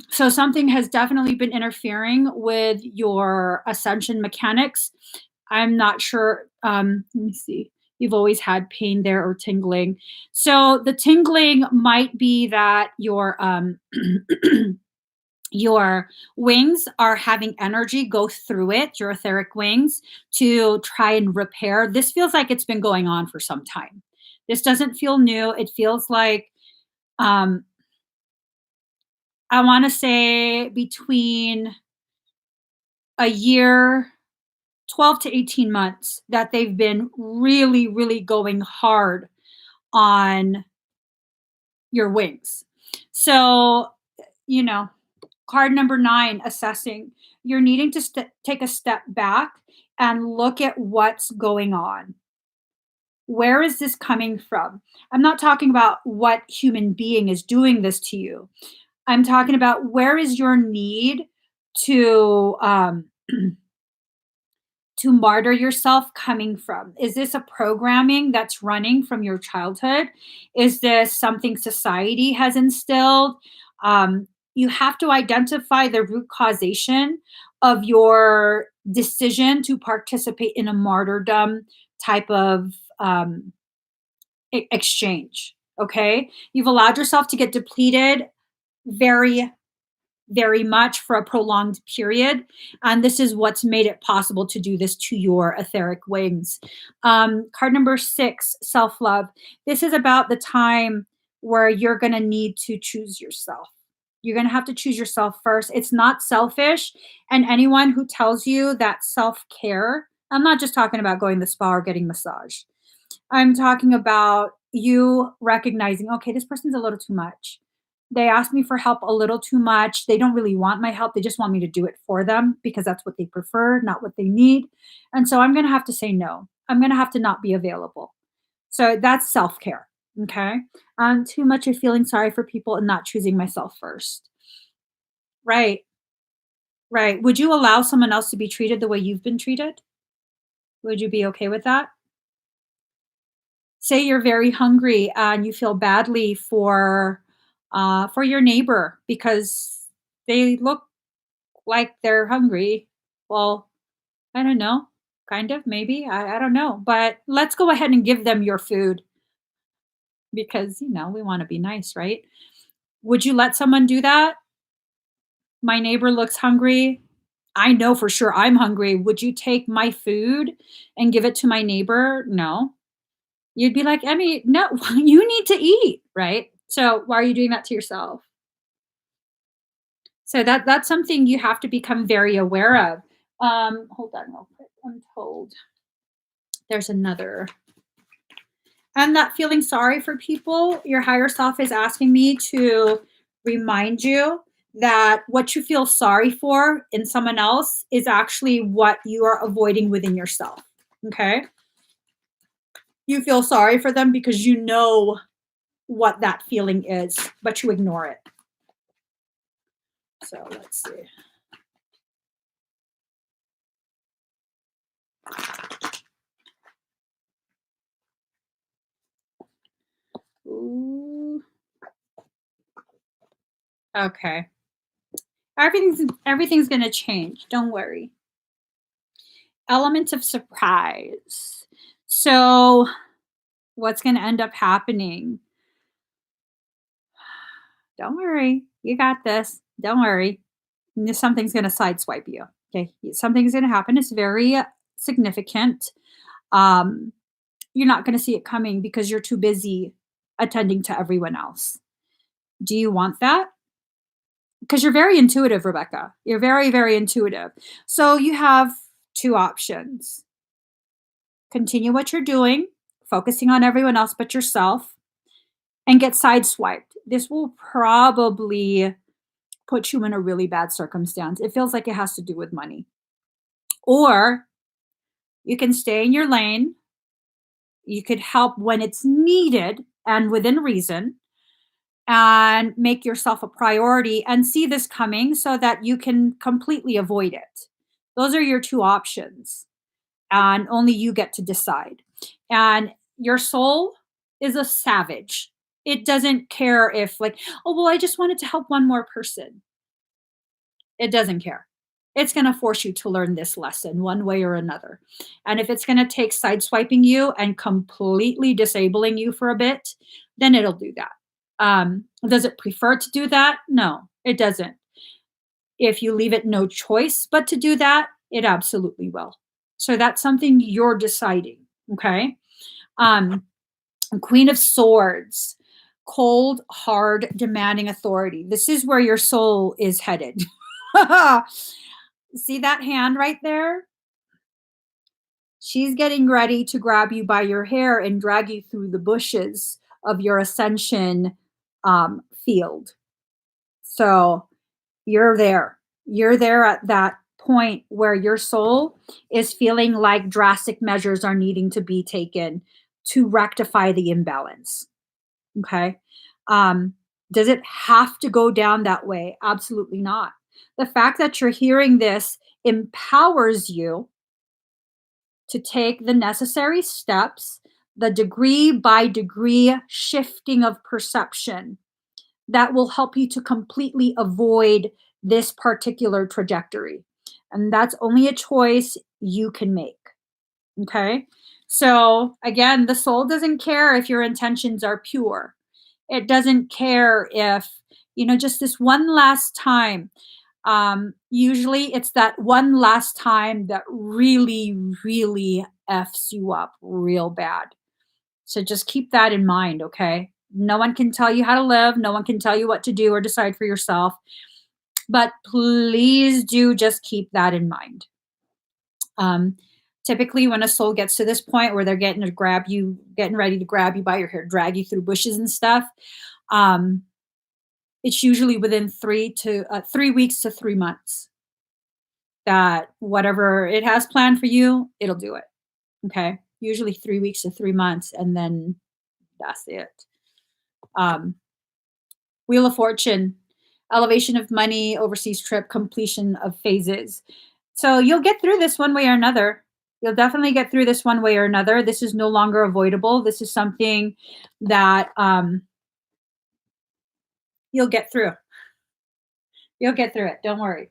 So something has definitely been interfering with your ascension mechanics. I'm not sure. Let me see. You've always had pain there or tingling. So the tingling might be that your wings are having energy go through it, your etheric wings, to try and repair. This feels like it's been going on for some time. This doesn't feel new. It feels like um, I want to say between a year, 12 to 18 months that they've been really, really going hard on your wings. So, you know, card number 9, assessing. You're needing to take a step back and look at what's going on. Where is this coming from? I'm not talking about what human being is doing this to you. I'm talking about where is your need to to martyr yourself coming from? Is this a programming that's running from your childhood? Is this something society has instilled? You have to identify the root causation of your decision to participate in a martyrdom type of exchange. Okay. You've allowed yourself to get depleted very very much for a prolonged period. And this is what's made it possible to do this to your etheric wings. Card number 6, self love. This is about the time where you're going to need to choose yourself. You're going to have to choose yourself first. It's not selfish. And anyone who tells you that self care, I'm not just talking about going to the spa or getting massage. I'm talking about you recognizing, okay, this person's a little too much. They ask me for help a little too much. They don't really want my help. They just want me to do it for them because that's what they prefer, not what they need. And so I'm going to have to say no. I'm going to have to not be available. So that's self care. Okay. Too much of feeling sorry for people and not choosing myself first. Right. Right. Would you allow someone else to be treated the way you've been treated? Would you be okay with that? Say you're very hungry and you feel badly for your neighbor because they look like they're hungry. Well, I don't know, kind of, maybe, I don't know, but let's go ahead and give them your food because we want to be nice, right? Would you let someone do that? My neighbor looks hungry. I know for sure I'm hungry. Would you take my food and give it to my neighbor? No. You'd be like, Emmy, no, you need to eat, right? So why are you doing that to yourself? So that's something you have to become very aware of. Hold on real quick. I'm told there's another. And that feeling sorry for people, your higher self is asking me to remind you that what you feel sorry for in someone else is actually what you are avoiding within yourself. Okay. You feel sorry for them because you know what that feeling is, but you ignore it. So let's see. Ooh. Okay. Everything's going to change. Don't worry. Element of surprise. So, what's going to end up happening? Don't worry. You got this. Don't worry. Something's going to sideswipe you. Okay. Something's going to happen. It's very significant. Um, you're not going to see it coming because you're too busy attending to everyone else. Do you want that? Because you're very intuitive, Rebecca. You're very, very intuitive. So you have two options. Continue what you're doing, focusing on everyone else but yourself, and get sideswiped. This will probably put you in a really bad circumstance. It feels like it has to do with money. Or you can stay in your lane. You could help when it's needed and within reason and make yourself a priority and see this coming so that you can completely avoid it. Those are your two options, and only you get to decide. And your soul is a savage. It doesn't care if, like, oh, well, I just wanted to help one more person. It doesn't care. It's going to force you to learn this lesson one way or another. And if it's going to take sideswiping you and completely disabling you for a bit, then it'll do that. Does it prefer to do that? No, it doesn't. If you leave it no choice but to do that, it absolutely will. So that's something you're deciding. Okay. Um, Queen of Swords, cold, hard, demanding authority. This is where your soul is headed. See that hand right there? She's getting ready to grab you by your hair and drag you through the bushes of your ascension field. So you're there. You're there at that point where your soul is feeling like drastic measures are needing to be taken to rectify the imbalance. Okay. Does it have to go down that way? Absolutely not. The fact that you're hearing this empowers you to take the necessary steps, the degree by degree shifting of perception that will help you to completely avoid this particular trajectory. And that's only a choice you can make. Okay. So again, the soul doesn't care if your intentions are pure. It doesn't care if, just this one last time. Usually it's that one last time that really, really F's you up real bad. So just keep that in mind, okay? No one can tell you how to live. No one can tell you what to do or decide for yourself. But please do just keep that in mind. Um, Typically, when a soul gets to this point where they're getting ready to grab you by your hair, drag you through bushes and stuff, um, it's usually within 3 weeks to 3 months that whatever it has planned for you, it'll do it. Okay, usually 3 weeks to 3 months, and then that's it. Um, Wheel of Fortune, elevation of money, overseas trip, completion of phases. So you'll get through this one way or another. You'll definitely get through this one way or another. This is no longer avoidable. This is something that you'll get through. You'll get through it. Don't worry.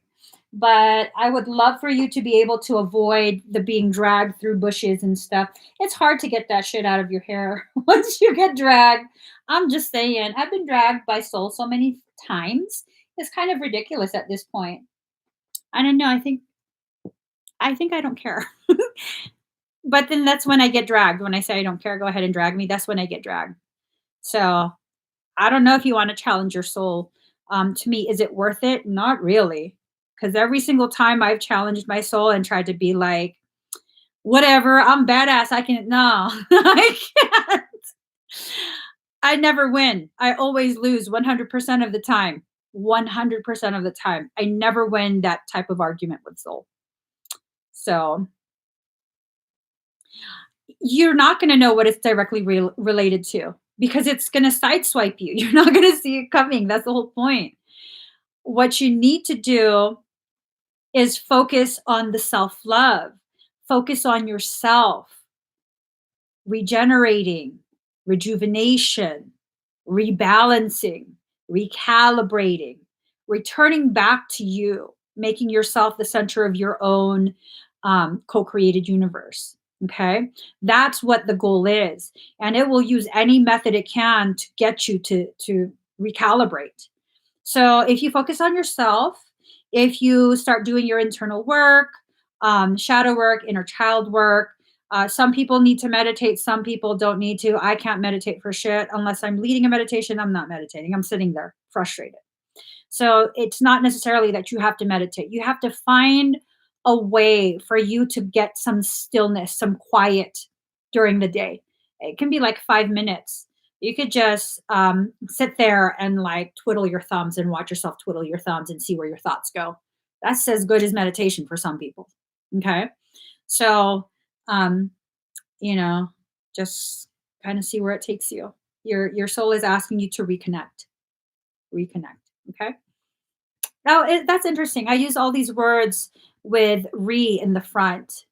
But I would love for you to be able to avoid the being dragged through bushes and stuff. It's hard to get that shit out of your hair once you get dragged. I'm just saying, I've been dragged by soul so many times. It's kind of ridiculous at this point. I don't know. I think I don't care. But then that's when I get dragged. When I say I don't care, go ahead and drag me. That's when I get dragged. So I don't know if you want to challenge your soul. To me, is it worth it? Not really. Because every single time I've challenged my soul and tried to be like, whatever, I'm badass. I can, no, I can't. I never win. I always lose 100% of the time. 100% of the time. I never win that type of argument with soul. So you're not going to know what it's directly related to because it's going to sideswipe you. You're not going to see it coming. That's the whole point. What you need to do is focus on the self love, focus on yourself, regenerating, rejuvenation, rebalancing, recalibrating, returning back to you, making yourself the center of your own co created universe. Okay. That's what the goal is. And it will use any method it can to get you to recalibrate. So if you focus on yourself, if you start doing your internal work, shadow work, inner child work, some people need to meditate, some people don't need to. I can't meditate for shit unless I'm leading a meditation. I'm not meditating. I'm sitting there frustrated. So it's not necessarily that you have to meditate. You have to find a way for you to get some stillness, some quiet during the day. It can be like 5 minutes. You could just sit there and like twiddle your thumbs and watch yourself twiddle your thumbs and see where your thoughts go. That's as good as meditation for some people. Okay. So, um, you know, just kind of see where it takes you. Your soul is asking you to reconnect. Reconnect. Okay. Oh, that's interesting. I use all these words with re in the front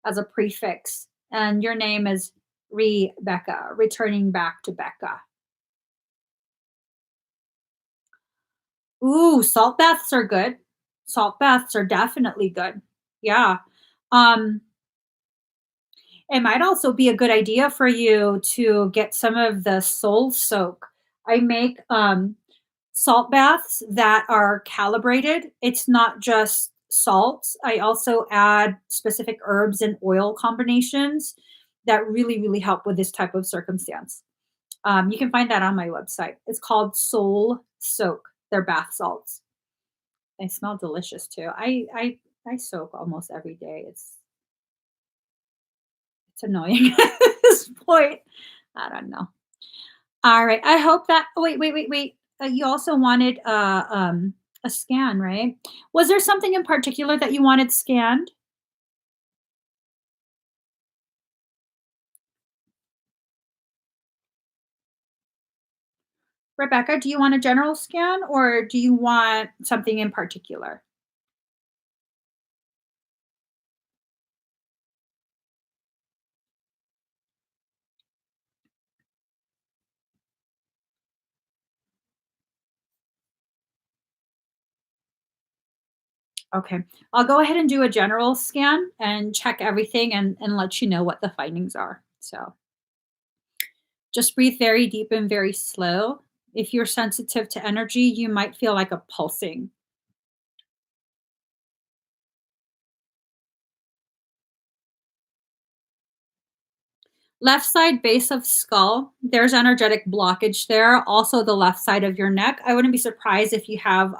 as a prefix, and your name is Rebecca, returning back to Becca. Ooh, salt baths are good. Salt baths are definitely good. Yeah. Um, it might also be a good idea for you to get some of the soul soak. I make salt baths that are calibrated. It's not just salts. I also add specific herbs and oil combinations that really, really help with this type of circumstance. You can find that on my website. It's called Soul Soak. They're bath salts. They smell delicious too. I soak almost every day. It's annoying at this point. I don't know. All right. I hope that. Oh, wait. You also wanted a scan, right? Was there something in particular that you wanted scanned? Rebecca, do you want a general scan or do you want something in particular? Okay. I'll go ahead and do a general scan and check everything and let you know what the findings are. So just breathe very deep and very slow. If you're sensitive to energy, you might feel like a pulsing. Left side base of skull, there's energetic blockage there. Also, the left side of your neck. I wouldn't be surprised if you have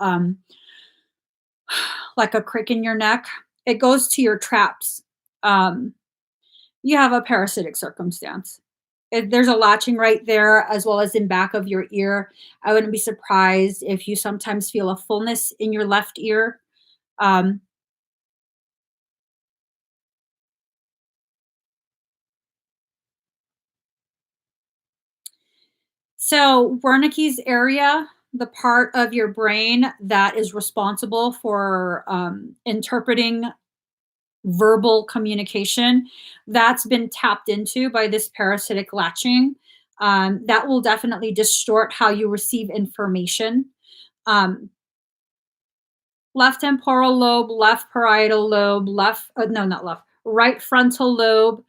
like a crick in your neck. It goes to your traps. Um, you have a parasitic circumstance. There's a latching right there, as well as in back of your ear. I wouldn't be surprised if you sometimes feel a fullness in your left ear. Um, so Wernicke's area, the part of your brain that is responsible for interpreting verbal communication, that's been tapped into by this parasitic latching. That will definitely distort how you receive information. Um, Left temporal lobe, left parietal lobe, left, no, not left, right frontal lobe,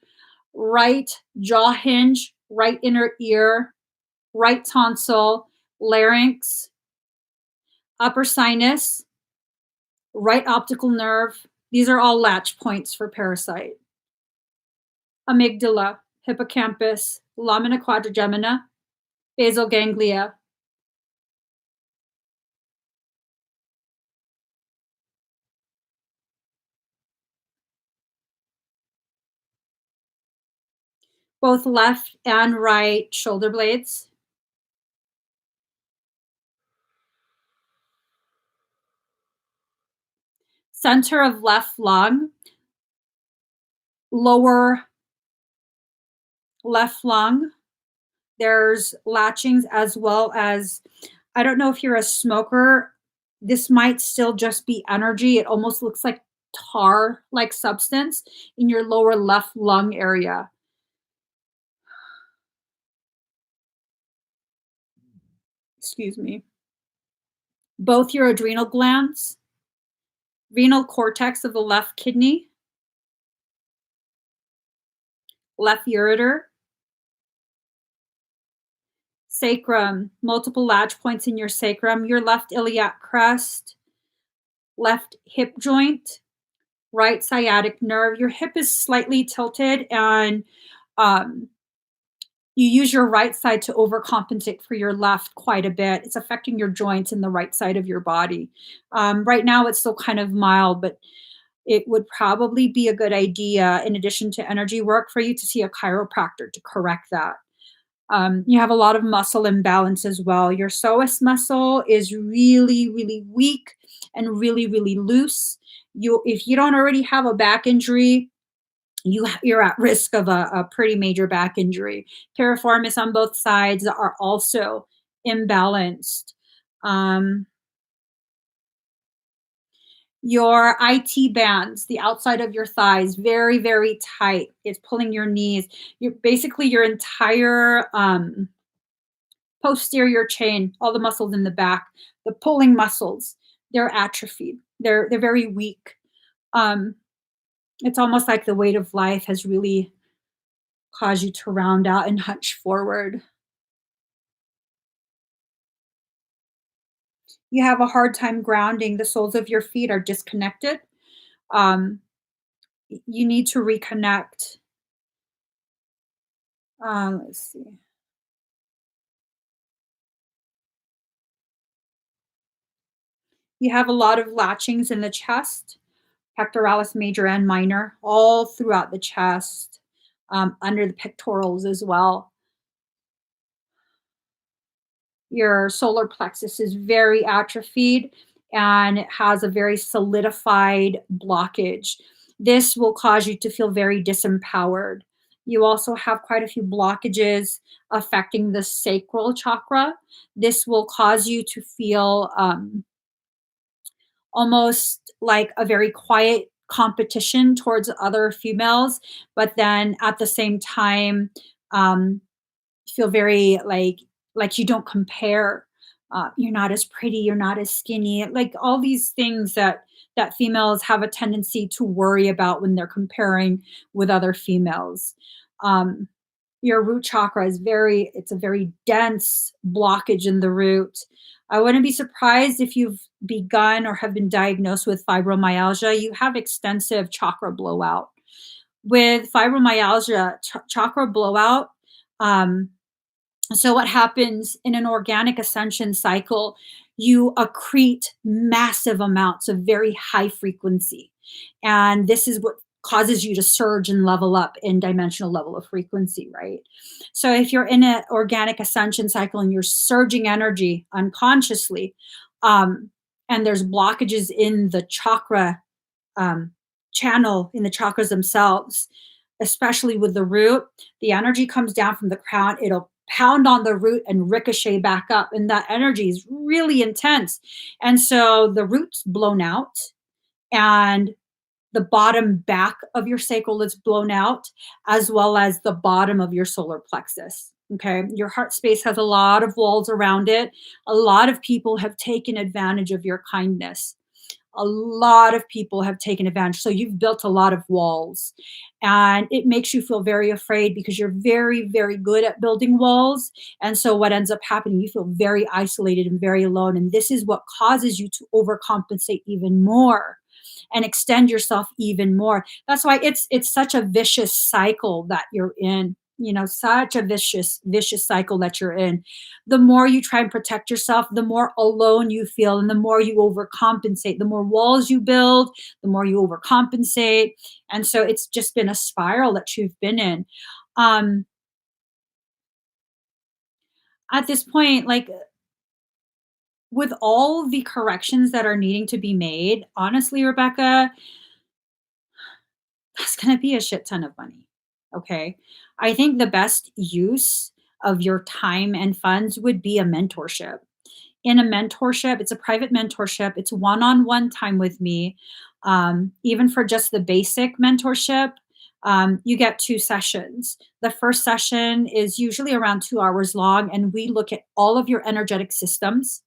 right jaw hinge, right inner ear, right tonsil, larynx, upper sinus, right optical nerve. These are all latch points for parasite. Amygdala, hippocampus, lamina quadrigemina, basal ganglia. Both left and right shoulder blades, center of left lung, lower left lung. There's latchings as well as, I don't know if you're a smoker, this might still just be energy. It almost looks like tar like substance in your lower left lung area. Excuse me. Both your adrenal glands, renal cortex of the left kidney, left ureter, sacrum, multiple latch points in your sacrum, your left iliac crest, left hip joint, right sciatic nerve. Your hip is slightly tilted and um, you use your right side to overcompensate for your left quite a bit. It's affecting your joints in the right side of your body. Right now, it's still kind of mild, but it would probably be a good idea, in addition to energy work, for you to see a chiropractor to correct that. You have a lot of muscle imbalance as well. Your psoas muscle is really, really weak and really, really loose. If you don't already have a back injury, you're at risk of a pretty major back injury. Piriformis on both sides are also imbalanced. Um, your IT bands, the outside of your thighs, very, very tight. It's pulling your knees. Basically your entire posterior chain, all the muscles in the back, the pulling muscles, they're atrophied. They're very weak. Um, it's almost like the weight of life has really caused you to round out and hunch forward. You have a hard time grounding. The soles of your feet are disconnected. Um, you need to reconnect. Let's see. You have a lot of latchings in the chest, pectoralis major and minor, all throughout the chest, under the pectorals as well. Your solar plexus is very atrophied and it has a very solidified blockage. This will cause you to feel very disempowered. You also have quite a few blockages affecting the sacral chakra. This will cause you to feel almost like a very quiet competition towards other females, but then at the same time, um, feel very like you don't compare. You're not as pretty, you're not as skinny, like all these things that females have a tendency to worry about when they're comparing with other females. Um, your root chakra is it's a very dense blockage in the root. I wouldn't be surprised if you've begun or have been diagnosed with fibromyalgia. You have extensive chakra blowout. With fibromyalgia, chakra blowout, um, so what happens in an organic ascension cycle, you accrete massive amounts of very high frequency. And this is what causes you to surge and level up in dimensional level of frequency, right? So if you're in an organic ascension cycle and you're surging energy unconsciously, um, and there's blockages in the chakra um, channel in the chakras themselves, especially with the root, the energy comes down from the crown. It'll pound on the root and ricochet back up. And that energy is really intense. And so the root's blown out and the bottom back of your sacral is blown out, as well as the bottom of your solar plexus. Okay. Your heart space has a lot of walls around it. A lot of people have taken advantage of your kindness. A lot of people have taken advantage. So you've built a lot of walls and it makes you feel very afraid because you're very, very good at building walls. And so what ends up happening, you feel very isolated and very alone. And this is what causes you to overcompensate even more and extend yourself even more. That's why it's such a vicious cycle that you're in. You know, such a vicious cycle that you're in. The more you try and protect yourself, the more alone you feel, and the more you overcompensate. The more walls you build, the more you overcompensate, and so it's just been a spiral that you've been in. Um, at this point, like with all the corrections that are needing to be made, honestly, Rebecca, that's going to be a shit ton of money. Okay. I think the best use of your time and funds would be a mentorship. In a mentorship, it's a private mentorship, it's one on one time with me. Even for just the basic mentorship, you get 2 sessions. The first session is usually around 2 hours long, and we look at all of your energetic systems.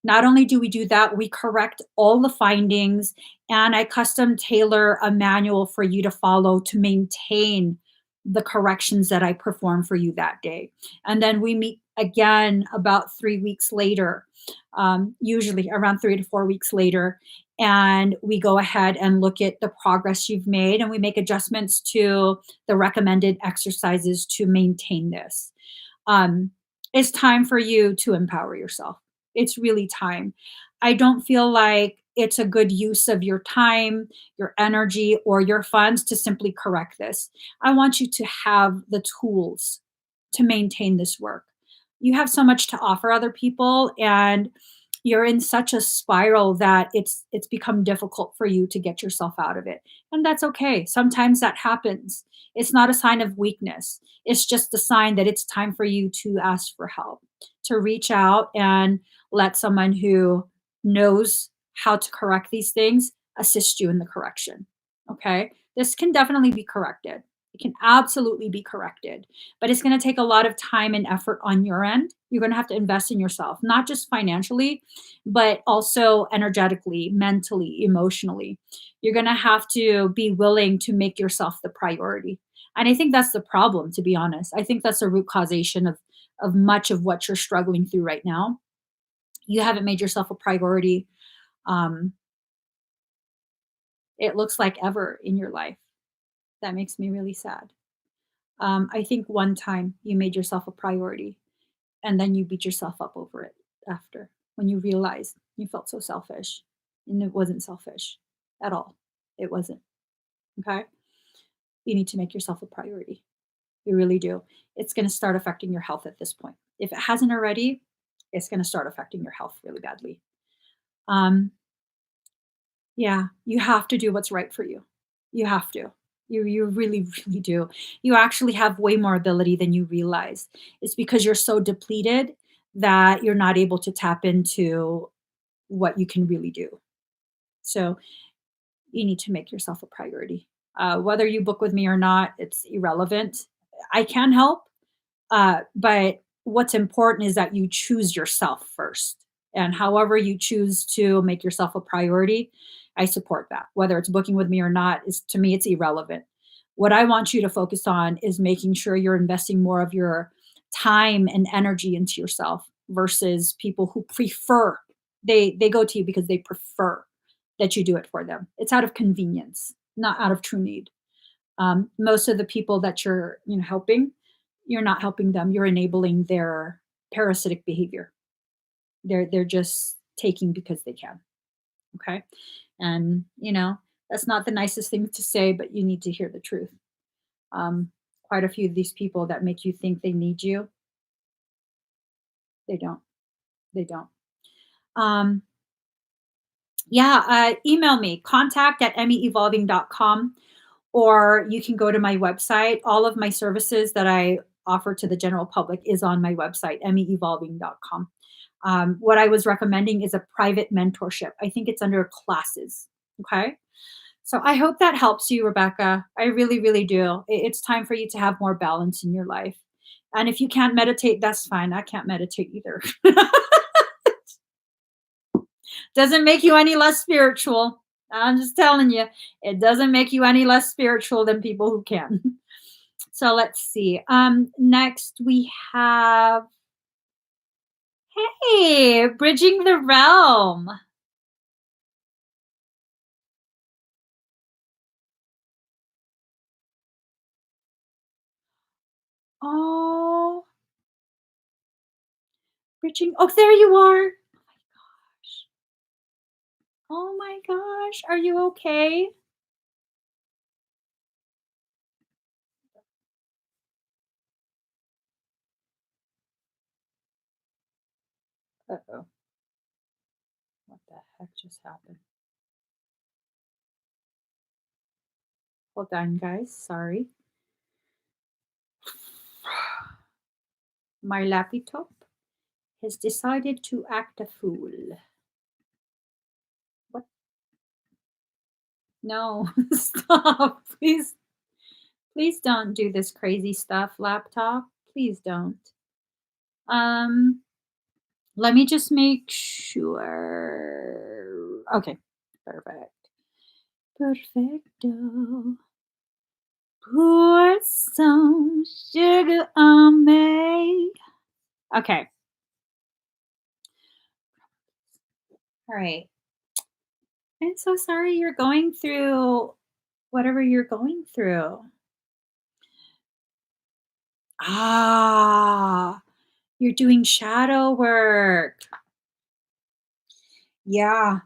Not only do we do that, we correct all the findings, and I custom tailor a manual for you to follow to maintain the corrections that I perform for you that day. And then we meet again about 3 weeks later, usually around 3 to 4 weeks later. And we go ahead and look at the progress you've made, and we make adjustments to the recommended exercises to maintain this. Um, it's time for you to empower yourself. It's really time. I don't feel like it's a good use of your time, your energy, or your funds to simply correct this. I want you to have the tools to maintain this work. You have so much to offer other people, and you're in such a spiral that it's become difficult for you to get yourself out of it. And that's okay. Sometimes that happens. It's not a sign of weakness. It's just a sign that it's time for you to ask for help, to reach out and let someone who knows how to correct these things assist you in the correction. Okay? This can definitely be corrected. It can absolutely be corrected, but it's going to take a lot of time and effort on your end. You're going to have to invest in yourself, not just financially, but also energetically, mentally, emotionally. You're going to have to be willing to make yourself the priority. And I think that's the problem, to be honest. I think that's a root causation of much of what you're struggling through right now. You haven't made yourself a priority. Um, it looks like ever in your life. That makes me really sad. I think one time you made yourself a priority and then you beat yourself up over it after when you realized you felt so selfish and it wasn't selfish at all. It wasn't. Okay. You need to make yourself a priority. You really do. It's going to start affecting your health at this point. If it hasn't already, it's going to start affecting your health really badly. Um, yeah, you have to do what's right for you. You have to. You really, really do. You actually have way more ability than you realize. It's because you're so depleted that you're not able to tap into what you can really do. So you need to make yourself a priority. Whether you book with me or not, it's irrelevant. I can help, but what's important is that you choose yourself first. And however you choose to make yourself a priority, I support that. Whether it's booking with me or not, is to me, it's irrelevant. What I want you to focus on is making sure you're investing more of your time and energy into yourself versus people who prefer. They go to you because they prefer that you do it for them. It's out of convenience, not out of true need. Most of the people that you're helping, you're not helping them, you're enabling their parasitic behavior. They're just taking because they can. Okay. And that's not the nicest thing to say, but you need to hear the truth. um, Quite a few of these people that make you think they need you, they don't. They don't. um, yeah, email me, contact at emmyevolving.com, or you can go to my website. All of my services that I offer to the general public is on my website, emmyevolving.com. What I was recommending is a private mentorship. I think it's under classes. Okay. So I hope that helps you, Rebecca. I really, really do. It's time for you to have more balance in your life. And if you can't meditate, that's fine. I can't meditate either. Doesn't make you any less spiritual. I'm just telling you, it doesn't make you any less spiritual than people who can. So let's see. Next we have, hey, bridging the realm. Oh, bridging. Oh, there you are. Oh my gosh. Are you okay? Uh-oh. What the heck just happened? Hold on, guys. Sorry. My laptop has decided to act a fool. What? No, stop. Please, please don't do this crazy stuff, laptop. Please don't. Um, Let me just make sure. Okay, perfect. Perfecto. Pour some sugar on me. Okay. All right. I'm so sorry you're going through whatever you're going through. Ah, you're doing shadow work. Yeah.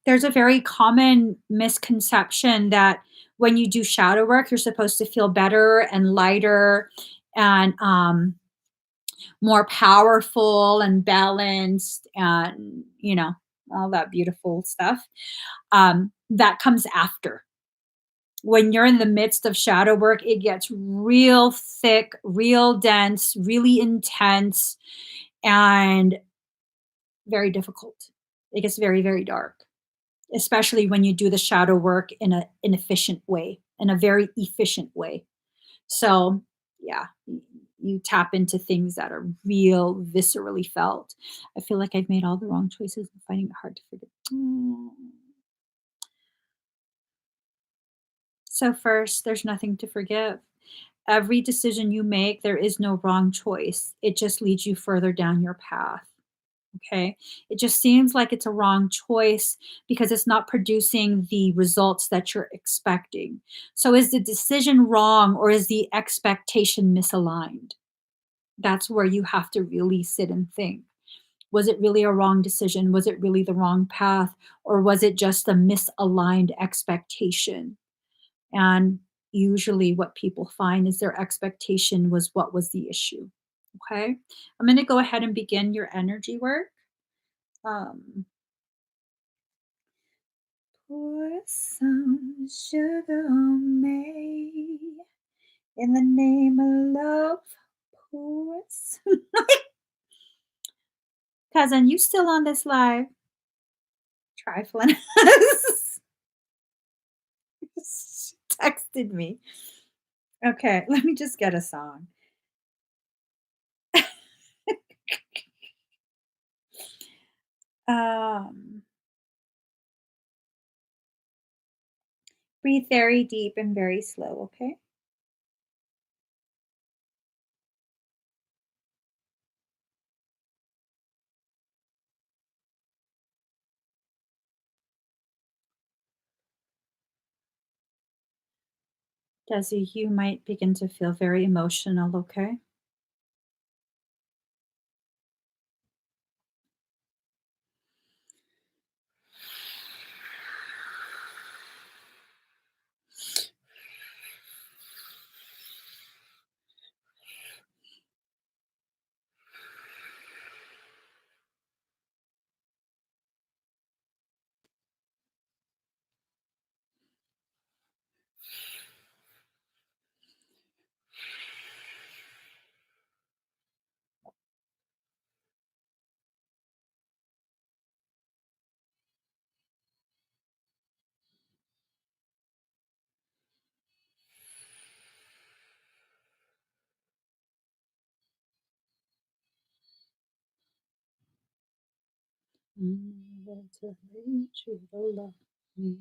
There's a very common misconception that when you do shadow work, you're supposed to feel better and lighter and more powerful and balanced and, all that beautiful stuff. That comes after. When you're in the midst of shadow work, it gets real thick, real dense, really intense, and very difficult. It gets very, very dark, especially when you do the shadow work in an efficient way, in a very efficient way. So, yeah, you tap into things that are real, viscerally felt. I feel like I've made all the wrong choices. I'm finding it hard to forget. So, first, there's nothing to forgive. Every decision you make, there is no wrong choice. It just leads you further down your path. Okay. It just seems like it's a wrong choice because it's not producing the results that you're expecting. So, is the decision wrong or is the expectation misaligned? That's where you have to really sit and think. Was it really a wrong decision? Was it really the wrong path? Or was it just a misaligned expectation? And usually, what people find is their expectation was what was the issue. Okay. I'm going to go ahead and begin your energy work. Um, Pour some sugar on me in the name of love. Pour some. Cousin, you still on this live? Trifling us. She texted me. Okay, let me just get a song. Um, Breathe very deep and very slow, okay? Desi, you might begin to feel very emotional, okay? That's a you to love me.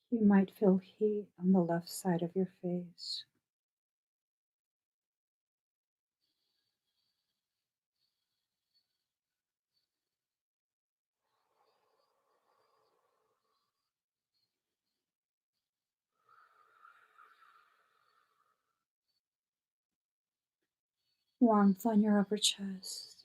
You might feel heat on the left side of your face. Warmth on your upper chest.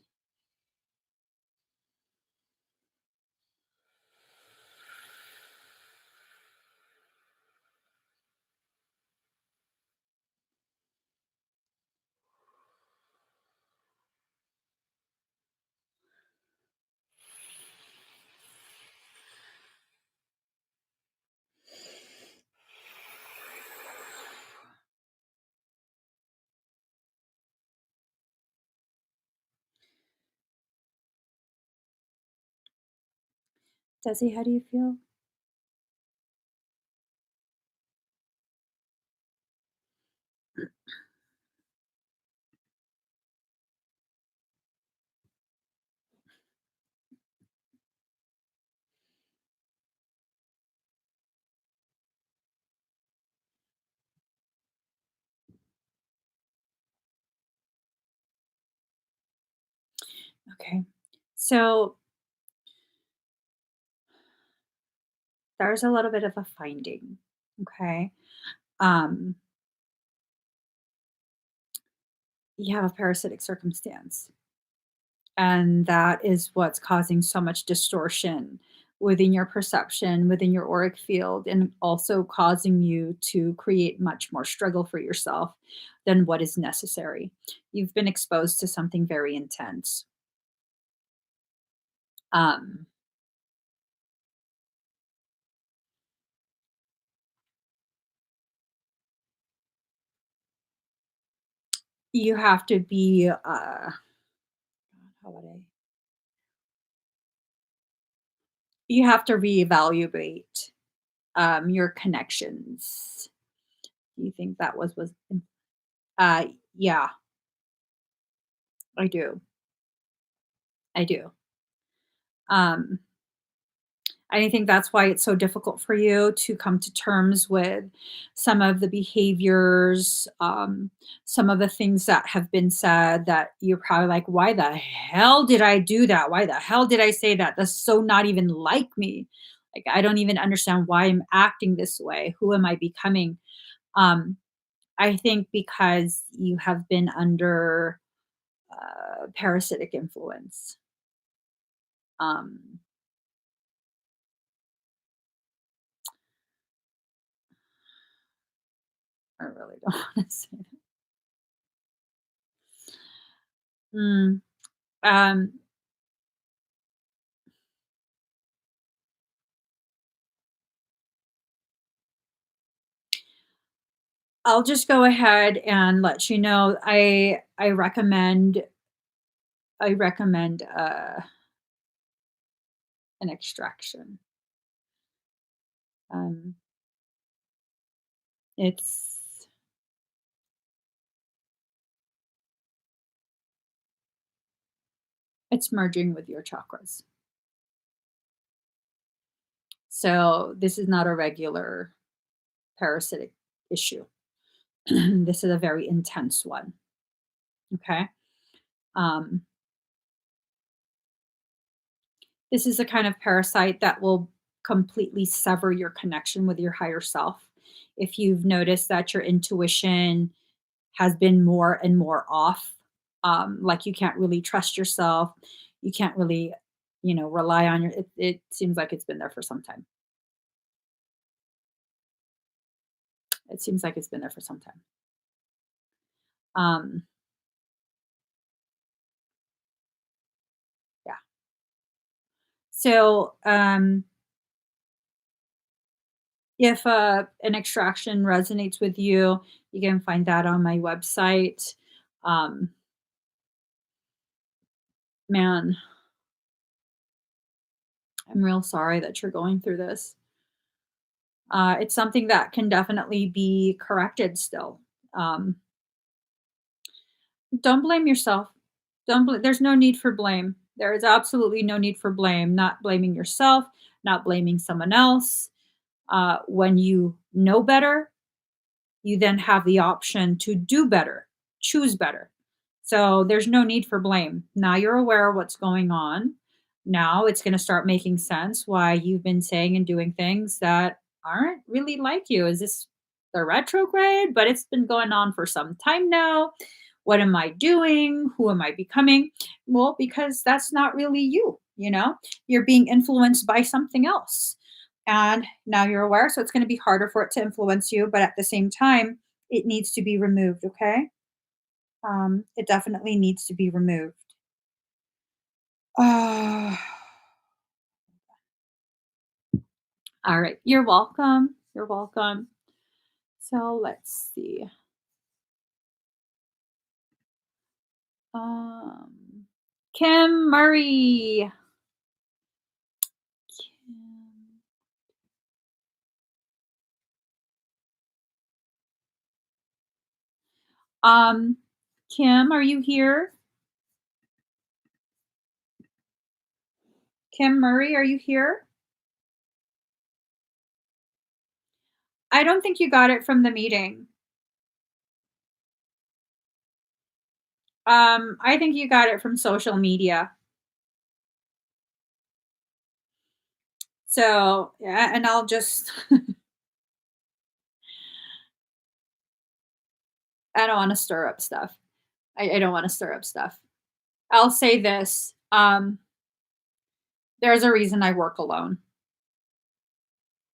Desi, how do you feel? Okay. So there's a little bit of a finding. Okay. Um, you have a parasitic circumstance, and that is what's causing so much distortion within your perception, within your auric field, and also causing you to create much more struggle for yourself than what is necessary. You've been exposed to something very intense. Um, you have to be, how would I? You have to reevaluate your connections. Do you think that was? Uh, yeah, I do. I do. Um, I think that's why it's so difficult for you to come to terms with some of the behaviors, some of the things that have been said that you're probably like, why the hell did I do that? Why the hell did I say that? That's so not even like me. Like, I don't even understand why I'm acting this way. Who am I becoming? Um, I think because you have been under parasitic influence. Um, I really don't want to say that. Mm, um, I'll just go ahead and let you know I recommend an extraction. Um, it's it's merging with your chakras. So this is not a regular parasitic issue. This is a very intense one. Okay. Um, this is a kind of parasite that will completely sever your connection with your higher self. If you've noticed that your intuition has been more and more off, like you can't really trust yourself, you can't really, rely on it seems like it's been there for some time. It seems like it's been there for some time. Um, yeah. So, if an extraction resonates with you, you can find that on my website. Um, man, I'm real sorry that you're going through this. It's something that can definitely be corrected still. Um, don't blame yourself. There's no need for blame. There is absolutely no need for blame. Not blaming yourself, not blaming someone else. When you know better, you then have the option to do better, choose better. So there's no need for blame. Now you're aware of what's going on. Now it's going to start making sense why you've been saying and doing things that aren't really like you. Is this the retrograde? But it's been going on for some time now. What am I doing? Who am I becoming? Well, because that's not really you, You're being influenced by something else. And now you're aware, so it's going to be harder for it to influence you, but at the same time, it needs to be removed, okay? It definitely needs to be removed. Uh, all right. You're welcome. You're welcome. So let's see. Um, Kim Murray. Kim. Um, Kim, are you here? Kim Murray, are you here? I don't think you got it from the meeting. I think you got it from social media. So, yeah, and I'll just I don't want to stir up stuff. I don't want to stir up stuff. I'll say this. There's a reason I work alone.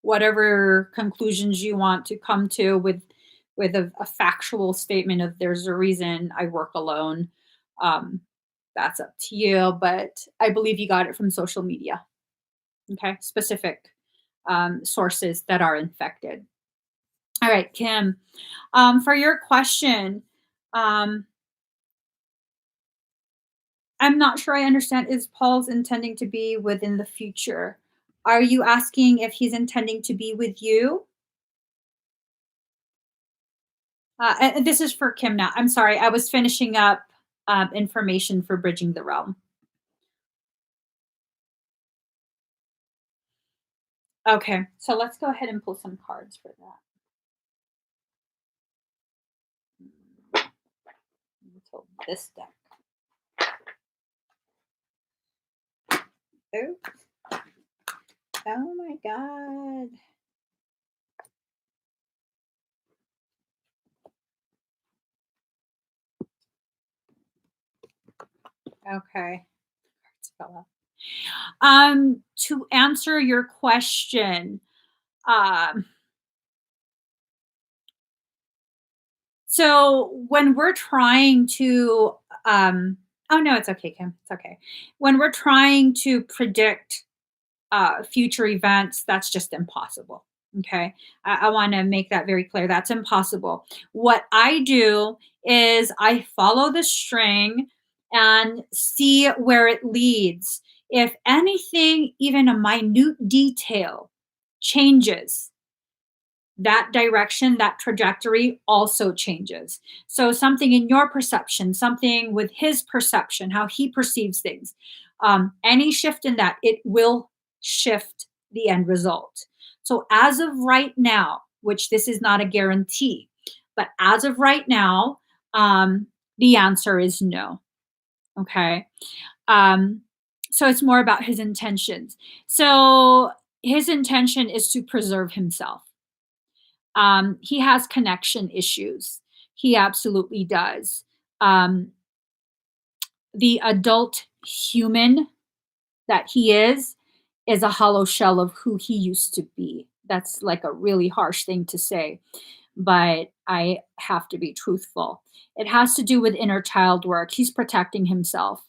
whatever conclusions you want to come to with a factual statement of there's a reason I work alone. Um, that's up to you, but I believe you got it from social media. Okay, specific sources that are infected. All right, Kim, for your question, um, I'm not sure I understand. Is Paul's intending to be within the future? Are you asking if he's intending to be with you? And this is for Kim now. I'm sorry, I was finishing up information for Bridging the Realm. Okay, so let's go ahead and pull some cards for that. Pull this deck. Oh, oh my God. Okay. Cards fell out. To answer your question, um, so when we're trying to, oh no, it's okay, Kim, it's okay. When we're trying to predict future events, that's just impossible. Okay. I want to make that very clear. That's impossible. What I do is I follow the string and see where it leads. If anything, even a minute detail changes, that direction, that trajectory also changes. So, something in your perception, something with his perception, how he perceives things, any shift in that, it will shift the end result. So, as of right now, which this is not a guarantee, but as of right now, the answer is no. Okay. Um, so, it's more about his intentions. So, his intention is to preserve himself. He has connection issues. He absolutely does. Um, the adult human that he is a hollow shell of who he used to be. That's like a really harsh thing to say, but I have to be truthful. It has to do with inner child work. He's protecting himself.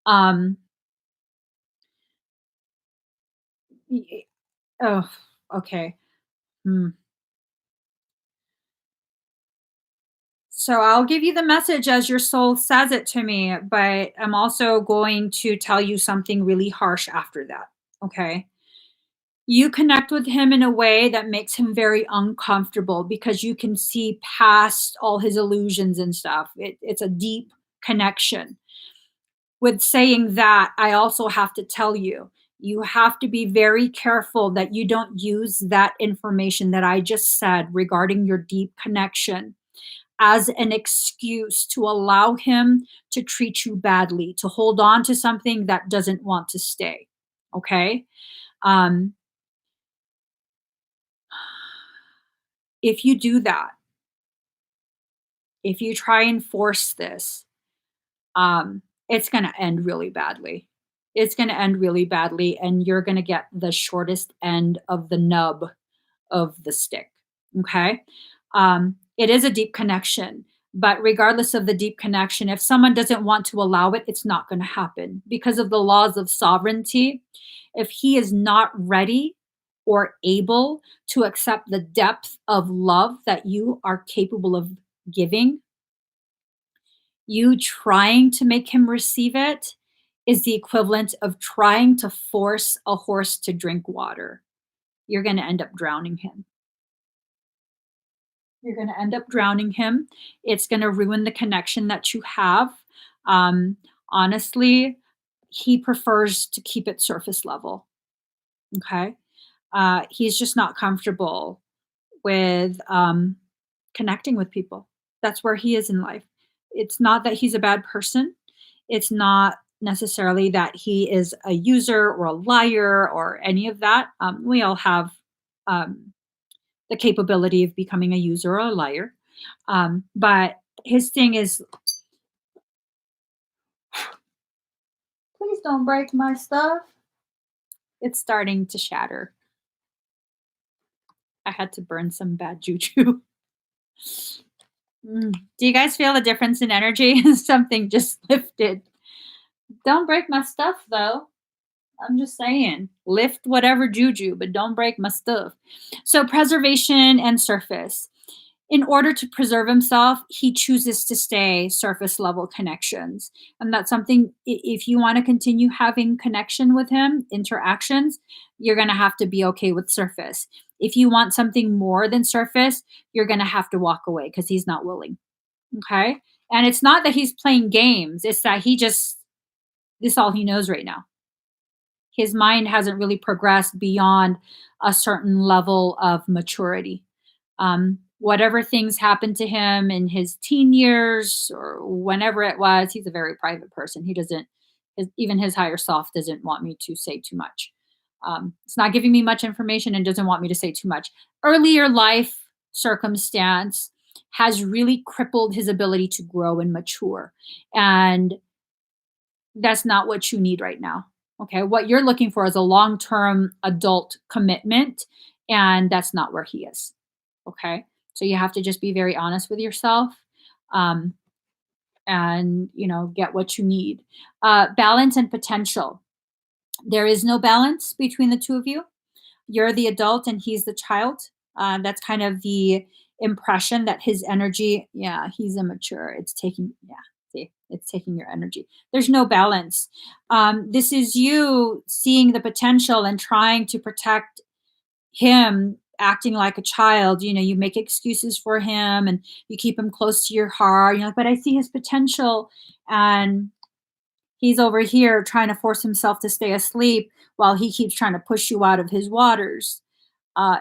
Um, oh, okay. Hmm. So I'll give you the message as your soul says it to me, but I'm also going to tell you something really harsh after that. Okay. You connect with him in a way that makes him very uncomfortable because you can see past all his illusions and stuff. It's a deep connection. With saying that, I also have to tell you, you have to be very careful that you don't use that information that I just said regarding your deep connection as an excuse to allow him to treat you badly, to hold on to something that doesn't want to stay. Okay. Um, if you do that, if you try and force this, it's going to end really badly. It's going to end really badly, and you're going to get the shortest end of the nub of the stick. Okay. It is a deep connection, but regardless of the deep connection, if someone doesn't want to allow it, it's not going to happen because of the laws of sovereignty. If he is not ready or able to accept the depth of love that you are capable of giving, you trying to make him receive it is the equivalent of trying to force a horse to drink water. You're going to end up drowning him. You're going to end up drowning him. It's going to ruin the connection that you have. Um, Honestly, he prefers to keep it surface level. Okay. He's just not comfortable with connecting with people. That's where he is in life. It's not that he's a bad person. It's not necessarily that he is a user or a liar or any of that. We all have um, the capability of becoming a user or a liar. But his thing is, please don't break my stuff. It's starting to shatter. I had to burn some bad juju. Do you guys feel the difference in energy? Something just lifted. Don't break my stuff though. I'm just saying, lift whatever juju, but don't break my stuff. So, preservation and surface. In order to preserve himself, he chooses to stay surface level connections. And that's something, if you want to continue having connection with him, interactions, you're going to have to be okay with surface. If you want something more than surface, you're going to have to walk away because he's not willing. Okay. And it's not that he's playing games, it's that this is all he knows right now. His mind hasn't really progressed beyond a certain level of maturity. Whatever things happened to him in his teen years or whenever it was, he's a very private person. He doesn't, even his higher self doesn't want me to say too much. It's not giving me much information and doesn't want me to say too much. Earlier life circumstance has really crippled his ability to grow and mature. And that's not what you need right now. Okay. What you're looking for is a long term adult commitment, and that's not where he is. Okay. So you have to just be very honest with yourself, um, and, get what you need. Balance and potential. There is no balance between the two of you. You're the adult and he's the child. That's kind of the impression that his energy, yeah, he's immature. It's taking, yeah, see, it's taking your energy. There's no balance. This is you seeing the potential and trying to protect him, acting like a child. You make excuses for him and you keep him close to your heart. You're like, but I see his potential. And he's over here trying to force himself to stay asleep while he keeps trying to push you out of his waters.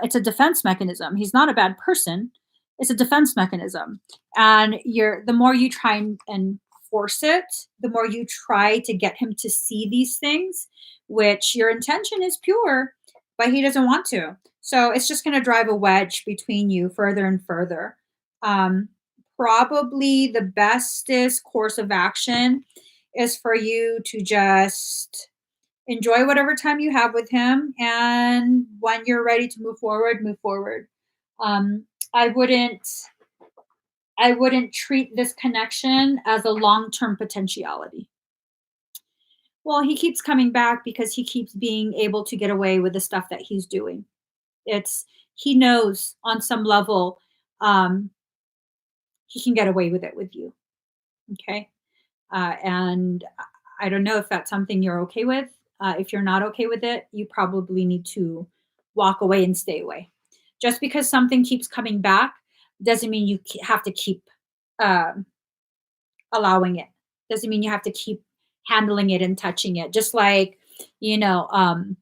It's a defense mechanism. He's not a bad person. It's a defense mechanism. And the more you try and force it, the more you try to get him to see these things, which your intention is pure, but he doesn't want to. So it's just going to drive a wedge between you further and further. Um, Probably the bestest course of action is for you to just enjoy whatever time you have with him, and when you're ready to move forward, move forward. um, i wouldn't I wouldn't treat this connection as a long-term potentiality. Well, he keeps coming back because he keeps being able to get away with the stuff that he's doing. It's He knows on some level, um, he can get away with it with you. Okay. And I don't know if that's something you're okay with. If you're not okay with it, you probably need to walk away and stay away. Just because something keeps coming back doesn't mean you have to keep um, allowing it. Doesn't mean you have to keep handling it and touching it. Just like, you know, um,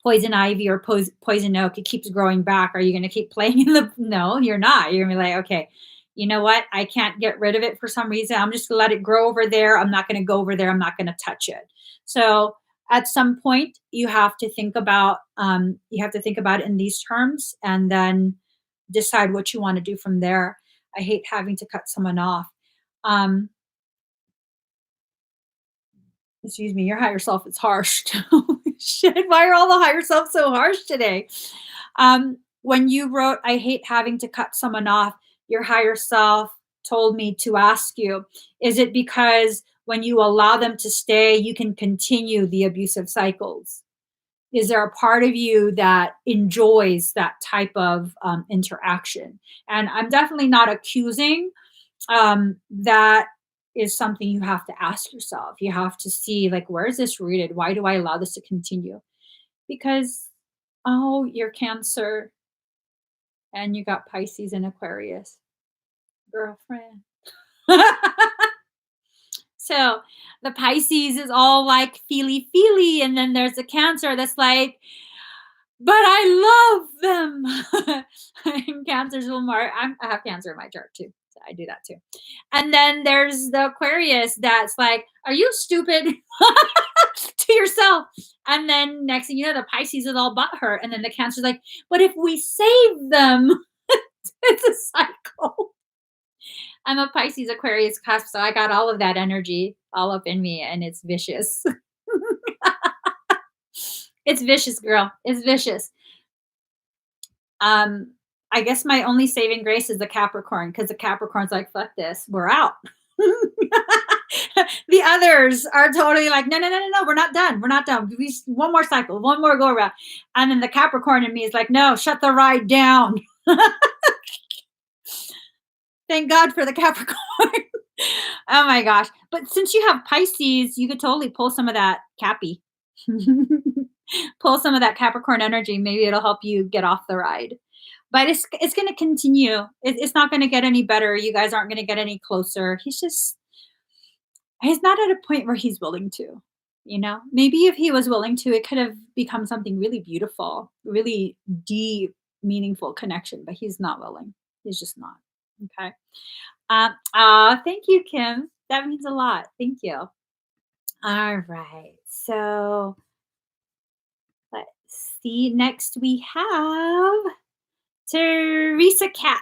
poison ivy or poison oak, it keeps growing back. Are you going to keep playing in the? No, you're not. You're going to be like, okay, you know what? I can't get rid of it for some reason. I'm just going to let it grow over there. I'm not going to go over there. I'm not going to touch it. So at some point, you have to think about it in these terms, and then decide what you want to do from there. I hate having to cut someone off. Um, Excuse me, your higher self is harsh. Shit, why are all the higher self so harsh today? When you wrote, I hate having to cut someone off, your higher self told me to ask you, is it because when you allow them to stay, you can continue the abusive cycles? Is there a part of you that enjoys that type of interaction? And I'm definitely not accusing. That is something you have to ask yourself. You have to see, like, where is this rooted? Why do I allow this to continue? Because, oh, you're Cancer and you got Pisces and Aquarius, girlfriend. So the Pisces is all like feely feely, and then there's the Cancer that's like, but I love them. And Cancer's a little more. I have Cancer in my chart too. So I do that too. And then there's the Aquarius that's like, are you stupid? To yourself. And then next thing you know, the Pisces is all butthurt. And then the Cancer's like, but if we save them, it's a cycle. I'm a Pisces Aquarius cusp, so I got all of that energy all up in me, and it's vicious. It's vicious, girl. It's vicious. Um, I guess my only saving grace is the Capricorn because the Capricorn's like, fuck this, we're out. The others are totally like, no, no, no, no, no, we're not done. We're not done. One more cycle, one more go around. And then the Capricorn in me is like, no, shut the ride down. Thank God for the Capricorn. Oh my gosh. But since you have Pisces, you could totally pull some of that Cappy. Pull some of that Capricorn energy. Maybe it'll help you get off the ride. But it's going to continue. It's not going to get any better. You guys aren't going to get any closer. He's not at a point where he's willing to. Maybe if he was willing to, it could have become something really beautiful, really deep, meaningful connection. But he's not willing. He's just not. Okay. Thank you, Kim. That means a lot. Thank you. All right. So let's see. Next we have Teresa Cat.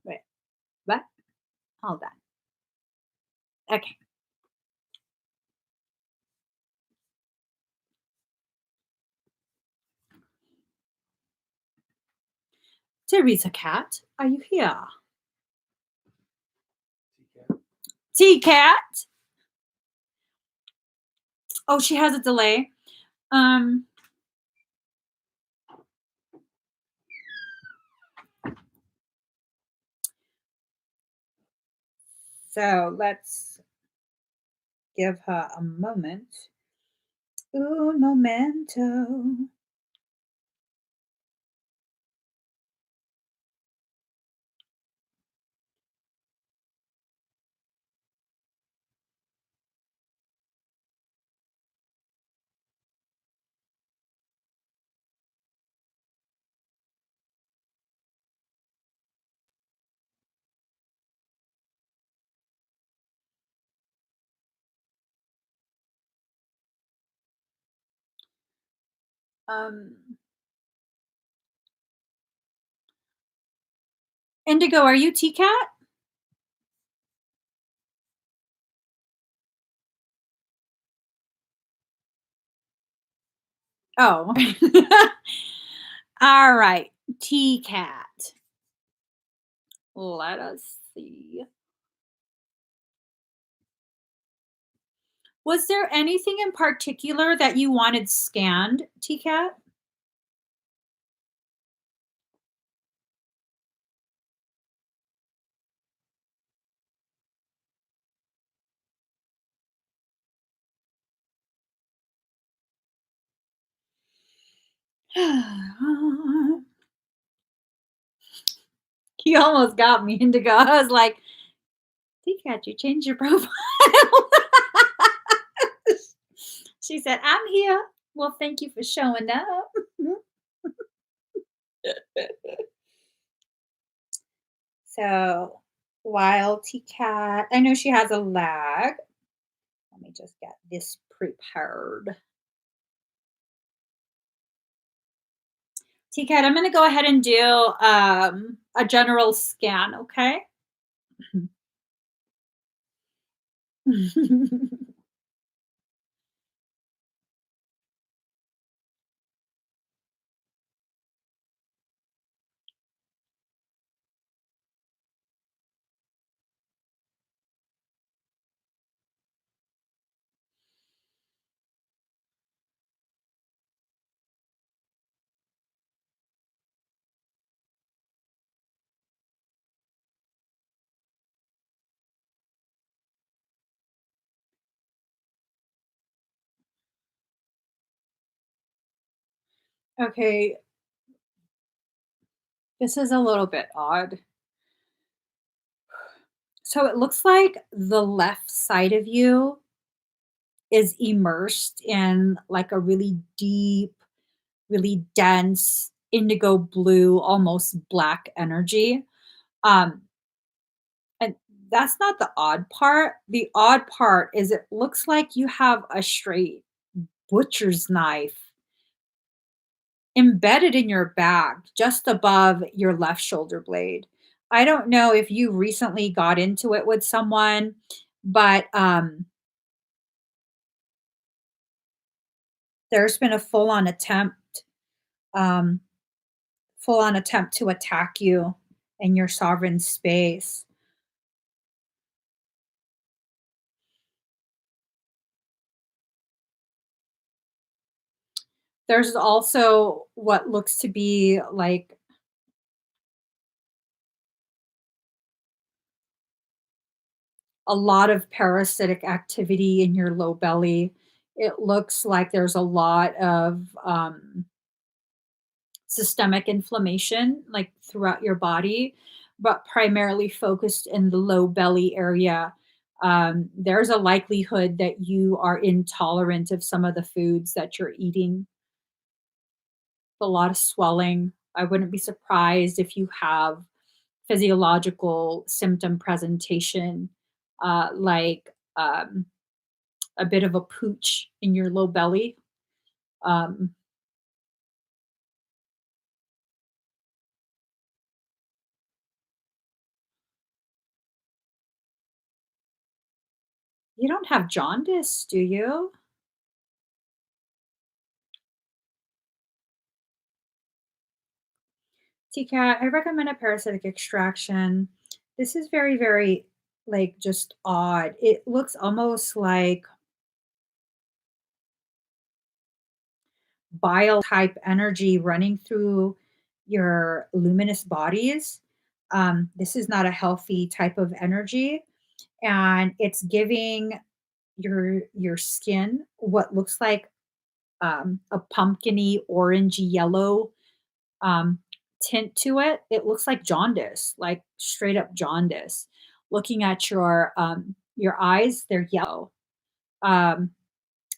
Wait, what? Hold on. Okay. Teresa Cat, are you here? T Cat. Oh, she has a delay. Um, so let's give her a moment. Un momento. Um, Indigo, are you T Cat? Oh. All right. T Cat. Let us see. Was there anything in particular that you wanted scanned, T Cat? You almost got me, Indigo. I was like, T Cat, you changed your profile. She said, I'm here. Well, thank you for showing up. So, while T Cat, I know she has a lag. Let me just get this prepared. T Cat, I'm going to go ahead and do a general scan, okay? Okay, this is a little bit odd. So it looks like the left side of you is immersed in like a really deep, really dense indigo blue, almost black energy. Um, and that's not the odd part. The odd part is it looks like you have a straight butcher's knife embedded in your back just above your left shoulder blade. I don't know if you recently got into it with someone, but There's been a um, full on attempt to attack you in your sovereign space. There's also what looks to be like a lot of parasitic activity in your low belly. It looks like there's a lot of systemic inflammation like throughout your body, but primarily focused in the low belly area. There's a likelihood that you are intolerant of some of the foods that you're eating. A lot of swelling. I wouldn't be surprised if you have physiological symptom presentation, like a bit of a pooch in your low belly. Um, you don't have jaundice, do you? TCAT, I recommend a parasitic extraction. This is very, very like just odd. It looks almost like bile type energy running through your luminous bodies. This is not a healthy type of energy, and it's giving your skin what looks like a pumpkiny orangey yellow um, tint to it. It looks like jaundice, like straight up jaundice. Looking at your eyes, they're yellow. Um,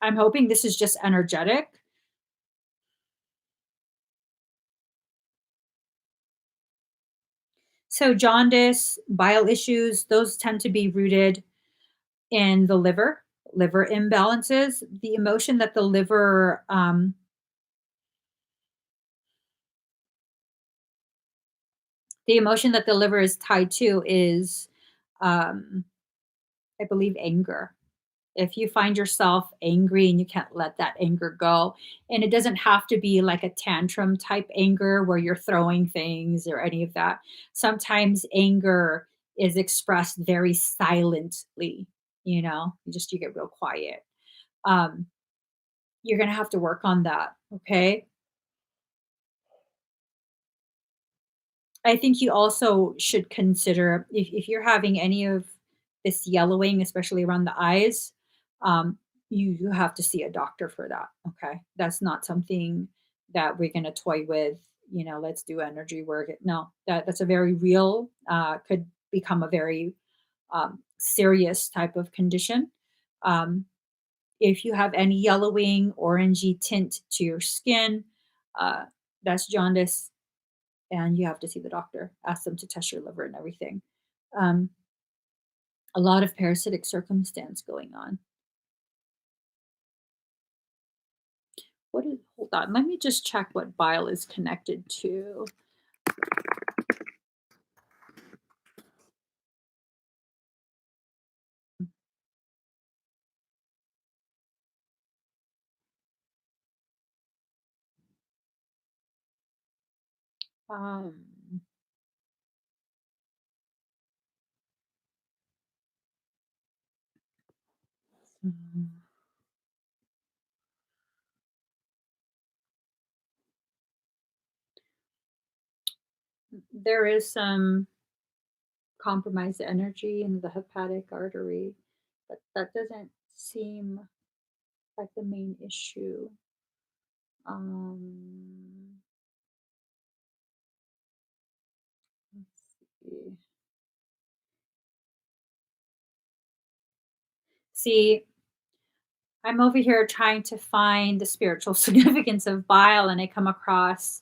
I'm hoping this is just energetic. So jaundice, bile issues, those tend to be rooted in the liver imbalances. The emotion that the liver is tied to is, um, I believe, anger. If you find yourself angry and you can't let that anger go, and it doesn't have to be like a tantrum type anger where you're throwing things or any of that. Sometimes anger is expressed very silently, you get real quiet. Um, you're gonna have to work on that, okay? I think you also should consider if you're having any of this yellowing, especially around the eyes, um, you have to see a doctor for that. Okay, that's not something that we're gonna toy with. Let's do energy work. No, that's a very real, could become a very serious type of condition. Um, if you have any yellowing, orangey tint to your skin, uh, that's jaundice and you have to see the doctor, ask them to test your liver and everything. Um, a lot of parasitic circumstance going on. Hold on, let me just check what bile is connected to. Um, mm, there is some compromised energy in the hepatic artery, but that doesn't seem like the main issue. Um, let's see. See, I'm over here trying to find the spiritual significance of bile, and I come across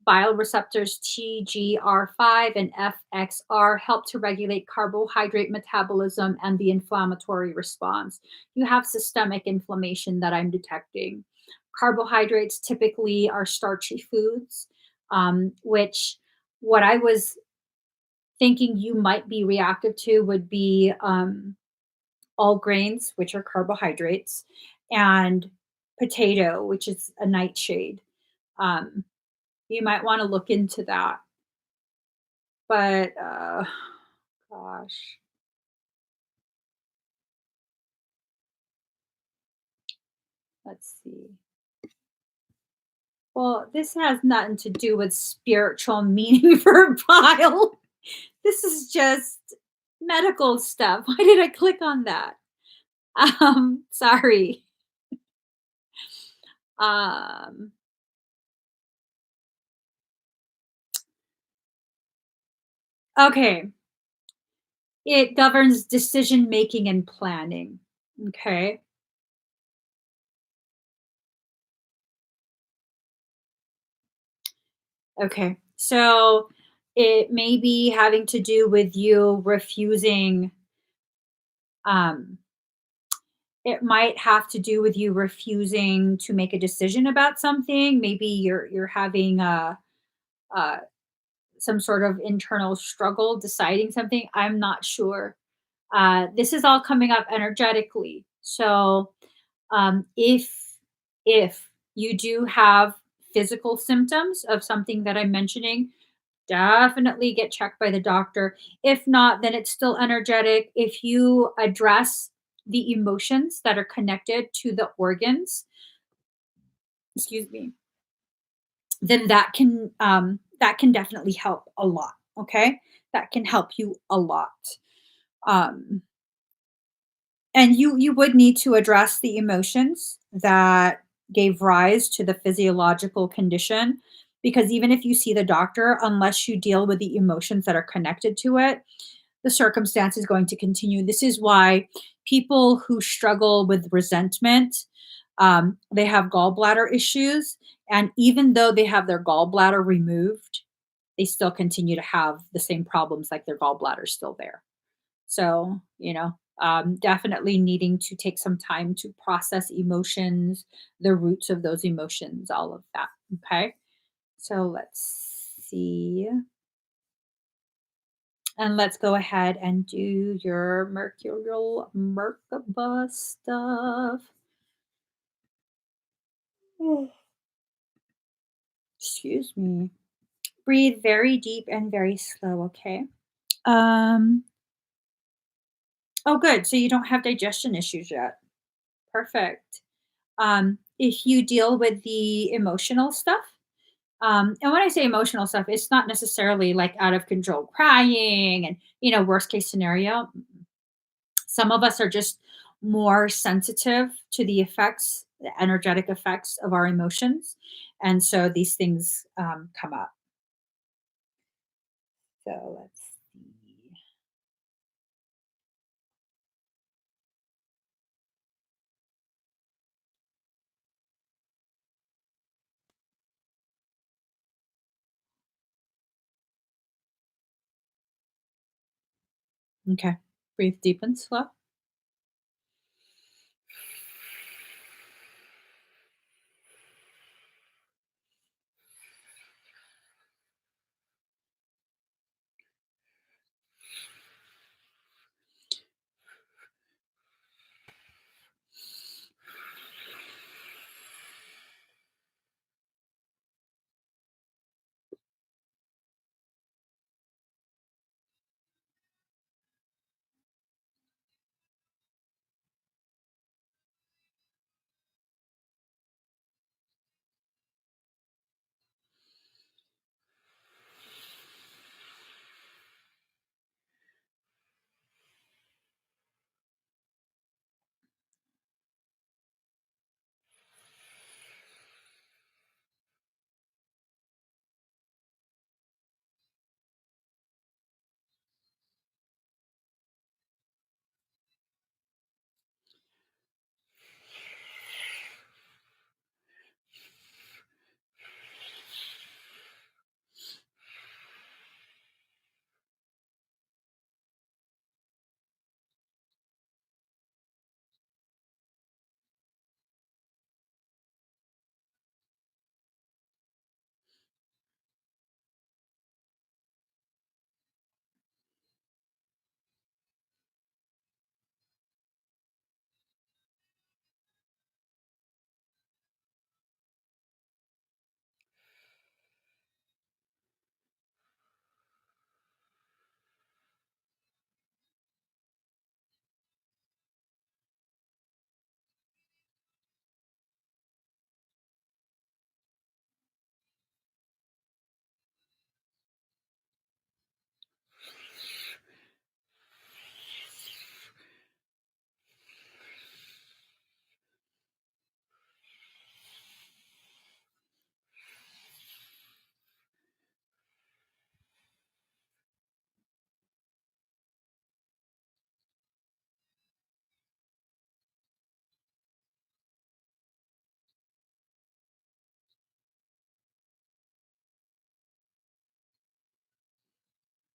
bile receptors TGR5 and FXR help to regulate carbohydrate metabolism and the inflammatory response. You have systemic inflammation that I'm detecting. Carbohydrates typically are starchy foods, which what I was thinking you might be reactive to would be all grains, which are carbohydrates, and potato, which is a nightshade. Um, you might want to look into that. But gosh, let's see. Well, this has nothing to do with spiritual meaning for a pile. This is just medical stuff. Why did I click on that? Sorry. Um, okay. It governs decision making and planning. Okay. Okay. So it may be having to do with you refusing, um, it might have to do with you refusing to make a decision about something. Maybe you're having a some sort of internal struggle deciding something. I'm not sure. This is all coming up energetically. So if you do have physical symptoms of something that I'm mentioning, definitely get checked by the doctor. If not, then it's still energetic. If you address the emotions that are connected to the organs, excuse me, then that can definitely help a lot. Okay, that can help you a lot. Um, and you would need to address the emotions that gave rise to the physiological condition, because even if you see the doctor, unless you deal with the emotions that are connected to it, the circumstance is going to continue. This is why people who struggle with resentment, they have gallbladder issues, and even though they have their gallbladder removed, they still continue to have the same problems, like their gallbladder's still there. So, definitely needing to take some time to process emotions, the roots of those emotions, all of that. Okay. So let's see. And let's go ahead and do your Mercurial Merkaba stuff. Excuse me. Breathe very deep and very slow, okay? Um, oh, good. So you don't have digestion issues yet. Perfect. If you deal with the emotional stuff, and when I say emotional stuff, it's not necessarily like out of control crying and, worst case scenario. Some of us are just more sensitive to the effects, the energetic effects of our emotions. And so these things come up. So let's see. Okay. Breathe deep and slow.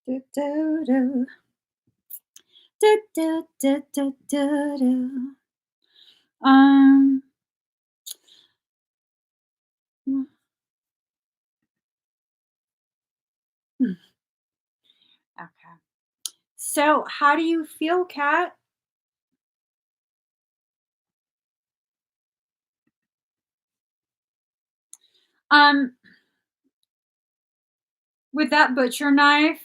Do, do, do. Do, do, do, do, do, do. Um, mm, hmm, okay. So, how do you feel, Kat? Um, with that butcher knife,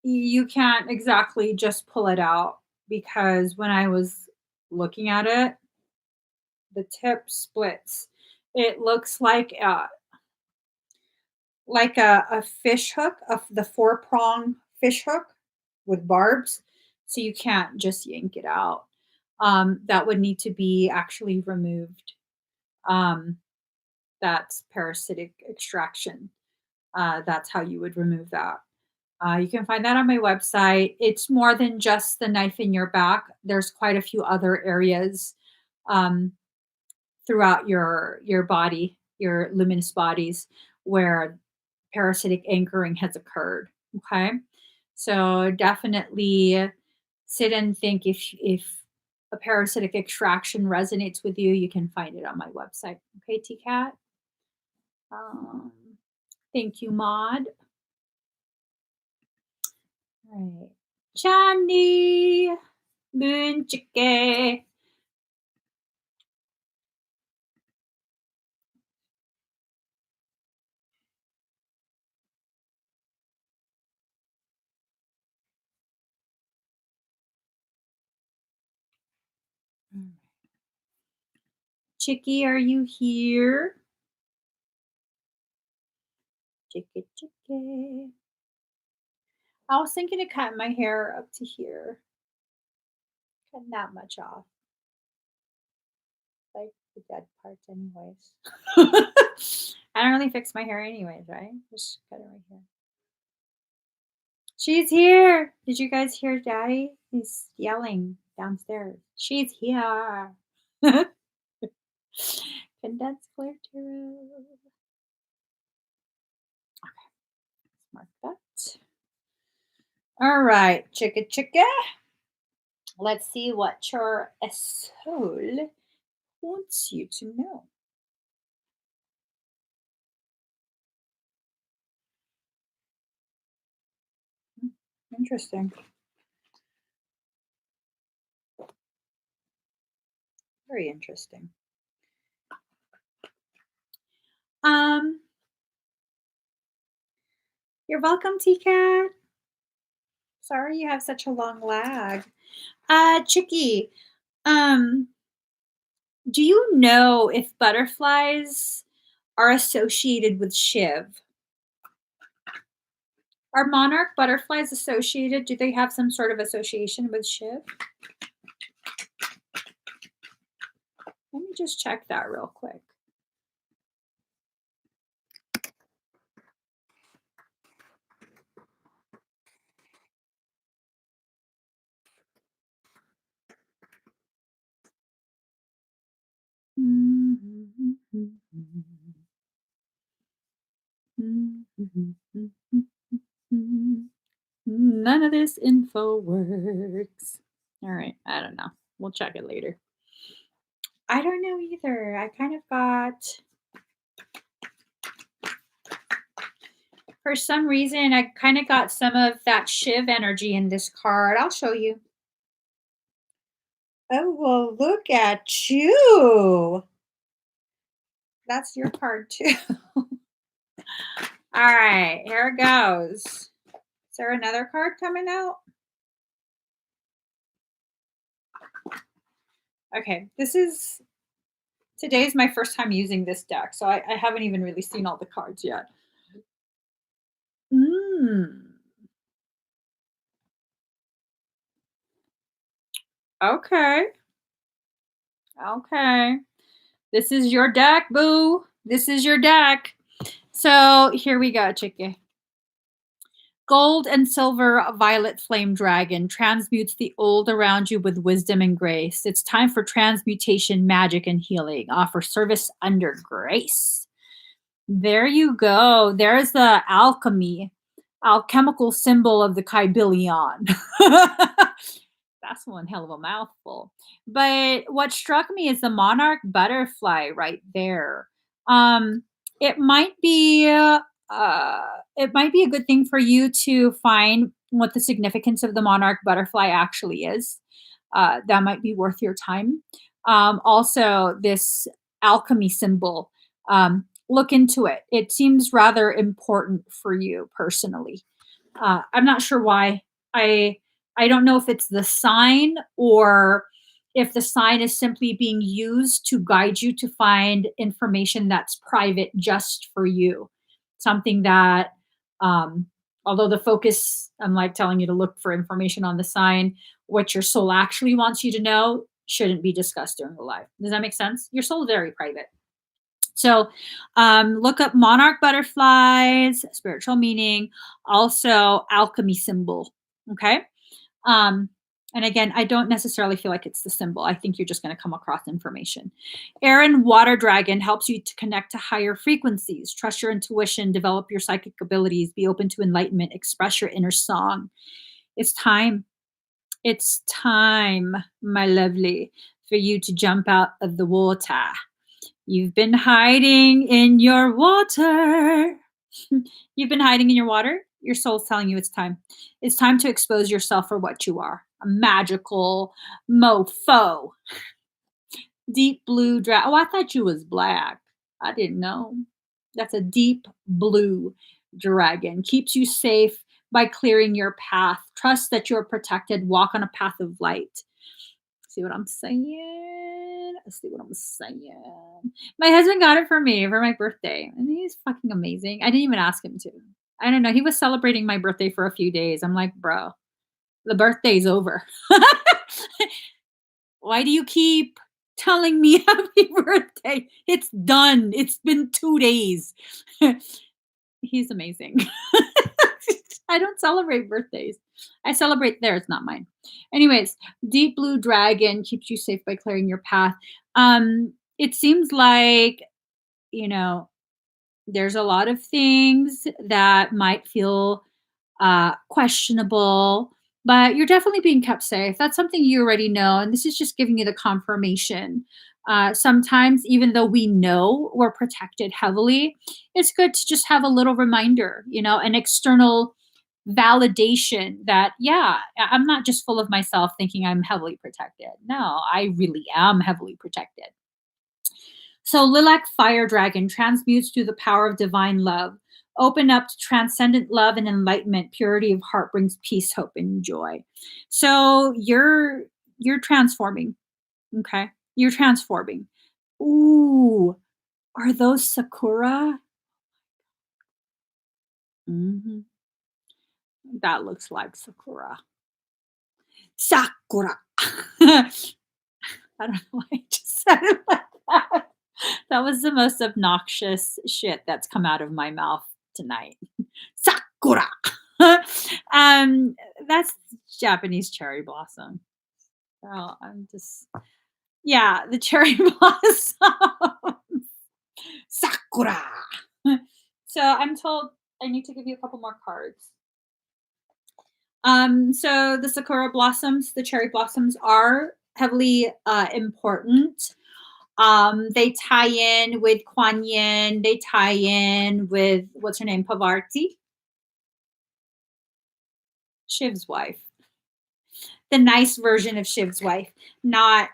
you can't exactly just pull it out because when I was looking at it, the tip splits. It looks like a fish hook, of the four prong fish hook with barbs. So you can't just yank it out. That would need to be actually removed. Um, that's parasitic extraction. That's how you would remove that. You can find that on my website. It's more than just the knife in your back. There's quite a few other areas um, throughout your body, your luminous bodies, where parasitic anchoring has occurred. Okay, so definitely sit and think if a parasitic extraction resonates with you, you can find it on my website. Okay, TCAT. Um, thank you, Maud. All right, Johnny Moonchike. Chicky, are you here? Chicky, chicky. I was thinking of cutting my hair up to here, cutting that much off, like the dead parts, anyways. I don't really fix my hair, anyways, right? Just cut it right here. She's here. Did you guys hear Daddy? He's yelling downstairs. She's here. Condensed clear tarot. Mark that. All right, chicka chicka. Let's see what your soul wants you to know. Interesting. Very interesting. Um, you're welcome, TCAT. Sorry you have such a long lag. Chicky, um, do you know if butterflies are associated with Shiv? Are monarch butterflies associated? Do they have some sort of association with Shiv? Let me just check that real quick. None of this info works. All right, I don't know. We'll check it later. I don't know either. I kind of got, for some reason, I kind of got some of that Shiv energy in this card. I'll show you. Oh, well, look at you. That's your card, too. All right, here it goes. Is there another card coming out? Okay, today's my first time using this deck, so I haven't even really seen all the cards yet. Mm. Okay. Okay. This is your deck, boo. This is your deck. So here we go, Chicky. Gold and silver violet flame dragon transmutes the old around you with wisdom and grace. It's time for transmutation, magic, and healing. Offer service under grace. There you go. There's the alchemy. alchemical symbol of the Kybalion. That's one hell of a mouthful. But what struck me is the monarch butterfly right there. Um, it might be it might be a good thing for you to find what the significance of the monarch butterfly actually is. That might be worth your time. Also, this alchemy symbol. Look into it. It seems rather important for you personally. I'm not sure why. I I don't know if it's the sign or if the sign is simply being used to guide you to find information that's private just for you. Something that, um, although the focus, I'm like telling you to look for information on the sign, what your soul actually wants you to know shouldn't be discussed during the live. Does that make sense? Your soul is very private. So look up monarch butterflies, spiritual meaning, also alchemy symbol. Okay. Um, and again, I don't necessarily feel like it's the symbol. I think you're just going to come across information. Aaron Water Dragon helps you to connect to higher frequencies, trust your intuition, develop your psychic abilities, be open to enlightenment, express your inner song. It's time. It's time, my lovely, for you to jump out of the water. You've been hiding in your water. You've been hiding in your water. Your soul's telling you it's time. It's time to expose yourself for what you are, a magical mofo. Deep blue dragon. Oh, I thought you was black. I didn't know. That's a deep blue dragon. Keeps you safe by clearing your path. Trust that you're protected. Walk on a path of light. See what I'm saying? See what I'm saying? My husband got it for me for my birthday, and he's fucking amazing. I didn't even ask him to. I don't know. He was celebrating my birthday for a few days. I'm like, bro, the birthday's over. Why do you keep telling me happy birthday? It's done. It's been 2 days. He's amazing. I don't celebrate birthdays. I celebrate theirs, not mine. Anyways, deep blue dragon keeps you safe by clearing your path. It seems like, you know, there's a lot of things that might feel questionable, but you're definitely being kept safe. That's something you already know. And this is just giving you the confirmation. Sometimes, even though we know we're protected heavily, it's good to just have a little reminder, an external validation that, yeah, I'm not just full of myself thinking I'm heavily protected. No, I really am heavily protected. So Lilac Fire Dragon transmutes through the power of divine love. Open up to transcendent love and enlightenment. Purity of heart brings peace, hope, and joy. So you're transforming. Okay. You're transforming. Ooh, are those sakura? Hmm. That looks like sakura. Sakura. I don't know why I just said it like that. That was the most obnoxious shit that's come out of my mouth tonight. Sakura. um, that's Japanese cherry blossom. Oh, I'm just, yeah, the cherry blossom. Sakura. So I'm told I need to give you a couple more cards. So the sakura blossoms, the cherry blossoms are heavily important. They tie in with Kuan Yin. They tie in with what's her name, Pavarti, Shiv's wife, the nice version of Shiv's wife, not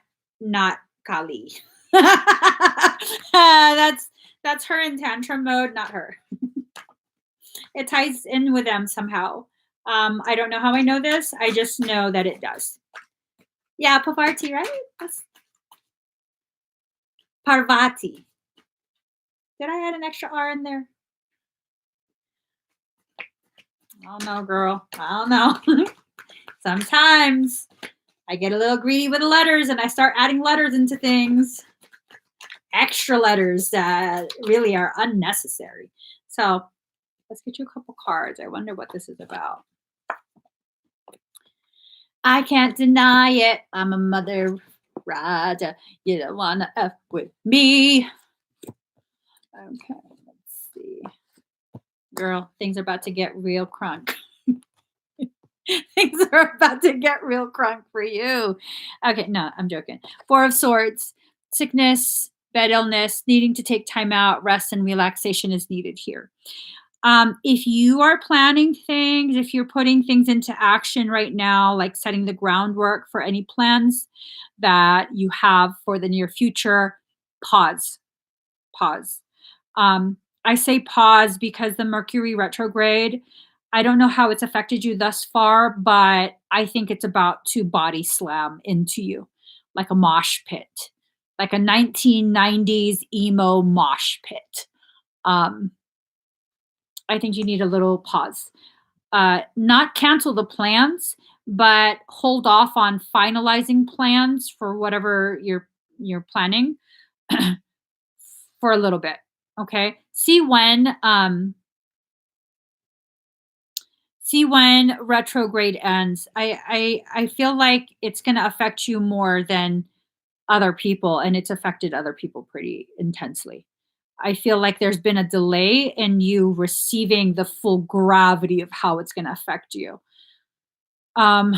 Kali. That's her in tantrum mode, not her. It ties in with them somehow. I don't know how I know this. I just know that it does. Yeah, Pavarti, right? That's Parvati. Did I add an extra R in there? I don't know, girl. I don't know. Sometimes I get a little greedy with the letters and I start adding letters into things. Extra letters that really are unnecessary. So let's get you a couple cards. I wonder what this is about. I can't deny it. I'm a mother rider. You don't want to F with me. Okay, let's see. girl, things are about to get real crunk. Things are about to get real crunk for you. Okay, no, I'm joking. Four of Swords, sickness, bed illness, needing to take time out, rest, and relaxation is needed here. If you are planning things, if you're putting things into action right now, like setting the groundwork for any plans that you have for the near future, pause. Pause. I say pause because the Mercury retrograde, I don't know how it's affected you thus far, but I think it's about to body slam into you like a mosh pit, like a 1990s emo mosh pit. Um, I think you need a little pause. Not cancel the plans, but hold off on finalizing plans for whatever you're planning for a little bit. Okay. See when retrograde ends. I feel like it's gonna affect you more than other people, and it's affected other people pretty intensely. I feel like there's been a delay in you receiving the full gravity of how it's gonna affect you. Um,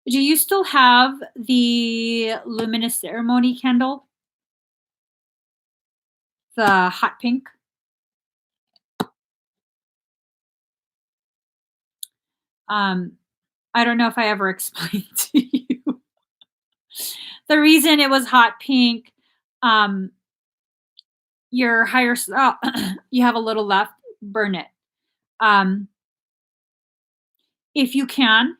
do you still have the luminous ceremony candle? The hot pink? Um, I don't know if I ever explained to you. The reason it was hot pink, um, your higher self, you have a little left, burn it. Um, if you can,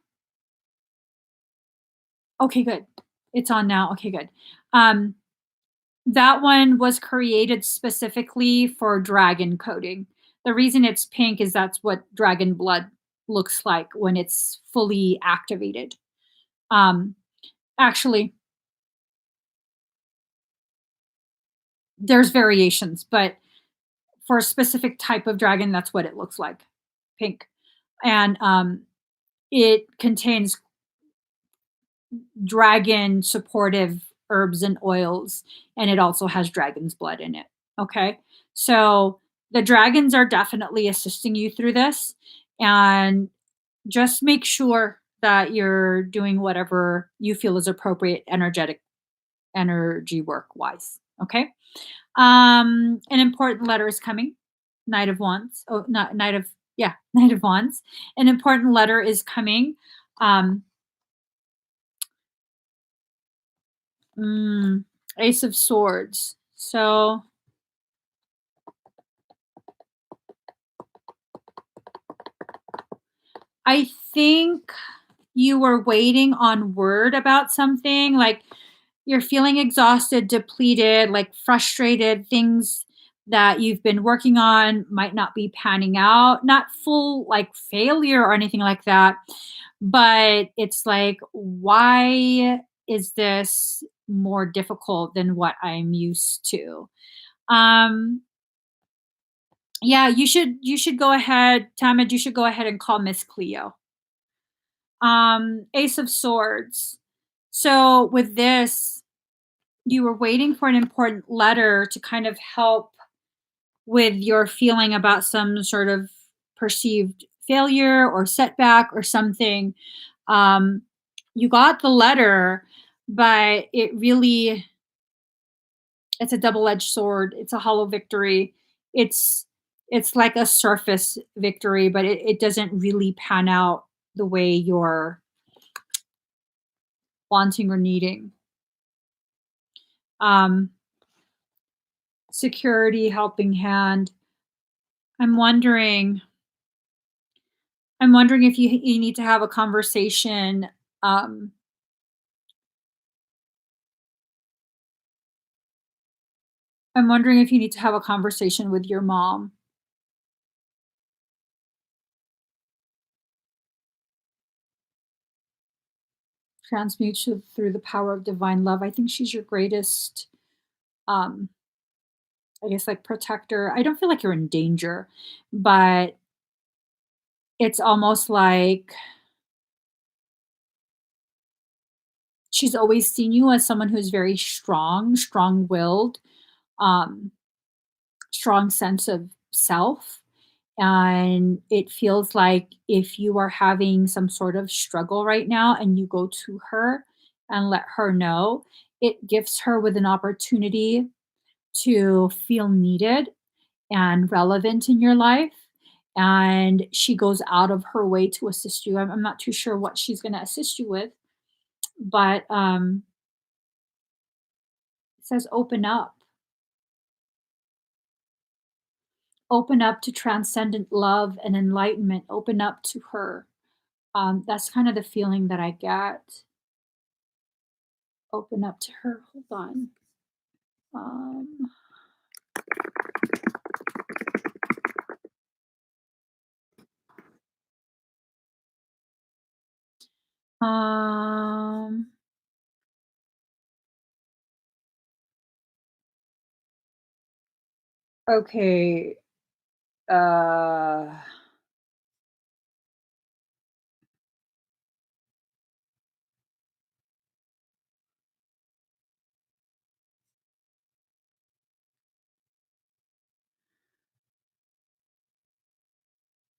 okay, good. It's on now. Okay, good. Um, that one was created specifically for dragon coding. The reason it's pink is that's what dragon blood looks like when it's fully activated. Um, actually, there's variations, but for a specific type of dragon, that's what it looks like, pink. And it contains dragon supportive herbs and oils, and it also has dragon's blood in it. Okay. So the dragons are definitely assisting you through this. And just make sure that you're doing whatever you feel is appropriate, energy work wise. Okay. An important letter is coming. Knight of Wands. Oh, not Knight of, yeah, Knight of Wands. An important letter is coming. Um, Mm, Ace of Swords. So I think you were waiting on word about something, like you're feeling exhausted, depleted, like frustrated, things that you've been working on might not be panning out, not full like failure or anything like that, but it's like, why is this more difficult than what I'm used to? Um, Yeah, you should go ahead, Tamid, you should go ahead and call Miss Cleo. Ace of Swords. So with this, you were waiting for an important letter to kind of help with your feeling about some sort of perceived failure or setback or something. Um, you got the letter, but it's a double-edged sword. It's a hollow victory. It's it's like a surface victory, but it doesn't really pan out the way you're wanting or needing. Um, security, helping hand. I'm wondering. I'm wondering if you need to have a conversation. Um, I'm wondering if you need to have a conversation with your mom. Transmute through the power of divine love. I think she's your greatest, um, I guess, like protector. I don't feel like you're in danger, but it's almost like she's always seen you as someone who's very strong, strong-willed. Um, strong sense of self. And it feels like if you are having some sort of struggle right now and you go to her and let her know, it gives her with an opportunity to feel needed and relevant in your life. And she goes out of her way to assist you. I'm not too sure what she's going to assist you with, but it says open up to transcendent love and enlightenment, open up to her. That's kind of the feeling that I get. Open up to her. Hold on. Um, um, okay. Uh,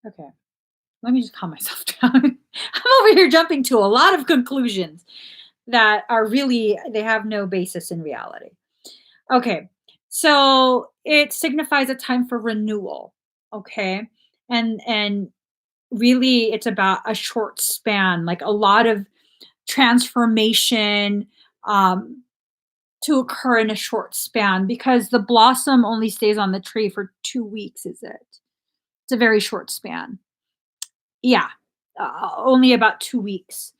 okay. Let me just calm myself down. I'm over here jumping to a lot of conclusions that are really, they have no basis in reality. Okay. So it signifies a time for renewal. Okay. And really it's about a short span, like a lot of transformation um to occur in a short span because the blossom only stays on the tree for 2 weeks, is it? It's a very short span. Yeah, only about 2 weeks.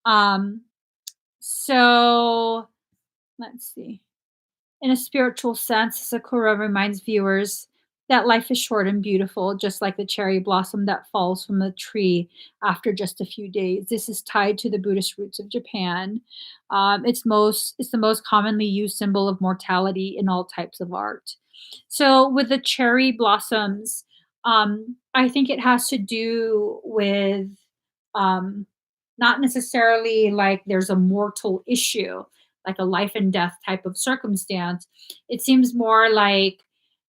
Um, so let's see. In a spiritual sense, Sakura reminds viewers that life is short and beautiful, just like the cherry blossom that falls from the tree after just a few days. This is tied to the Buddhist roots of Japan. It's the most commonly used symbol of mortality in all types of art. So with the cherry blossoms, I think it has to do with um, not necessarily like there's a mortal issue, like a life and death type of circumstance. It seems more like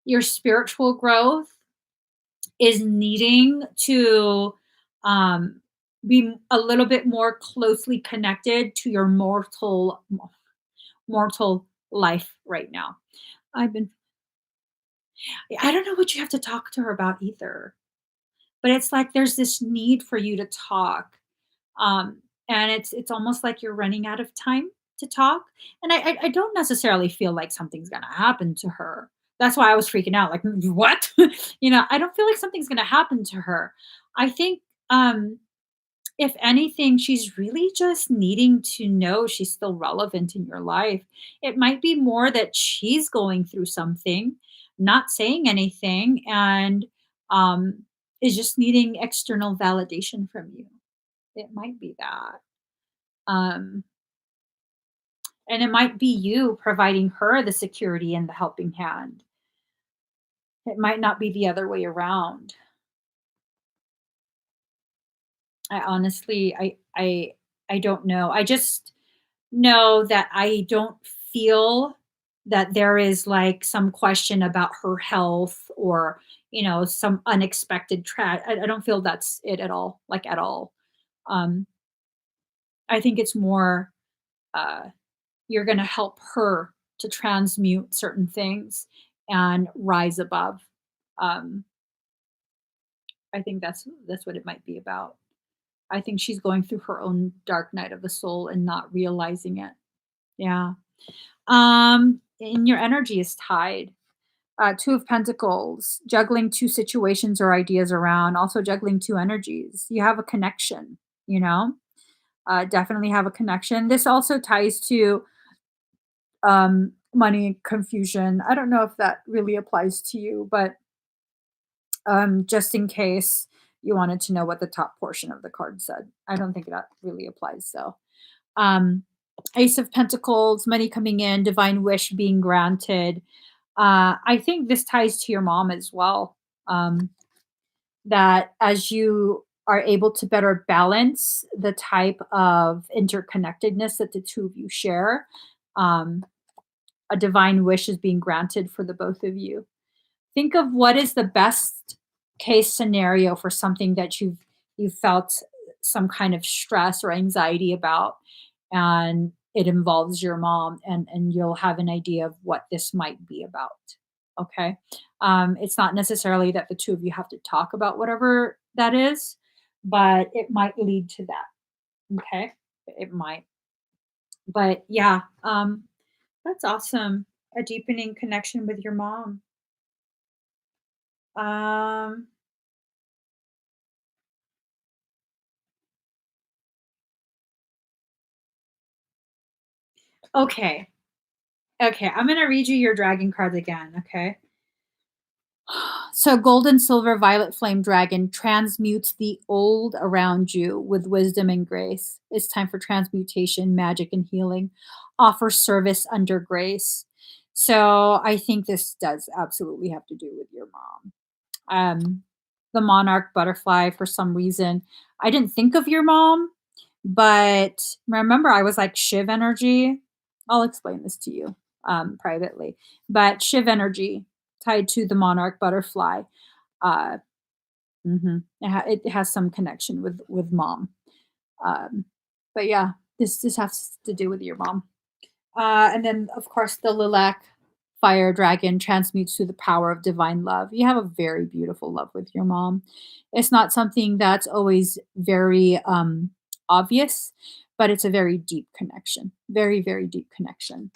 your spiritual growth is needing to um, be a little bit more closely connected to your mortal life right now. I've been I don't know what you have to talk to her about either, but it's like there's this need for you to talk. Um, and it's almost like you're running out of time to talk. And I don't necessarily feel like something's gonna happen to her. That's why I was freaking out, like, what? I don't feel like something's gonna happen to her. I think if anything, she's really just needing to know she's still relevant in your life. It might be more that she's going through something, not saying anything, and um, is just needing external validation from you. It might be that. Um, and it might be you providing her the security and the helping hand. It might not be the other way around. I honestly, I don't know. I just know that I don't feel that there is like some question about her health or some unexpected I don't feel that's it at all, like at all. Um, I think it's more uh, you're going to help her to transmute certain things and rise above. Um, I think that's what it might be about. I think she's going through her own dark night of the soul and not realizing it. Yeah. And your energy is tied. Two of Pentacles, juggling two situations or ideas around, also juggling two energies. You have a connection, you know, definitely have a connection. This also ties to money confusion. I don't know if that really applies to you, but just in case you wanted to know what the top portion of the card said, I don't think that really applies. So, um, Ace of Pentacles, money coming in, divine wish being granted. I think this ties to your mom as well. Um, that as you are able to better balance the type of interconnectedness that the two of you share, um, a divine wish is being granted for the both of you. Think of what is the best case scenario for something that you've felt some kind of stress or anxiety about, and it involves your mom, and you'll have an idea of what this might be about. Okay. It's not necessarily that the two of you have to talk about whatever that is, but it might lead to that. Okay. It might. But yeah, that's awesome. A deepening connection with your mom. Um, okay. Okay, I'm gonna read you your dragon cards again, okay? So, gold and silver violet flame dragon transmutes the old around you with wisdom and grace. It's time for transmutation, magic, and healing. Offer service under grace. So, I think this does absolutely have to do with your mom. The monarch butterfly, for some reason, I didn't think of your mom, but remember, I was like Shiv energy. I'll explain this to you privately, but Shiv energy tied to the monarch butterfly. Uh, it has some connection with mom. Um, but yeah, this has to do with your mom. And then, of course, the lilac fire dragon transmutes through the power of divine love. You have a very beautiful love with your mom. It's not something that's always very obvious, but it's a very deep connection. Very, very deep connection.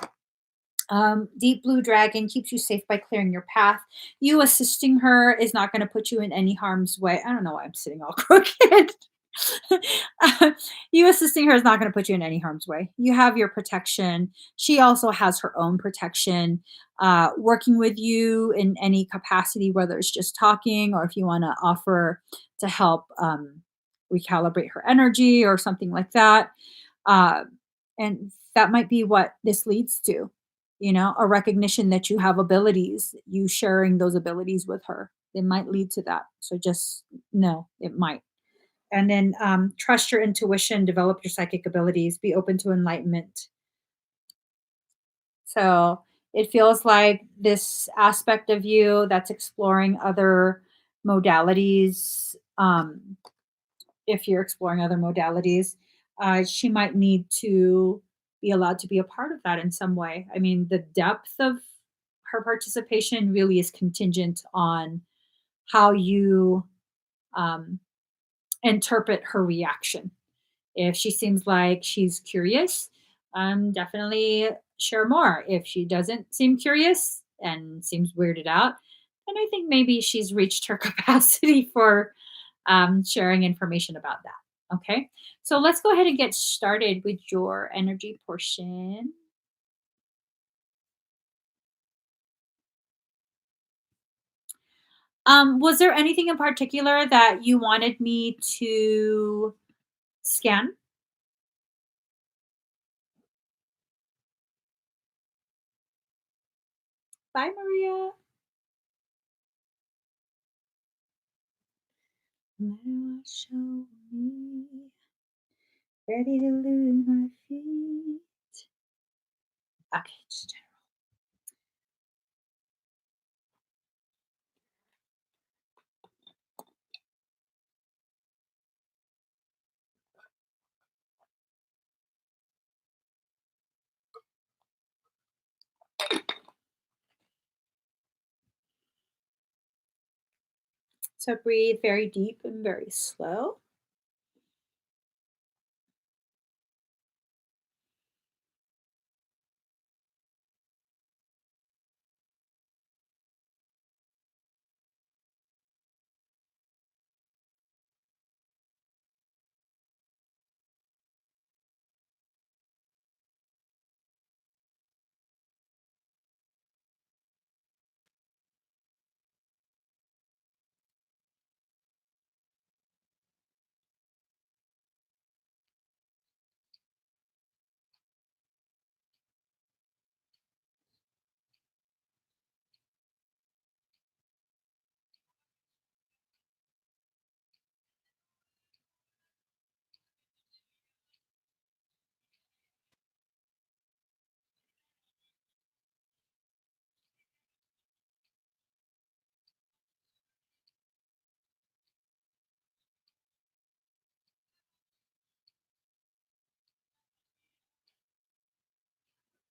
Deep blue dragon keeps you safe by clearing your path. You assisting her is not going to put you in any harm's way. I don't know why I'm sitting all crooked. You assisting her is not going to put you in any harm's way. You have your protection. She also has her own protection. Working with you in any capacity, whether it's just talking or if you want to offer to help recalibrate her energy or something like that. Uh, and that might be what this leads to, a recognition that you have abilities, you sharing those abilities with her. It might lead to that. So just know it might. And then trust your intuition, develop your psychic abilities, be open to enlightenment. So it feels like this aspect of you that's exploring other modalities. If you're exploring other modalities, she might need to be allowed to be a part of that in some way. I mean, the depth of her participation really is contingent on how you um, interpret her reaction. If she seems like she's curious, definitely share more. If she doesn't seem curious and seems weirded out, then I think maybe she's reached her capacity for sharing information about that. Okay. So let's go ahead and get started with your energy portion. Was there anything in particular that you wanted me to scan? Bye, Maria. Now show me, ready to lose my feet. Okay, just so breathe very deep and very slow.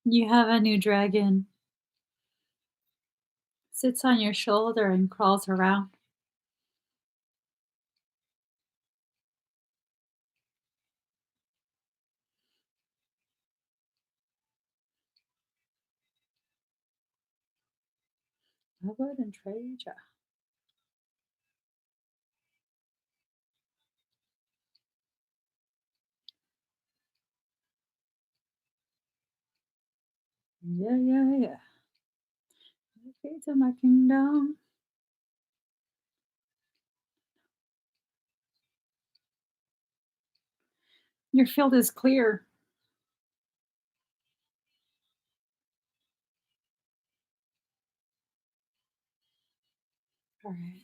You have a new dragon. Sits on your shoulder and crawls around. I wouldn't trade ya. Yeah, yeah, yeah. Okay, to my kingdom. Your field is clear. All right.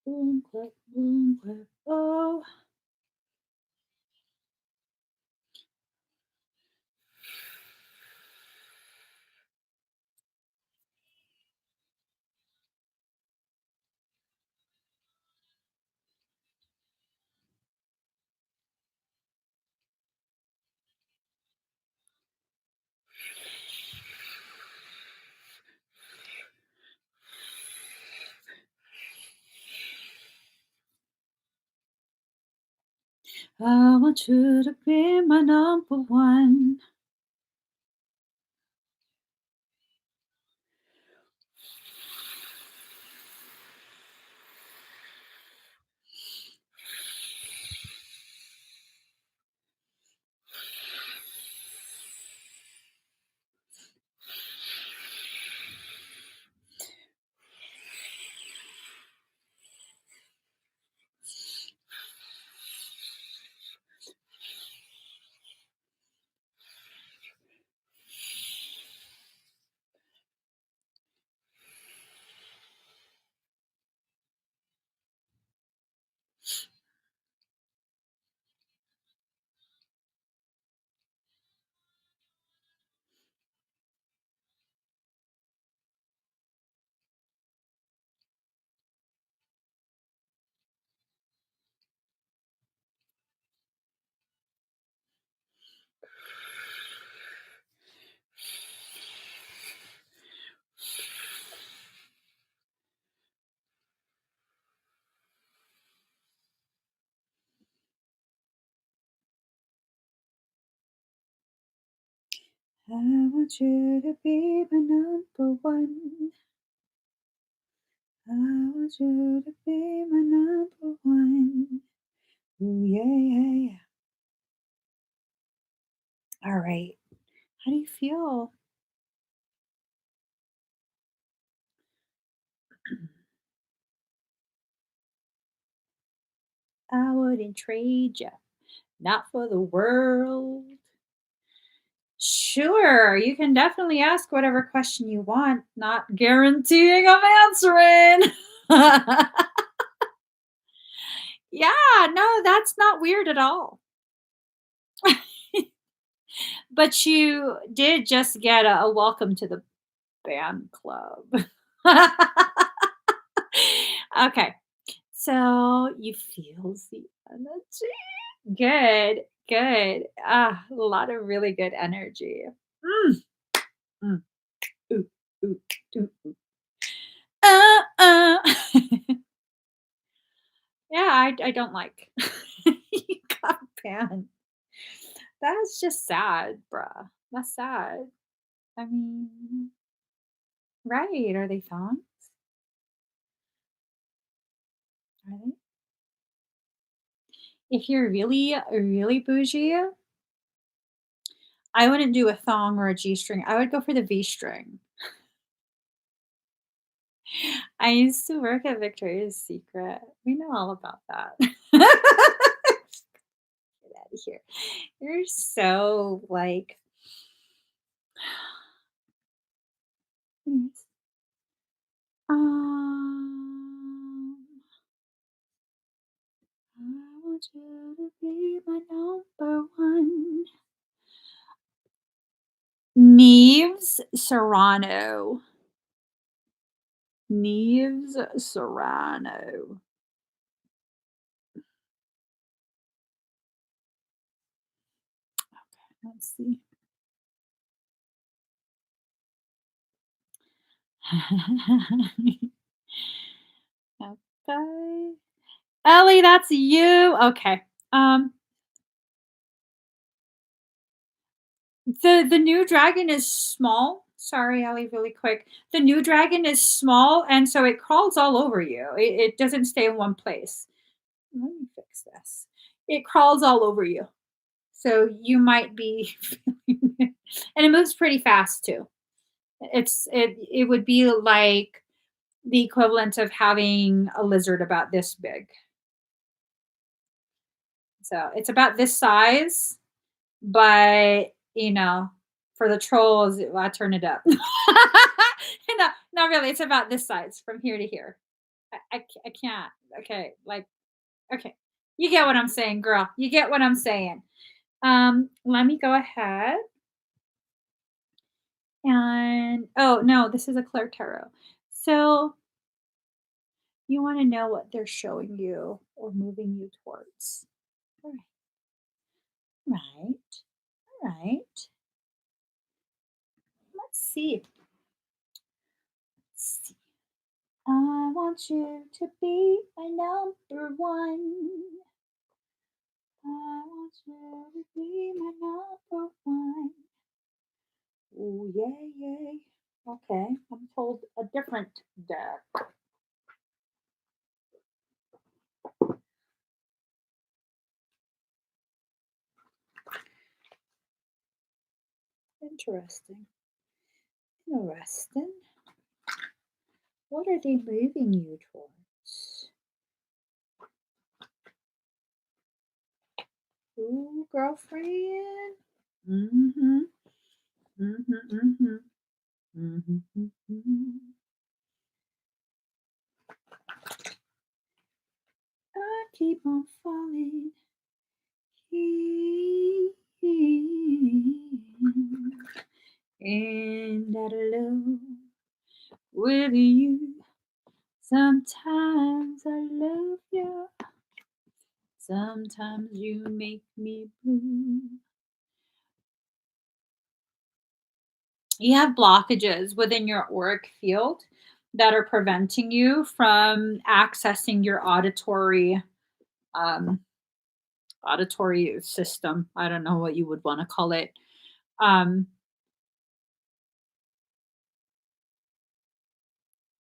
Boom, clap, boom, clap. Oh. I want you to be my number one. I want you to be my number one. I want you to be my number one. Ooh, yeah, yeah, yeah. All right. How do you feel? I wouldn't trade you, not for the world. Sure, you can definitely ask whatever question you want, not guaranteeing I'm answering. Yeah, no, that's not weird at all. But you did just get a welcome to the band club. Okay, so you feel the energy. Good, good. Ah, a lot of really good energy. Mm, mm, ooh, ooh, ooh, ooh. Uh, uh. Yeah, I don't like. You got banned. That's just sad, bruh. That's sad. I mean, right? Are they thongs? Are they? If you're really, really bougie, I wouldn't do a thong or a G-string. I would go for the V-string. I used to work at Victoria's Secret. We know all about that. Get out of here. You're so like, anyways. Um, I want you to be my number one. Neves Serrano. Neves Serrano. Let's see. Okay. Ellie, that's you. Okay. Um, the new dragon is small. Sorry, Ellie, really quick. The new dragon is small, and so it crawls all over you. It doesn't stay in one place. Let me fix this. It crawls all over you. So you might be feeling it. And it moves pretty fast too. It would be like the equivalent of having a lizard about this big. So it's about this size, but for the trolls, I turn it up. No, not really. It's about this size from here to here. I can't. Okay, like okay, you get what I'm saying, girl. You get what I'm saying. Let me go ahead and oh no, this is a Claire Tarot. So you want to know what they're showing you or moving you towards. All right, right, right. Let's see. Let's see. I want you to be my number one. I want you to be my number one. Oh, yay, yay. Okay, I'm told a different deck. Interesting. Interesting. What are they moving you towards? Ooh, girlfriend. Mm-hmm. Mm-hmm. Mm-hmm. Mm-hmm. Mm-hmm. I keep on falling. And out of love with you. Sometimes I love you. Sometimes you make me blue. You have blockages within your auric field that are preventing you from accessing your um, auditory system. I don't know what you would want to call it. Um,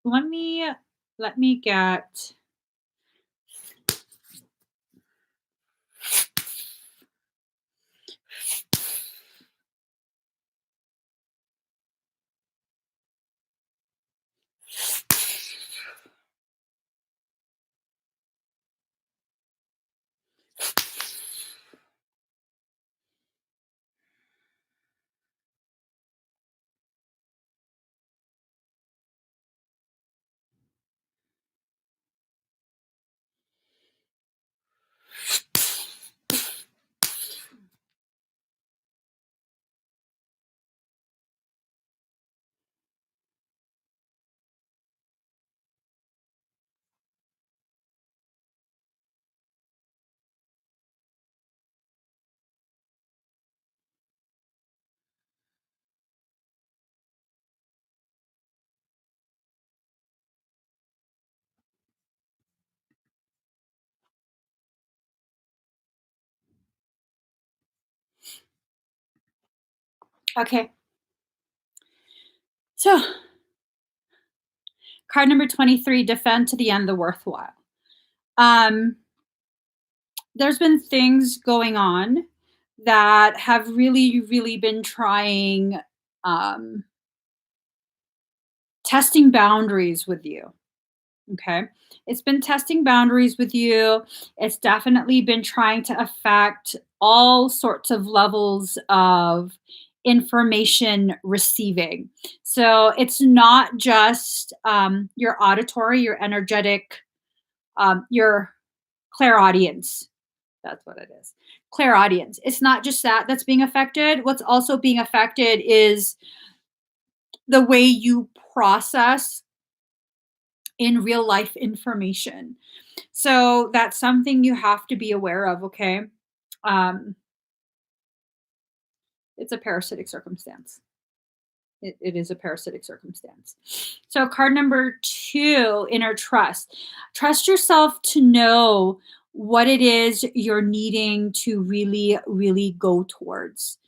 let me let me get okay. So card number 23, defend to the end the worthwhile. Um, there's been things going on that have really, really been trying um, testing boundaries with you. Okay. It's been testing boundaries with you. It's definitely been trying to affect all sorts of levels of information receiving. So it's not just your auditory, your energetic, your clairaudience. That's what it is. clairaudience. It's not just that that's being affected. What's also being affected is the way you process in real life information. So that's something you have to be aware of, okay? Um, it's a parasitic circumstance. It is a parasitic circumstance. So, card number two, inner trust. Trust yourself to know what it is you're needing to really, really go towards.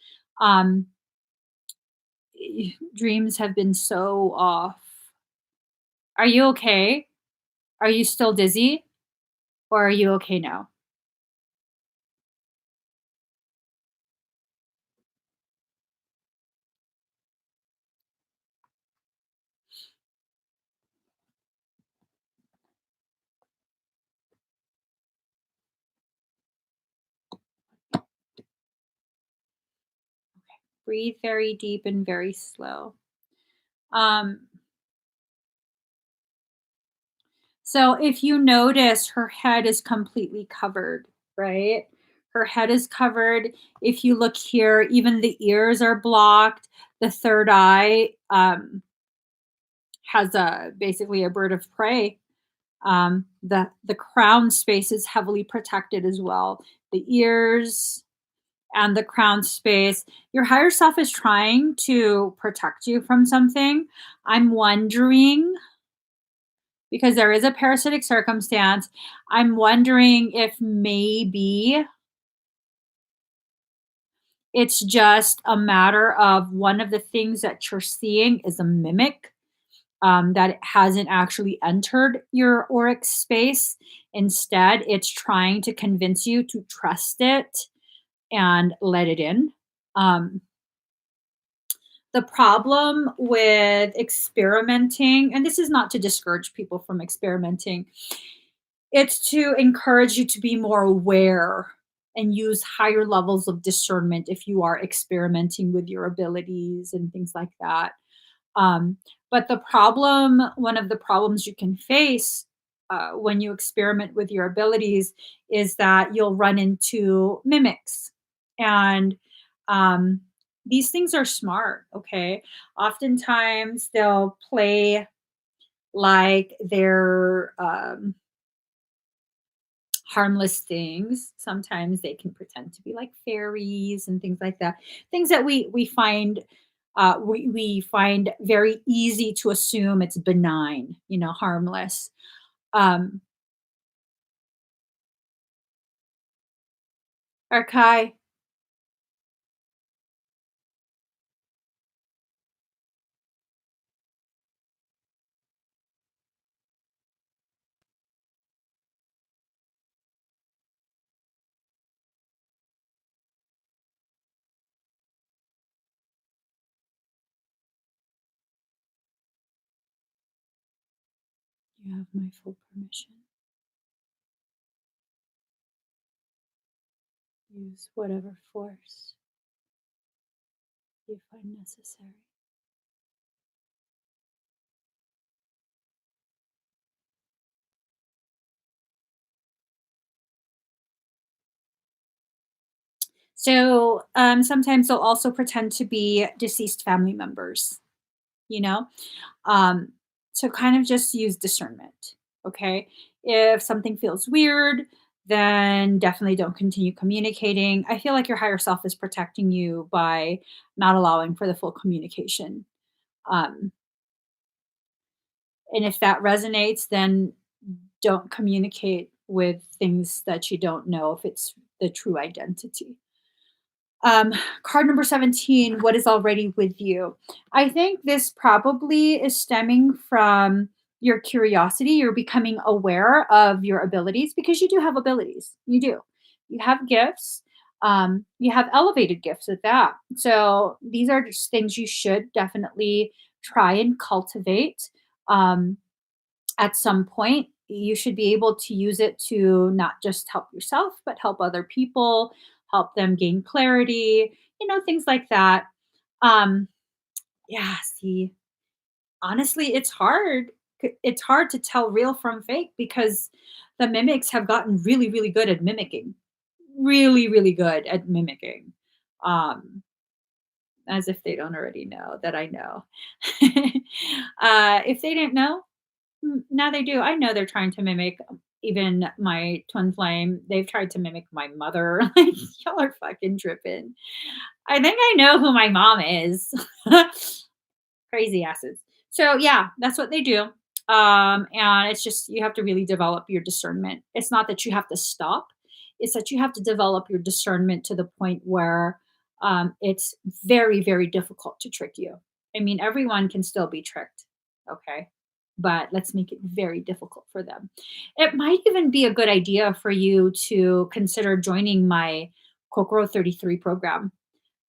Um, Dreams have been so off. Are you okay? Are you still dizzy? Or are you okay now? Breathe very deep and very slow. Um, So if you notice, her head is completely covered, right? Her head is covered. If you look here, even the ears are blocked. The third eye has a basically a bird of prey. The crown space is heavily protected as well. The ears and the crown space. Your higher self is trying to protect you from something. I'm wondering, because there is a parasitic circumstance. I'm wondering if maybe it's just a matter of one of the things that you're seeing is a mimic, that it hasn't actually entered your auric space. Instead, it's trying to convince you to trust it and let it in. Um, the problem with experimenting, and this is not to discourage people from experimenting, it's to encourage you to be more aware and use higher levels of discernment if you are experimenting with your abilities and things like that. Um, but one of the problems you can face when you experiment with your abilities is that you'll run into mimics. And um, these things are smart, okay? Oftentimes they'll play like they're harmless things. Sometimes they can pretend to be like fairies and things like that. Things that we find we find very easy to assume it's benign, harmless. Um, Arkai, you have my full permission. Use whatever force you find necessary. So sometimes they'll also pretend to be deceased family members, you know? Um, so kind of just use discernment. Okay. If something feels weird, then definitely don't continue communicating. I feel like your higher self is protecting you by not allowing for the full communication. Um, and if that resonates, then don't communicate with things that you don't know if it's the true identity. Um, Card number 17, what is already with you? I think this probably is stemming from your curiosity. You're becoming aware of your abilities because you do have abilities. You do. You have gifts. You have elevated gifts at that. So these are just things you should definitely try and cultivate. Um, at some point you should be able to use it to not just help yourself but help other people, help them gain clarity, things like that. um yeah, see, honestly, it's hard to tell real from fake because the mimics have gotten really, really good at mimicking. really, really good at mimicking. Um, as if they don't already know that I know. If they didn't know, now they do. I know they're trying to mimic even my twin flame. They've tried to mimic my mother. Like, y'all are fucking tripping. I think I know who my mom is. Crazy asses. So yeah, that's what they do. And it's just you have to really develop your discernment. It's not that you have to stop. It's that you have to develop your discernment to the point where it's very, very difficult to trick you. I mean, everyone can still be tricked. Okay. But let's make it very difficult for them. It might even be a good idea for you to consider joining my Kokoro 33 program.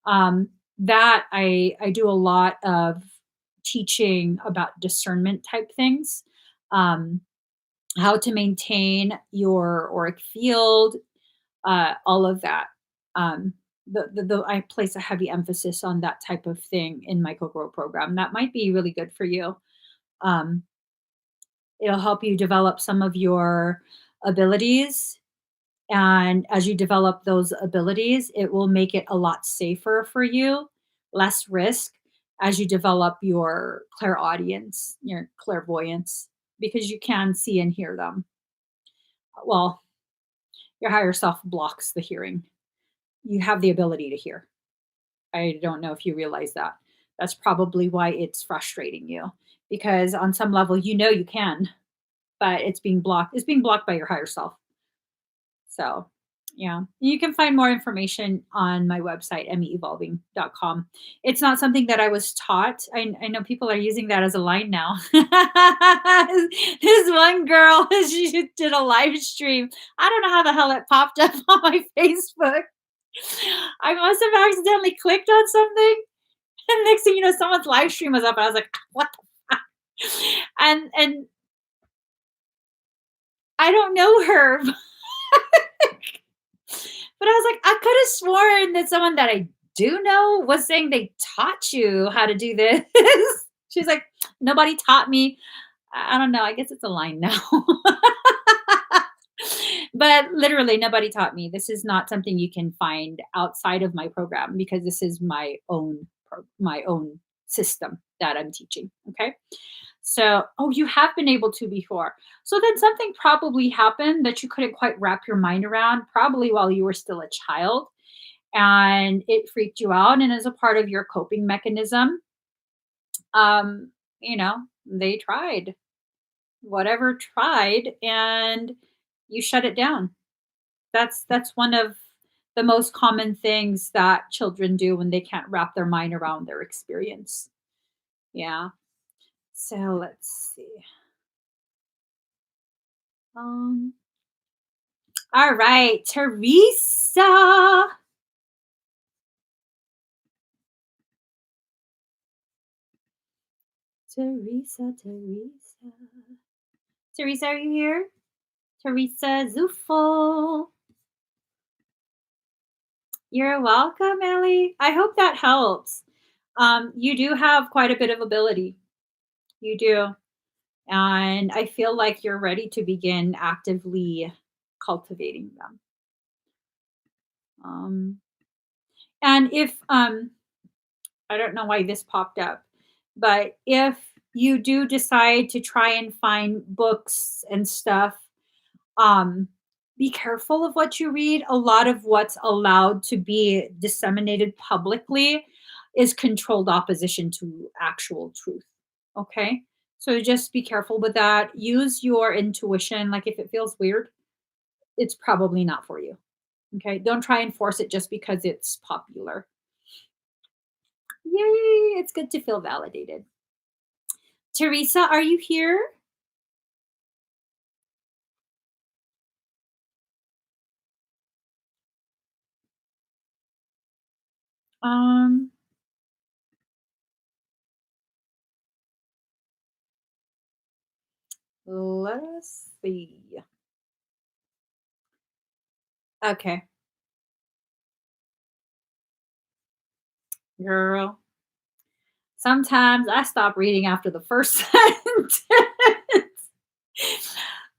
That I do a lot of teaching about discernment type things, um, how to maintain your auric field, all of that. Um, I place a heavy emphasis on that type of thing in my Kokoro program. That might be really good for you. Um, it'll help you develop some of your abilities, and as you develop those abilities, it will make it a lot safer for you, less risk as you develop your clairaudience, your clairvoyance, because you can see and hear them. Well, your higher self blocks the hearing. You have the ability to hear. I don't know if you realize that. That's probably why it's frustrating you, because on some level, you know you can, but it's being blocked. It's being blocked by your higher self. So, yeah, you can find more information on my website, meevolving.com. It's not something that I was taught. I know people are using that as a line now. This one girl, she did a live stream. I don't know how the hell it popped up on my Facebook. I must have accidentally clicked on something. And next thing you know, someone's live stream was up. I was like, what the fuck? And I don't know her. But I was like, I could have sworn that someone that I do know was saying they taught you how to do this. She's like, nobody taught me. I don't know. I guess it's a line now. But literally, nobody taught me. This is not something you can find outside of my program because this is my own my own system that I'm teaching. Okay. So, oh, you have been able to before. So then something probably happened that you couldn't quite wrap your mind around, probably while you were still a child, and it freaked you out. And as a part of your coping mechanism, um, you know, they tried whatever tried, and you shut it down. That's one of the most common things that children do when they can't wrap their mind around their experience. Yeah. So let's see. Um, all right, Teresa. Teresa, Teresa. Teresa, are you here? Teresa Zufel. You're welcome, Ellie. I hope that helps. You do have quite a bit of ability. You do. And I feel like you're ready to begin actively cultivating them. Um, and if I don't know why this popped up, but if you do decide to try and find books and stuff, um, be careful of what you read. A lot of what's allowed to be disseminated publicly is controlled opposition to actual truth. Okay. So just be careful with that. Use your intuition. Like if it feels weird, it's probably not for you. Okay. Don't try and force it just because it's popular. Yay. It's good to feel validated. Teresa, are you here? Um, let us see. Okay, girl. Sometimes I stop reading after the first sentence.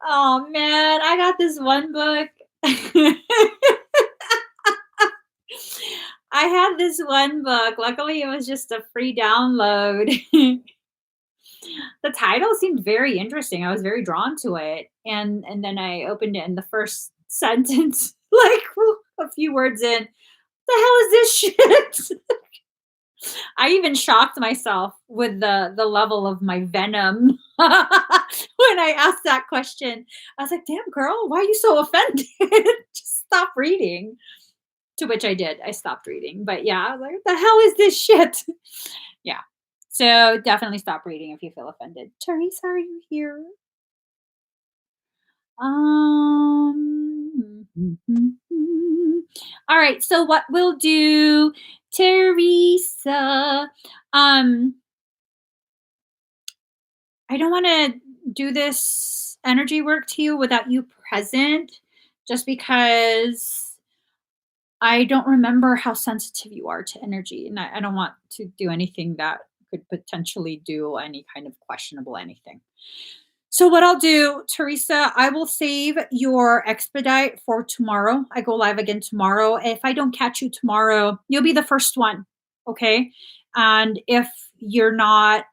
Oh man, I got this one book. I had this one book. Luckily, it was just a free download. The title seemed very interesting. I was very drawn to it, and then I opened it, and the first sentence, like a few words in, the hell is this shit? I even shocked myself with the level of my venom when I asked that question. I was like, "Damn, girl, why are you so offended? Just stop reading." To which I did. I stopped reading. But yeah, I was like, "What the hell is this shit?" Yeah. So definitely stop reading if you feel offended. Teresa, are you here? Um, all right. So what we'll do, Teresa, um, I don't want to do this energy work to you without you present, just because I don't remember how sensitive you are to energy, and I don't want to do anything that could potentially do any kind of questionable anything. So what I'll do, Teresa, I will save your expedite for tomorrow. I go live again tomorrow. If I don't catch you tomorrow, you'll be the first one. Okay. And if you're not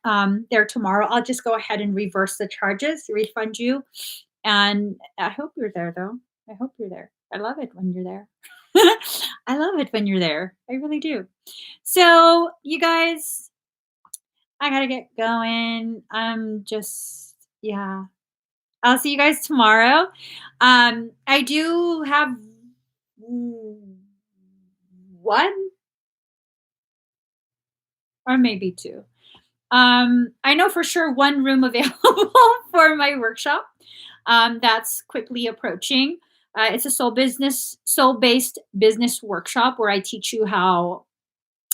there tomorrow, I'll just go ahead and reverse the charges, refund you. And I hope you're there though. I hope you're there. I love it when you're there. I love it when you're there. I really do. So, you guys, I gotta get going. I'm just, yeah. I'll see you guys tomorrow. I do have one or maybe two. I know for sure one room available for my workshop. That's quickly approaching. It's a soul based business workshop where I teach you how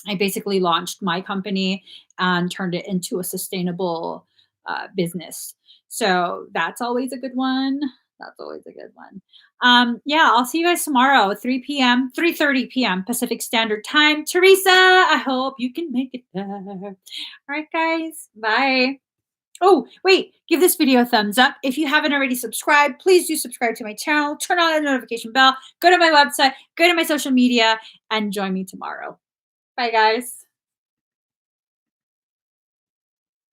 I basically launched my company and turned it into a sustainable business. So that's always a good one. That's always a good one. Yeah, I'll see you guys tomorrow, 3 p.m., 3:30 p.m. Pacific Standard Time. Teresa, I hope you can make it there. All right, guys. Bye. Oh, wait, give this video a thumbs up. If you haven't already subscribed, please do subscribe to my channel. Turn on the notification bell. Go to my website, go to my social media, and join me tomorrow. Bye, guys.